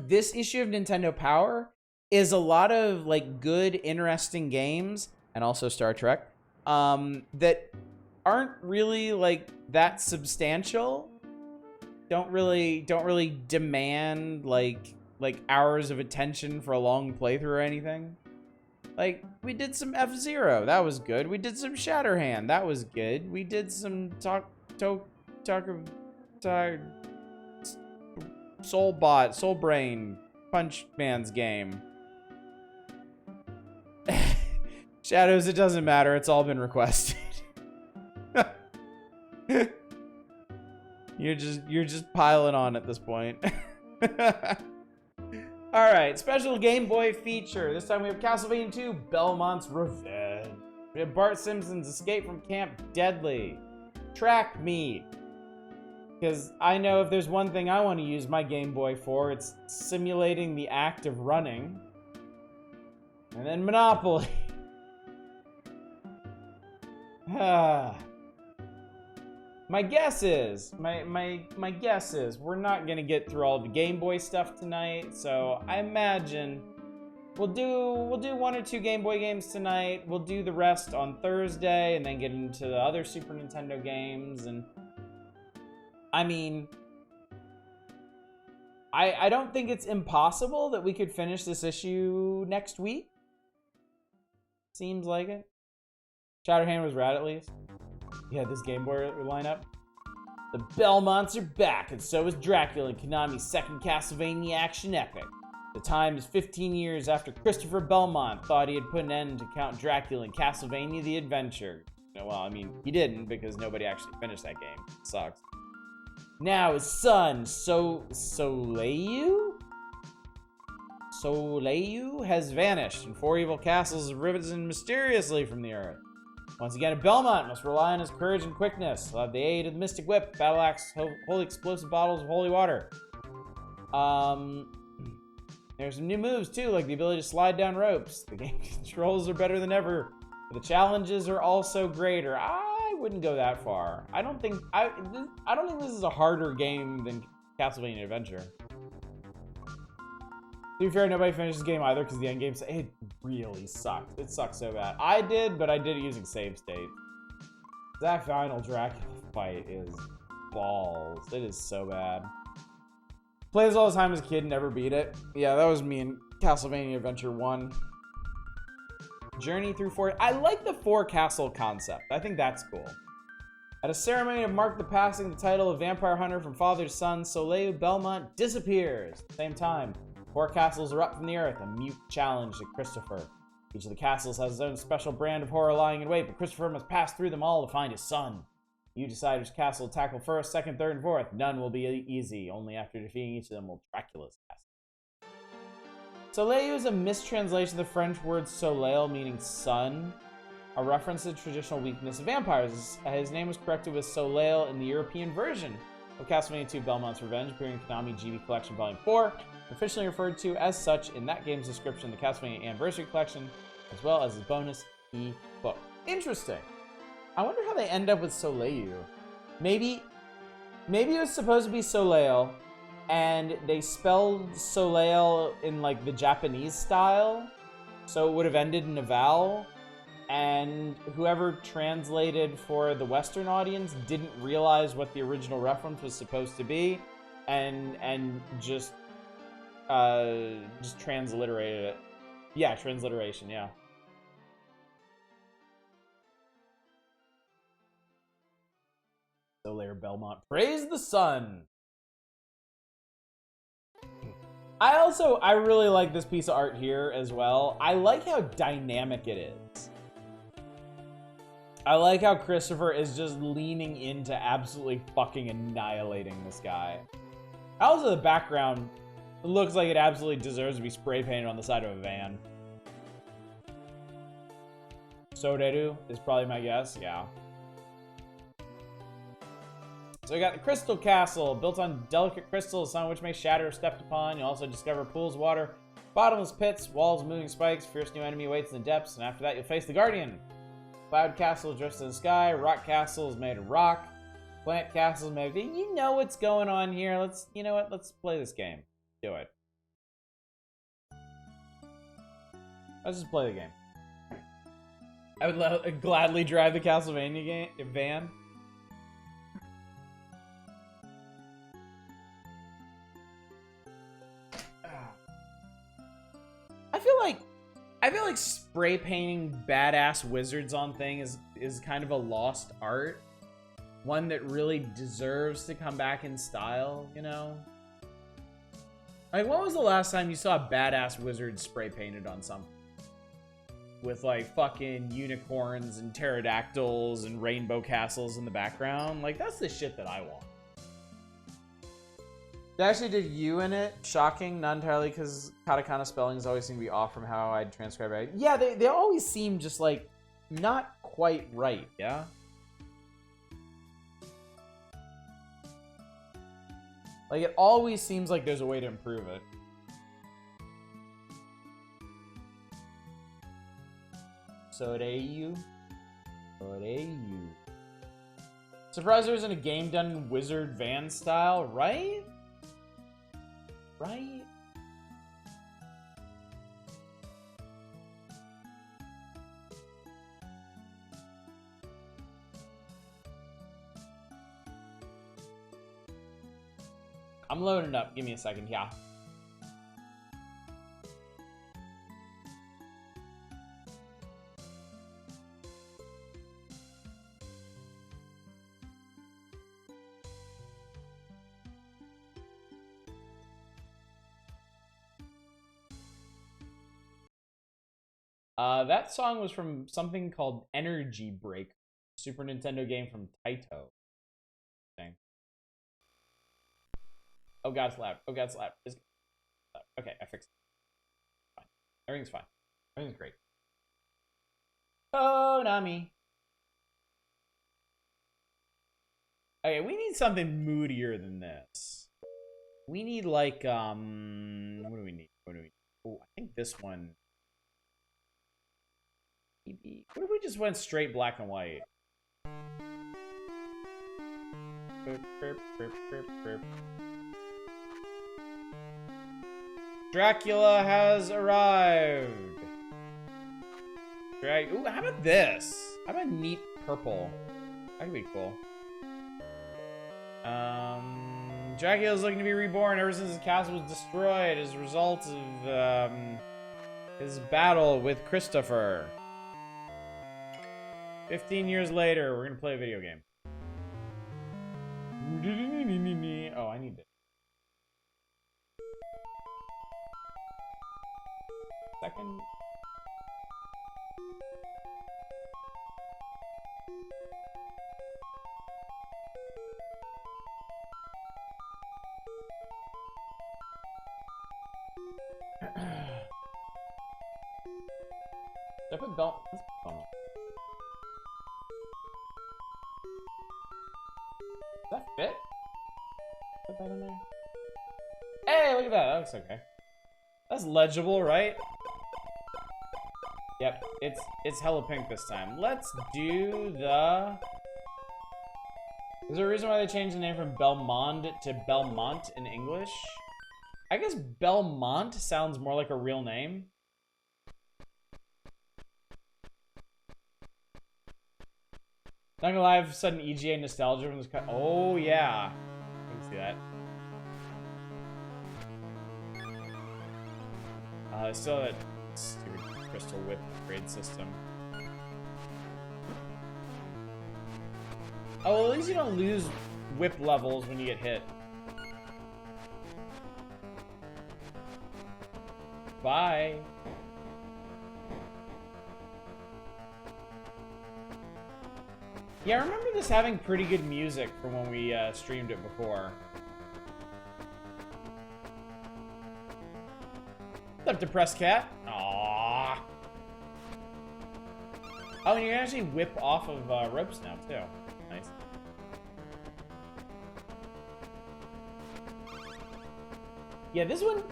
S1: this issue of Nintendo Power is a lot of like good, interesting games, and also Star Trek, that aren't really like that substantial. Don't really demand like hours of attention for a long playthrough or anything. Like, we did some F-Zero, that was good. We did some Shatterhand, that was good. We did some Soul Brain, Punch Man's game. Shadows, it doesn't matter, it's all been requested. You're just piling on at this point. Alright, special Game Boy feature. This time we have Castlevania 2, Belmont's Revenge. We have Bart Simpson's Escape from Camp Deadly. Track Meet. Because I know if there's one thing I want to use my Game Boy for, it's simulating the act of running. And then Monopoly. My guess is we're not gonna get through all the Game Boy stuff tonight, so I imagine we'll do 1 or 2 Game Boy games tonight. We'll do the rest on Thursday, and then get into the other Super Nintendo games. And I mean, I don't think it's impossible that we could finish this issue next week. Seems like it. Shatterhand was rad at least. Yeah, this Game Boy lineup. The Belmonts are back, and so is Dracula in Konami's second Castlevania action epic. The time is 15 years after Christopher Belmont thought he had put an end to Count Dracula in Castlevania The Adventure. Well, I mean, he didn't, because nobody actually finished that game. It sucks. Now his son, Soleil has vanished, and 4 evil castles have risen mysteriously from the earth. Once again, a Belmont must rely on his courage and quickness. He'll have the aid of the Mystic Whip, Battle Axe, holy explosive bottles of holy water. There's some new moves too, like the ability to slide down ropes. The game controls are better than ever, but the challenges are also greater. I wouldn't go that far. I don't think this is a harder game than Castlevania Adventure. To be fair, nobody finished this game either because the end game, it really sucked. It sucked so bad. I did, but I did it using save state. That final Dracula fight is balls. It is so bad. Played this all the time as a kid, never beat it. Yeah, that was me in Castlevania Adventure 1. Journey through 4. I like the 4-castle concept. I think that's cool. At a ceremony to mark the passing of the title of Vampire Hunter from father to son, Soleil Belmont disappears. At the same time, 4 castles are up from the earth, a mute challenge to Christopher. Each of the castles has its own special brand of horror lying in wait, but Christopher must pass through them all to find his son. You decide which castle to tackle first, second, third, and fourth. None will be easy. Only after defeating each of them will Dracula's castle. Soleil is a mistranslation of the French word soleil, meaning sun, a reference to the traditional weakness of vampires. His name was corrected with Soleil in the European version of Castlevania 2 Belmont's Revenge, appearing in Konami GB Collection Volume 4, officially referred to as such in that game's description, the Castlevania Anniversary Collection, as well as his bonus e-book. Interesting. I wonder how they end up with Soleil. Maybe it was supposed to be Soleil, and they spelled Soleil in like the Japanese style, so it would have ended in a vowel, and whoever translated for the Western audience didn't realize what the original reference was supposed to be, and just transliterated it. Yeah, transliteration, yeah. Soleil Belmont, praise the sun. I really like this piece of art here as well. I like how dynamic it is. I like how Christopher is just leaning into absolutely fucking annihilating this guy. Also, the background looks like it absolutely deserves to be spray painted on the side of a van. Soderu is probably my guess, yeah. So we got the Crystal Castle, built on delicate crystals, some of which may shatter if stepped upon. You also discover pools of water, bottomless pits, walls of moving spikes, fierce new enemy waits in the depths, and after that you'll face the Guardian. Cloud Castle drifts in the sky, Rock Castle is made of rock, Plant Castle is made of... You know what's going on here. You know what? Let's play this game. Do it. Let's just play the game. I would gladly drive the Castlevania van. I feel like spray painting badass wizards on things is kind of a lost art. One that really deserves to come back in style, you know? Like, when was the last time you saw a badass wizard spray painted on something? With, like, fucking unicorns and pterodactyls and rainbow castles in the background. Like, that's the shit that I want. They actually did you in it. Shocking, not entirely, because katakana spellings always seem to be off from how I'd transcribe it. Yeah, they always seem just, like, not quite right, yeah? Like, it always seems like there's a way to improve it. Soreyu. Surprised there isn't a game done in wizard van style, right? Right? I'm loading up. Give me a second. Yeah. That song was from something called Energy Break, Super Nintendo game from Taito. Thing. Oh god, it's loud. Oh god, it's loud. Okay, I fixed it. Fine. Everything's fine. Everything's great. Oh, Nami. Okay, we need something moodier than this. We need like, what do we need? What do we need? Oh, I think this one. Maybe. What if we just went straight black and white? Dracula has arrived. Ooh, how about this? How about neat purple? That could be cool. Dracula's looking to be reborn ever since his castle was destroyed as a result of his battle with Christopher. 15 years later, we're gonna play a video game. Oh, I need it. Second. Did I put Belmont? Let's put Belmont. Does that fit? Put that in there. Hey, look at that. That looks okay. That's legible, right? Yep, it's hella pink this time. Let's do the... Is there a reason why they changed the name from Belmont to Belmont in English? I guess Belmont sounds more like a real name. Not gonna lie, I've sudden EGA nostalgia from this cut. Oh yeah, I can see that. I still have that stupid crystal whip upgrade system. Oh, well, at least you don't lose whip levels when you get hit. Bye. Yeah, I remember this having pretty good music from when we streamed it before. What's up, depressed cat? Aww. Oh, and you can actually whip off of ropes now, too. Nice. Yeah, this one,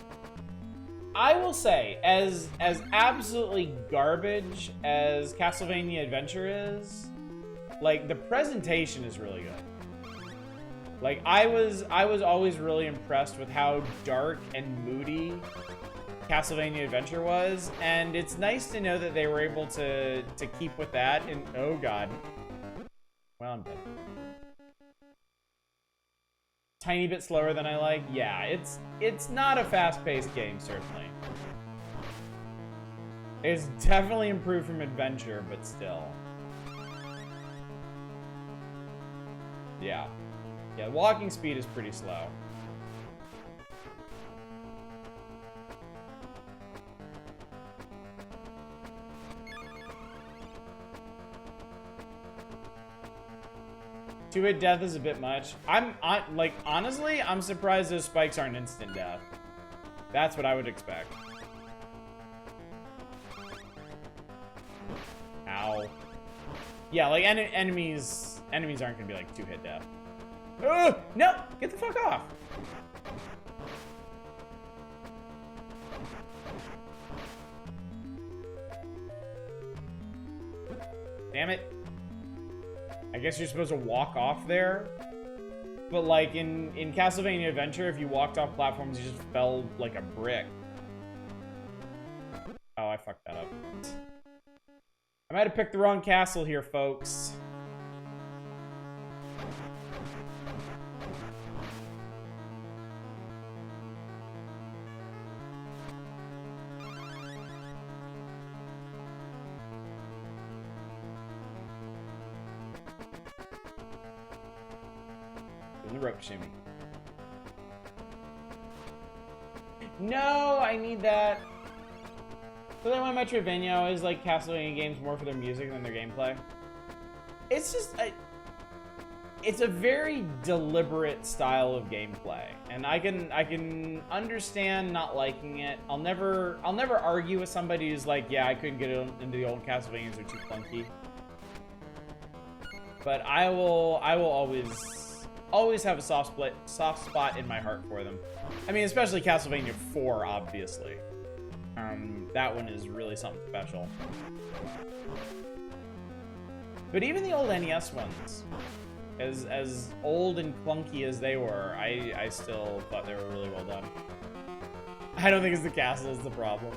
S1: I will say, as absolutely garbage as Castlevania Adventure is, like, the presentation is really good. Like, I was always really impressed with how dark and moody Castlevania Adventure was, and it's nice to know that they were able to keep with that, and oh god. Well, I'm dead. Tiny bit slower than I like? Yeah, it's not a fast-paced game, certainly. It's definitely improved from Adventure, but still. Yeah. Yeah, walking speed is pretty slow. Two-hit death is a bit much. Like, honestly, I'm surprised those spikes aren't instant death. That's what I would expect. Ow. Yeah, like, enemies aren't gonna be, like, two-hit death. Oh, no! Get the fuck off! Damn it. I guess you're supposed to walk off there. But like in Castlevania Adventure, if you walked off platforms, you just fell like a brick. Oh, I fucked that up. I might have picked the wrong castle here, folks. The rope shimmy. No, I need that. So then when Metroidvania, I always like Castlevania games more for their music than their gameplay. It's just, it's a very deliberate style of gameplay, and I can understand not liking it. I'll never argue with somebody who's like, yeah, I couldn't get into the old Castlevanias, they're too clunky. But I will always have a soft spot in my heart for them. I mean, especially Castlevania 4, obviously. That one is really something special. But even the old NES ones, as old and clunky as they were, I still thought they were really well done. I don't think it's the castle is the problem.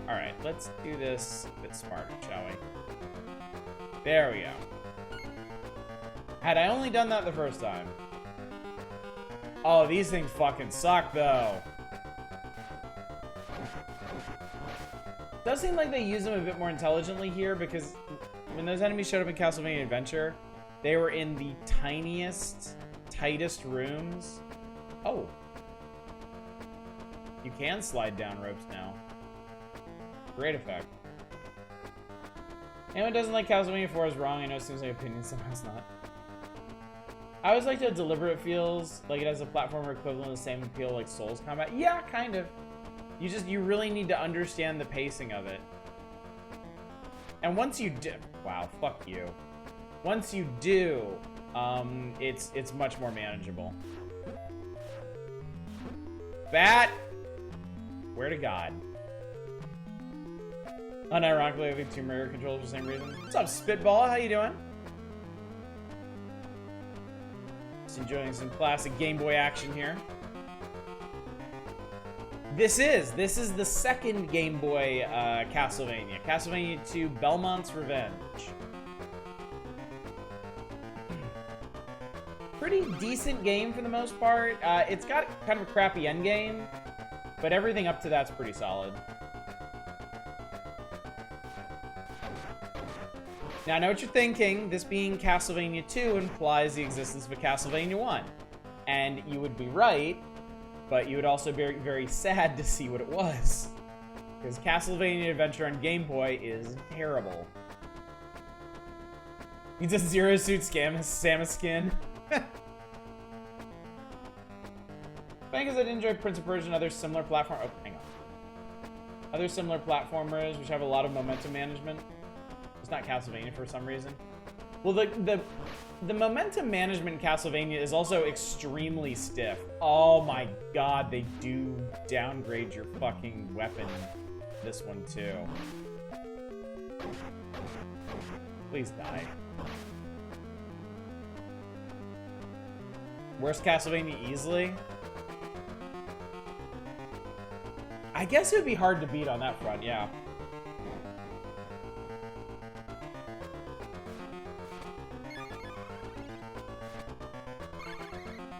S1: Alright, let's do this a bit smarter, shall we? There we go. Had I only done that the first time. Oh, these things fucking suck, though. Does seem like they use them a bit more intelligently here, because when those enemies showed up in Castlevania Adventure, they were in the tiniest, tightest rooms. Oh. You can slide down ropes now. Great effect. Anyone who doesn't like Castlevania 4 is wrong. I know it seems like opinion, sometimes not. I always liked how deliberate it feels, like it has a platformer equivalent of the same appeal like Souls combat. Yeah, kind of. You really need to understand the pacing of it. And once you do, wow, fuck you. Once you do, it's much more manageable. Bat! Where to God? Unironically, I think two mirror controllers for the same reason. What's up, Spitball? How you doing? Just enjoying some classic Game Boy action here. This is the second Game Boy Castlevania. Castlevania 2 Belmont's Revenge. Pretty decent game for the most part. It's got kind of a crappy endgame, but everything up to that's pretty solid. Now, I know what you're thinking. This being Castlevania 2 implies the existence of a Castlevania 1. And you would be right, but you would also be very sad to see what it was. Because Castlevania Adventure on Game Boy is terrible. He's a Zero Suit Samus skin. Funny because I did enjoy Prince of Persia and other similar platform. Oh, hang on. Other similar platformers which have a lot of momentum management. It's not Castlevania for some reason. Well, the momentum management in Castlevania is also extremely stiff. Oh my god, they do downgrade your fucking weapon. This one too. Please die. Worst Castlevania easily? I guess it would be hard to beat on that front, yeah.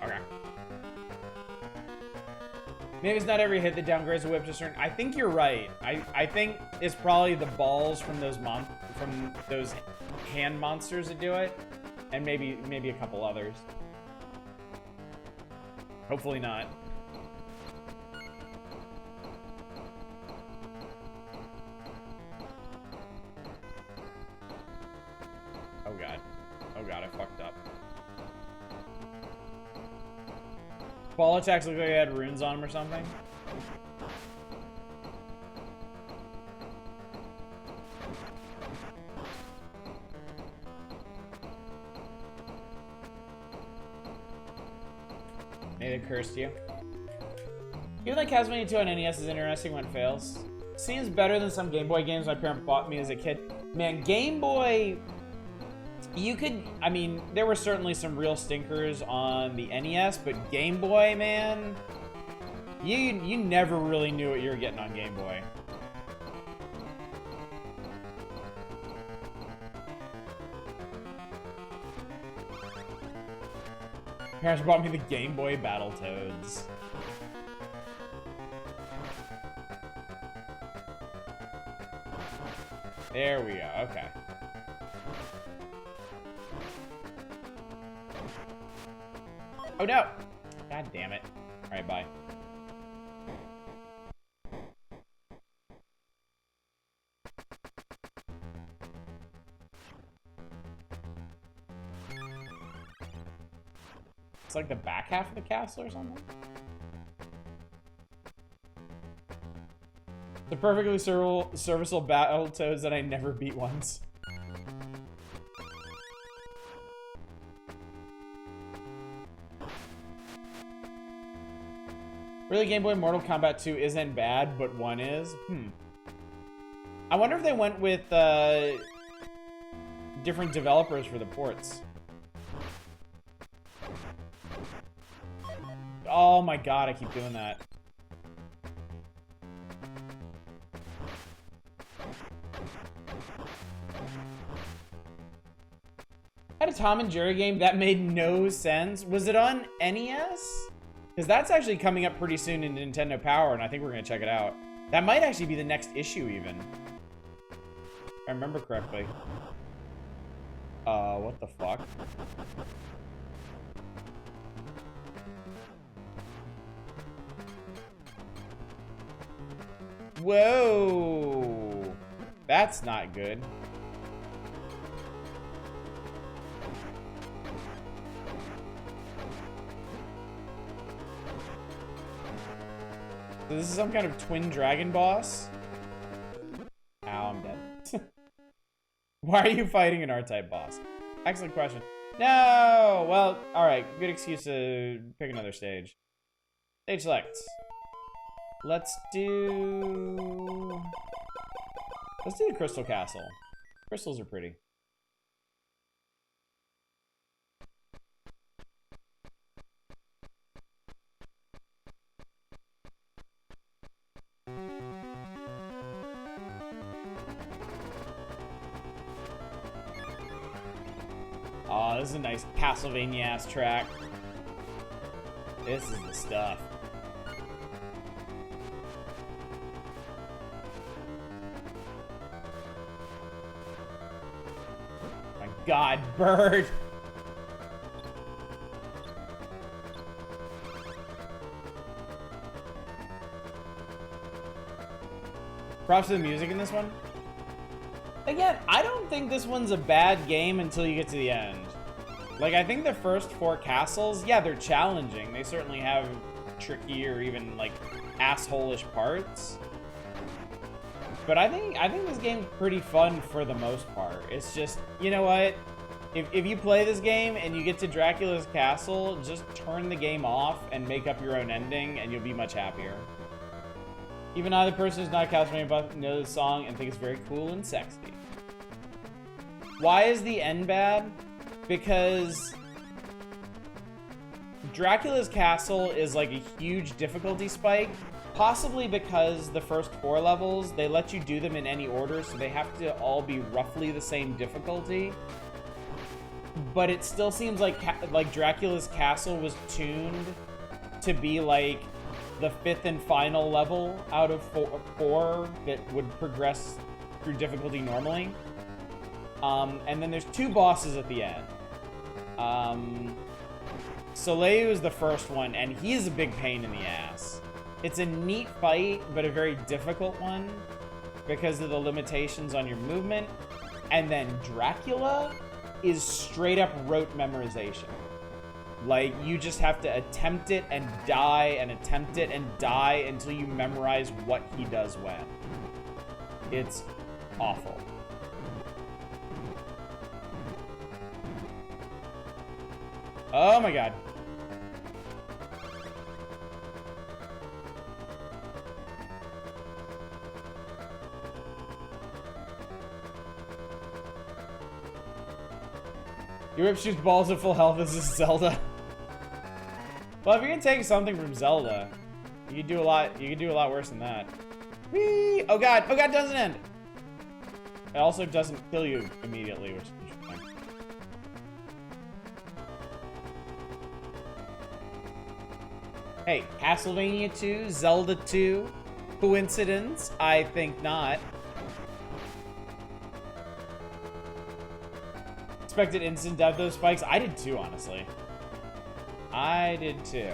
S1: Okay. Maybe it's not every hit that downgrades a whip to certain. I think you're right. I think it's probably the balls from those hand monsters that do it, and maybe a couple others. Hopefully not. Oh god. Oh god, I fucked up. Ball attacks look like they had runes on them or something. Maybe they cursed you. Even like Castlevania 2 on NES is interesting when it fails. Seems better than some Game Boy games my parent bought me as a kid. Man, Game Boy... You could... I mean, there were certainly some real stinkers on the NES, but Game Boy, man... You never really knew what you were getting on Game Boy. Parents bought me the Game Boy Battletoads. There we go, okay. Oh no! God damn it. Alright, bye. It's like the back half of the castle or something. The perfectly serviceable Battletoads that I never beat once. Really, Game Boy Mortal Kombat 2 isn't bad, but 1 is? I wonder if they went with different developers for the ports. Oh my god, I keep doing that. I had a Tom and Jerry game that made no sense. Was it on NES? Because that's actually coming up pretty soon in Nintendo Power, and I think we're going to check it out. That might actually be the next issue, even. If I remember correctly. What the fuck? Whoa! That's not good. So this is some kind of twin dragon boss? Ow, I'm dead. Why are you fighting an R-type boss? Excellent question. No! Well, alright. Good excuse to pick another stage. Stage select. Let's do the Crystal Castle. Crystals are pretty. Oh, this is a nice Castlevania-ass track. This is the stuff. My god, bird! Props to the music in this one. Again, I don't think this one's a bad game until you get to the end. Like, I think the first 4 castles, yeah, they're challenging. They certainly have tricky or even, like, asshole-ish parts. But I think this game's pretty fun for the most part. It's just, you know what? If you play this game and you get to Dracula's castle, just turn the game off and make up your own ending, and you'll be much happier. Even either person who's not a Castlevania buff knows the song and think it's very cool and sexy. Why is the end bad? Because Dracula's castle is like a huge difficulty spike, possibly because the first 4 levels, they let you do them in any order, so they have to all be roughly the same difficulty. But it still seems like Dracula's castle was tuned to be like the 5th and final level out of 4 that would progress through difficulty normally. And then there's 2 bosses at the end. Soleil is the first one, and he is a big pain in the ass. It's a neat fight, but a very difficult one because of the limitations on your movement. And then Dracula is straight up rote memorization. Like, you just have to attempt it and die and attempt it and die until you memorize what he does when. It's awful. Oh my god. Your whip shoots balls at full health. This is Zelda. Well, if you're gonna take something from Zelda, you can do a lot. You can do a lot worse than that. Whee! Oh god! Oh god! Doesn't end. It also doesn't kill you immediately, which is interesting. Hey, Castlevania 2, Zelda 2, coincidence? I think not. Expected instant death those spikes. I did too, honestly. I did too.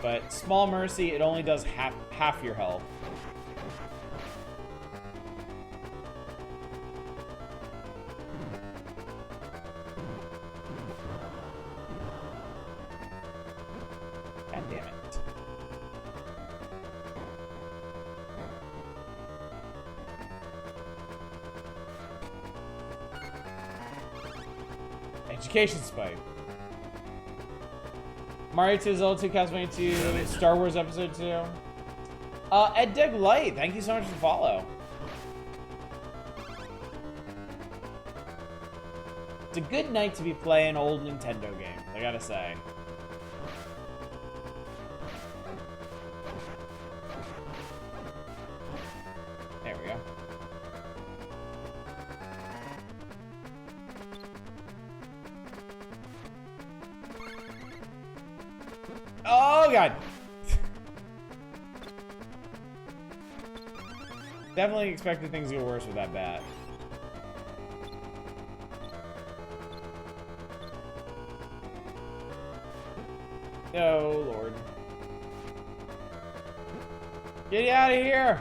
S1: But small mercy, it only does half your health. Education spike. Mario 2, Zelda 2, Castlevania 2, Star Wars Episode 2. Ed Dig Light, thank you so much for the follow. It's a good night to be playing old Nintendo games, I gotta say. There we go. Oh, God. Definitely expected things to get worse with that bat. Oh, Lord. Get out of here!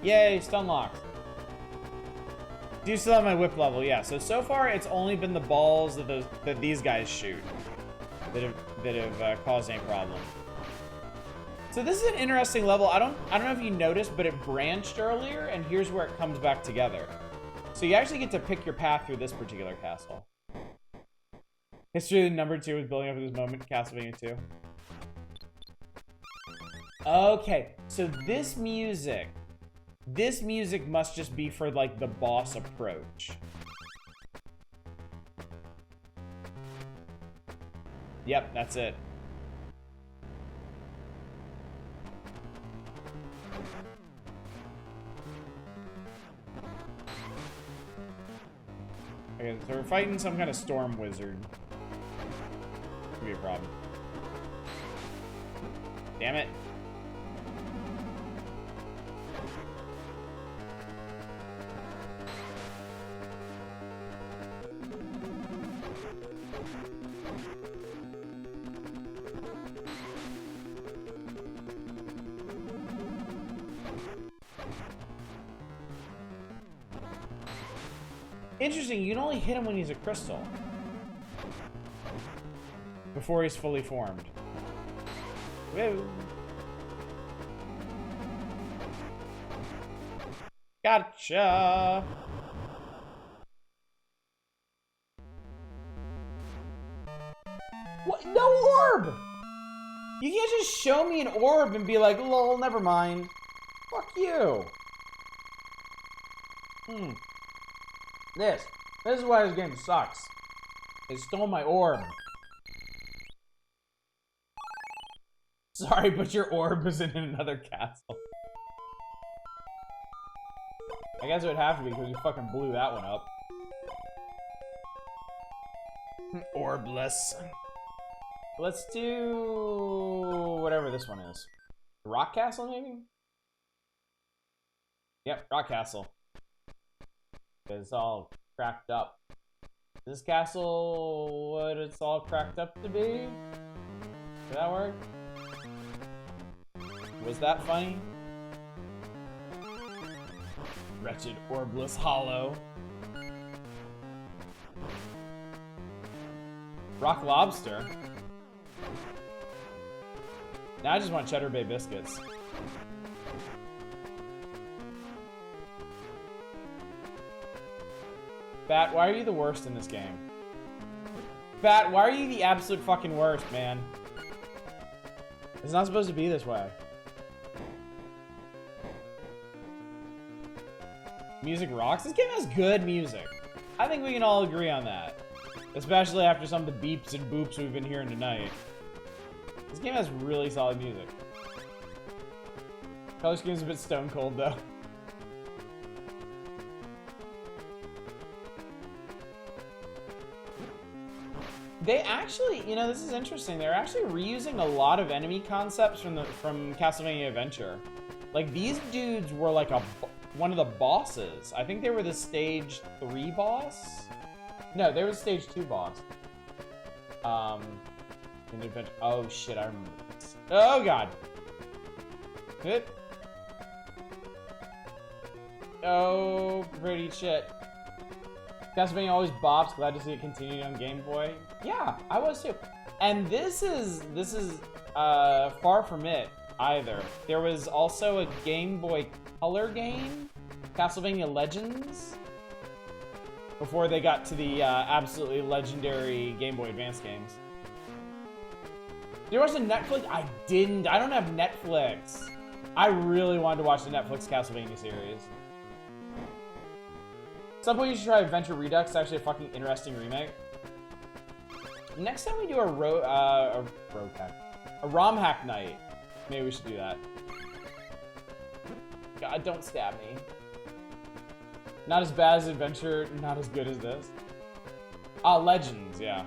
S1: Yay, stun locked. Do you still have my whip level? Yeah. So far it's only been the balls that these guys shoot that have caused any problem. So this is an interesting level. I don't know if you noticed, but it branched earlier, and here's where it comes back together. So you actually get to pick your path through this particular castle. History number 2 is building up to this moment, Castlevania 2. Okay, so this music must just be for, like, the boss approach. Yep, that's it. Okay, so we're fighting some kind of storm wizard. Could be a problem. Damn it. Interesting, you can only hit him when he's a crystal. Before he's fully formed. Whoa. Gotcha! What? No orb! You can't just show me an orb and be like, lol, never mind. Fuck you. This is why this game sucks. They stole my orb. Sorry, but your orb is in another castle. I guess it would have to be because you fucking blew that one up. Orbless. Let's do whatever this one is. Rock Castle, maybe? Yep, Rock Castle. It's all cracked up. Is this castle what it's all cracked up to be? Did that work? Was that funny? Wretched Orbless Hollow. Rock Lobster. Now I just want Cheddar Bay biscuits. Bat, why are you the worst in this game? Bat, why are you the absolute fucking worst, man? It's not supposed to be this way. Music rocks? This game has good music. I think we can all agree on that. Especially after some of the beeps and boops we've been hearing tonight. This game has really solid music. Color scheme's a bit stone cold, though. They actually, you know, this is interesting. They're actually reusing a lot of enemy concepts from Castlevania Adventure. Like, these dudes were like one of the bosses. I think they were the stage 3 boss. No, they were the stage 2 boss. In Adventure. Oh shit, I remember this. Oh god. Hit. Oh, pretty shit. Castlevania always bops. Glad to see it continue on Game Boy. Yeah, I was too. And this is far from it. either. There was also a Game Boy Color game, Castlevania Legends, before they got to the absolutely legendary Game Boy Advance games. There was a Netflix? I didn't. I don't have Netflix. I really wanted to watch the Netflix Castlevania series. At some point you should try Adventure Redux. It's actually a fucking interesting remake. Next time we do a ROM hack night, maybe we should do that. God, don't stab me. Not as bad as Adventure, not as good as this. Legends, yeah.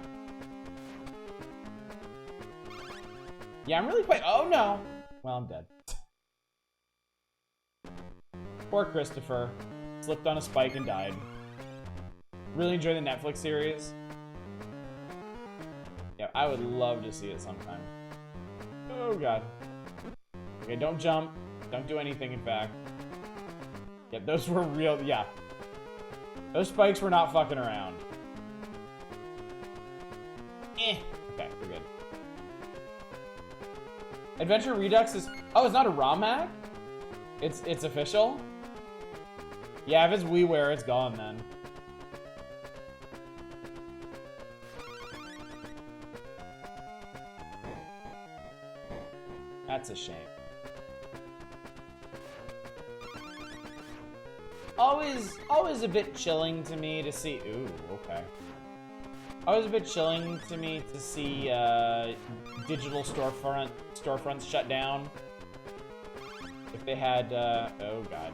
S1: Yeah, I'm really quite. Oh no! Well, I'm dead. Poor Christopher. Slipped on a spike and died. Really enjoy the Netflix series. Yeah, I would love to see it sometime. Oh god. Okay, don't jump. Don't do anything, in fact. Yeah, those were real. Yeah. Those spikes were not fucking around. Okay, we're good. Adventure Redux is... Oh, it's not a ROM hack? It's official? Yeah, if it's WiiWare, it's gone then. That's a shame. Always a bit chilling to me to see... Ooh, okay. Always a bit chilling to me to see digital storefronts shut down. If they had, oh god.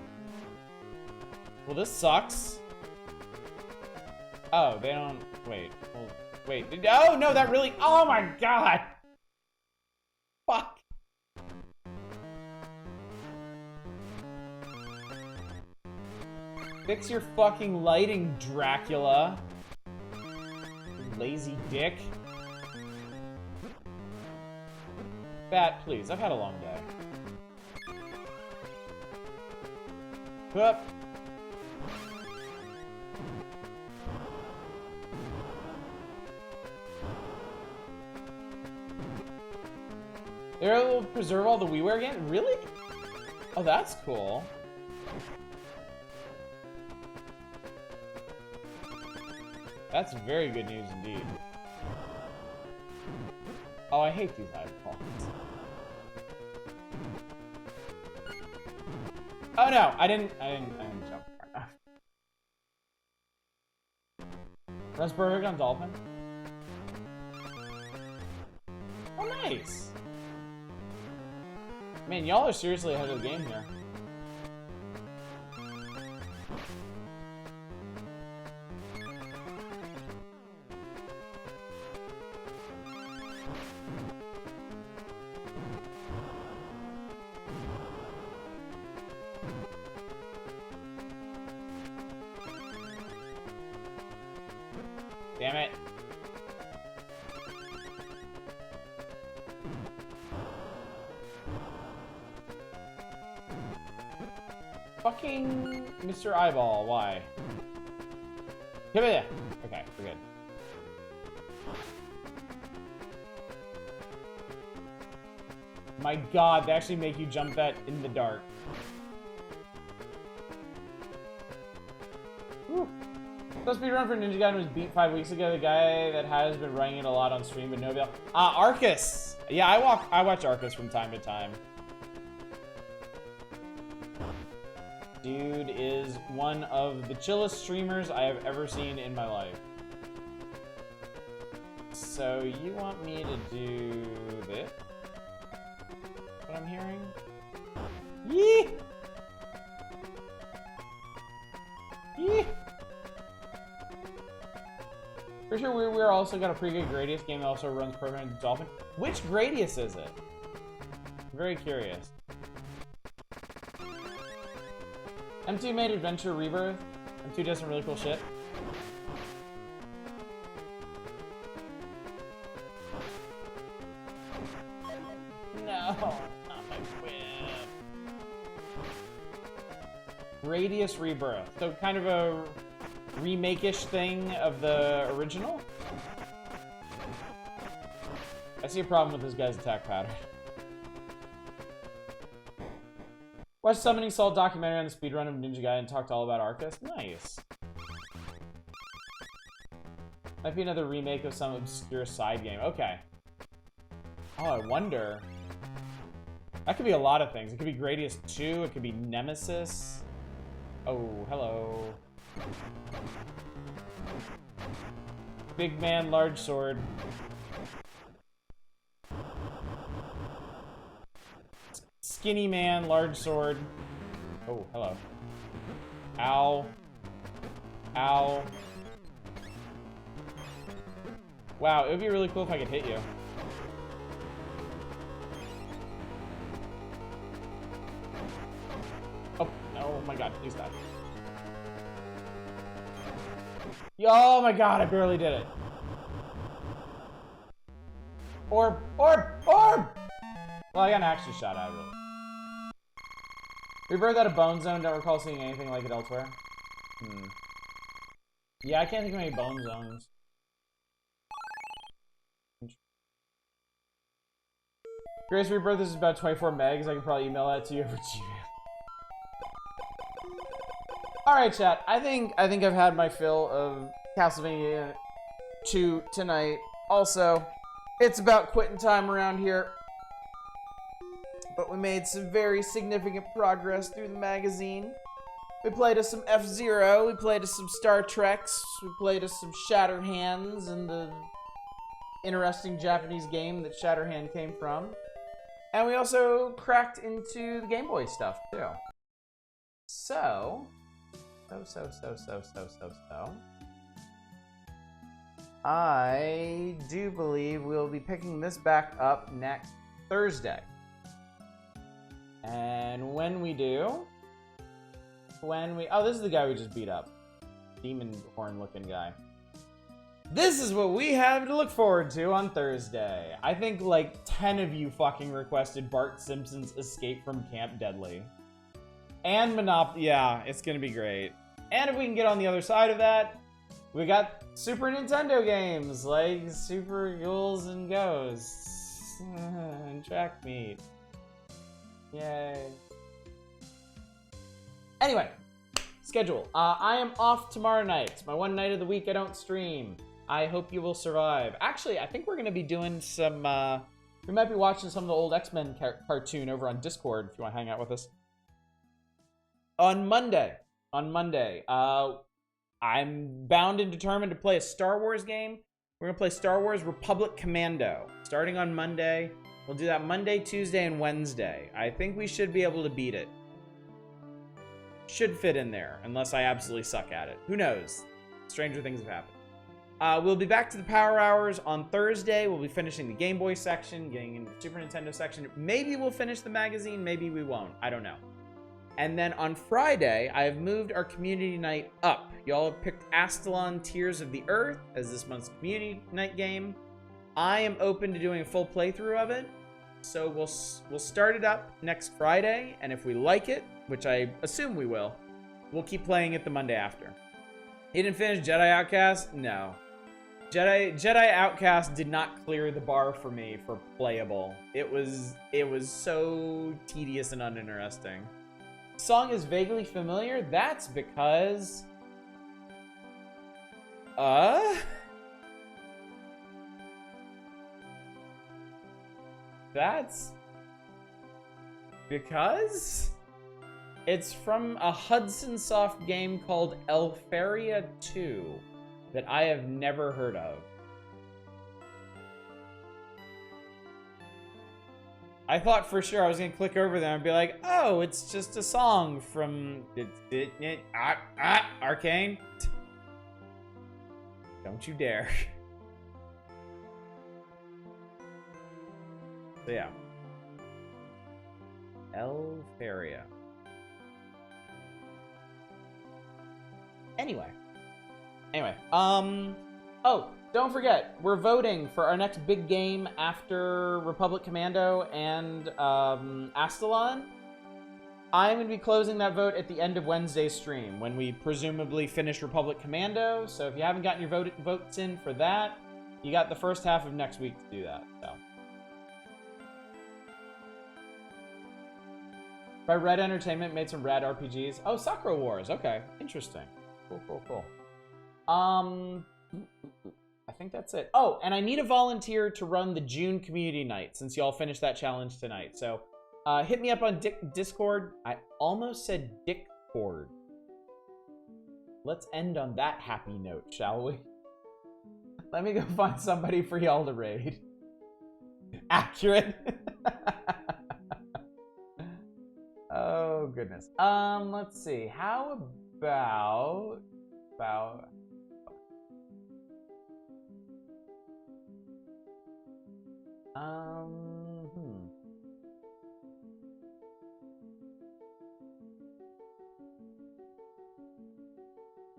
S1: Well, this sucks. Oh, they don't, wait. Well, wait. Oh, no, that really, oh my god! Fuck. Fix your fucking lighting, Dracula. Lazy dick. Bat, please. I've had a long day. Up. They're able to preserve all the WiiWare games? Really? Oh, that's cool. That's very good news indeed. Oh, I hate these eyeballs. Oh no, I didn't jump far enough. Runs perfect on Dolphin. Oh, nice. Man, y'all are seriously ahead of the game here. Damn it. Fucking Mr. Eyeball, why? Give it. Okay, we're good. My god, they actually make you jump that in the dark. Whew. The speedrun for Ninja Gaiden was beat 5 weeks ago. The guy that has been running it a lot on stream, but no avail. Arcus! Yeah, I watch Arcus from time to time. Dude is one of the chillest streamers I have ever seen in my life. So you want me to do this? What I'm hearing? Yee! Yee! Pretty sure we're also got a pretty good Gradius game that also runs programming Dolphin. Which Gradius is it? I'm very curious. M2 made Adventure Rebirth. M2 does some really cool shit. No, not my whip. Gradius Rebirth. So kind of a remake-ish thing of the original? I see a problem with this guy's attack pattern. Watched Summoning Salt documentary on the speedrun of Ninja Gaiden and talked all about Arcus. Nice. Might be another remake of some obscure side game. Okay. Oh, I wonder. That could be a lot of things. It could be Gradius 2. It could be Nemesis. Oh, hello. Big man, large sword. Skinny man, large sword. Oh, hello. Ow. Ow. Wow, it would be really cool if I could hit you. Oh my god, please die. Oh my god, I barely did it. Orb! Orb! Orb! Well, I got an action shot out of it. Rebirth out of Bone Zone, don't recall seeing anything like it elsewhere. Yeah, I can't think of any Bone Zones. Grace Rebirth is about 24 megs. I can probably email that to you over Gmail. Alright, chat. I think I've had my fill of Castlevania 2 tonight. Also, it's about quitting time around here. But we made some very significant progress through the magazine. We played us some F-Zero, we played us some Star Treks, we played us some Shatterhands and the interesting Japanese game that Shatterhand came from. And we also cracked into the Game Boy stuff, too. So... I do believe we'll be picking this back up next Thursday. And when we do... Oh, this is the guy we just beat up. Demon horn looking guy. This is what we have to look forward to on Thursday. I think like 10 of you fucking requested Bart Simpson's Escape from Camp Deadly. And Monopoly. Yeah, it's gonna be great. And if we can get on the other side of that, we got Super Nintendo games like Super Ghouls and Ghosts and Track Meet. Yay. Anyway, schedule. I am off tomorrow night. It's my one night of the week I don't stream. I hope you will survive. Actually, I think we're going to be doing some... we might be watching some of the old X-Men cartoon over on Discord if you want to hang out with us. On Monday, I'm bound and determined to play a Star Wars game. We're going to play Star Wars Republic Commando. Starting on Monday. We'll do that Monday, Tuesday, and Wednesday. I think we should be able to beat it. Should fit in there, unless I absolutely suck at it. Who knows? Stranger things have happened. We'll be back to the Power Hours on Thursday. We'll be finishing the Game Boy section, getting into the Super Nintendo section. Maybe we'll finish the magazine, maybe we won't. I don't know. And then on Friday, I have moved our community night up. Y'all have picked Astalon Tears of the Earth as this month's community night game. I am open to doing a full playthrough of it. So we'll start it up next Friday, and if we like it, which I assume we will, we'll keep playing it the Monday after. You didn't finish Jedi Outcast? No. Jedi Outcast did not clear the bar for me for playable. It was so tedious and uninteresting. Song is vaguely familiar. That's because... That's... because... It's from a Hudson Soft game called Elfaria 2 that I have never heard of. I thought for sure I was gonna click over there and be like, oh, it's just a song from Arcane. Don't you dare. So yeah. Elfaria. Anyway, oh, don't forget, we're voting for our next big game after Republic Commando and Astalon. I'm going to be closing that vote at the end of Wednesday's stream when we presumably finish Republic Commando. So if you haven't gotten your votes in for that, you got the first half of next week to do that. So. By Red Entertainment made some rad RPGs. Oh, Sakura Wars. Okay, interesting. Cool, cool, cool. I think that's it. Oh, and I need a volunteer to run the June community night since y'all finished that challenge tonight. So hit me up on Discord. I almost said Discord. Let's end on that happy note, shall we? Let me go find somebody for y'all to raid. Accurate. Oh, goodness. Let's see. How about...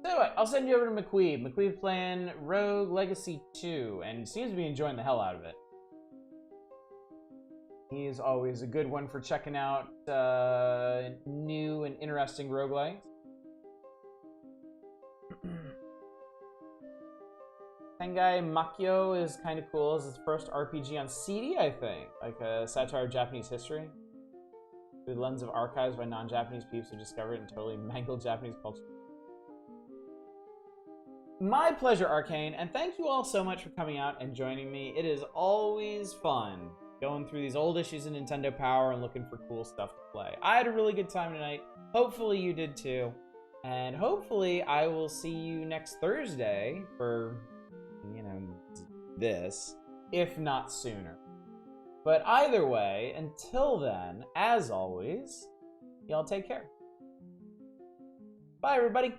S1: So anyway, I'll send you over to McQueeb. McQueeb's playing Rogue Legacy 2, and seems to be enjoying the hell out of it. He is always a good one for checking out new and interesting roguelikes. Tengai Makyo is kind of cool. It's his first RPG on CD, I think. Like a satire of Japanese history. Through the lens of archives by non-Japanese peeps who discovered and totally mangled Japanese culture. My pleasure, Arcane, and thank you all so much for coming out and joining me. It is always fun going through these old issues of Nintendo Power and looking for cool stuff to play. I had a really good time tonight. Hopefully you did too. And hopefully I will see you next Thursday for, you know, this, if not sooner. But either way, until then, as always, y'all take care. Bye, everybody.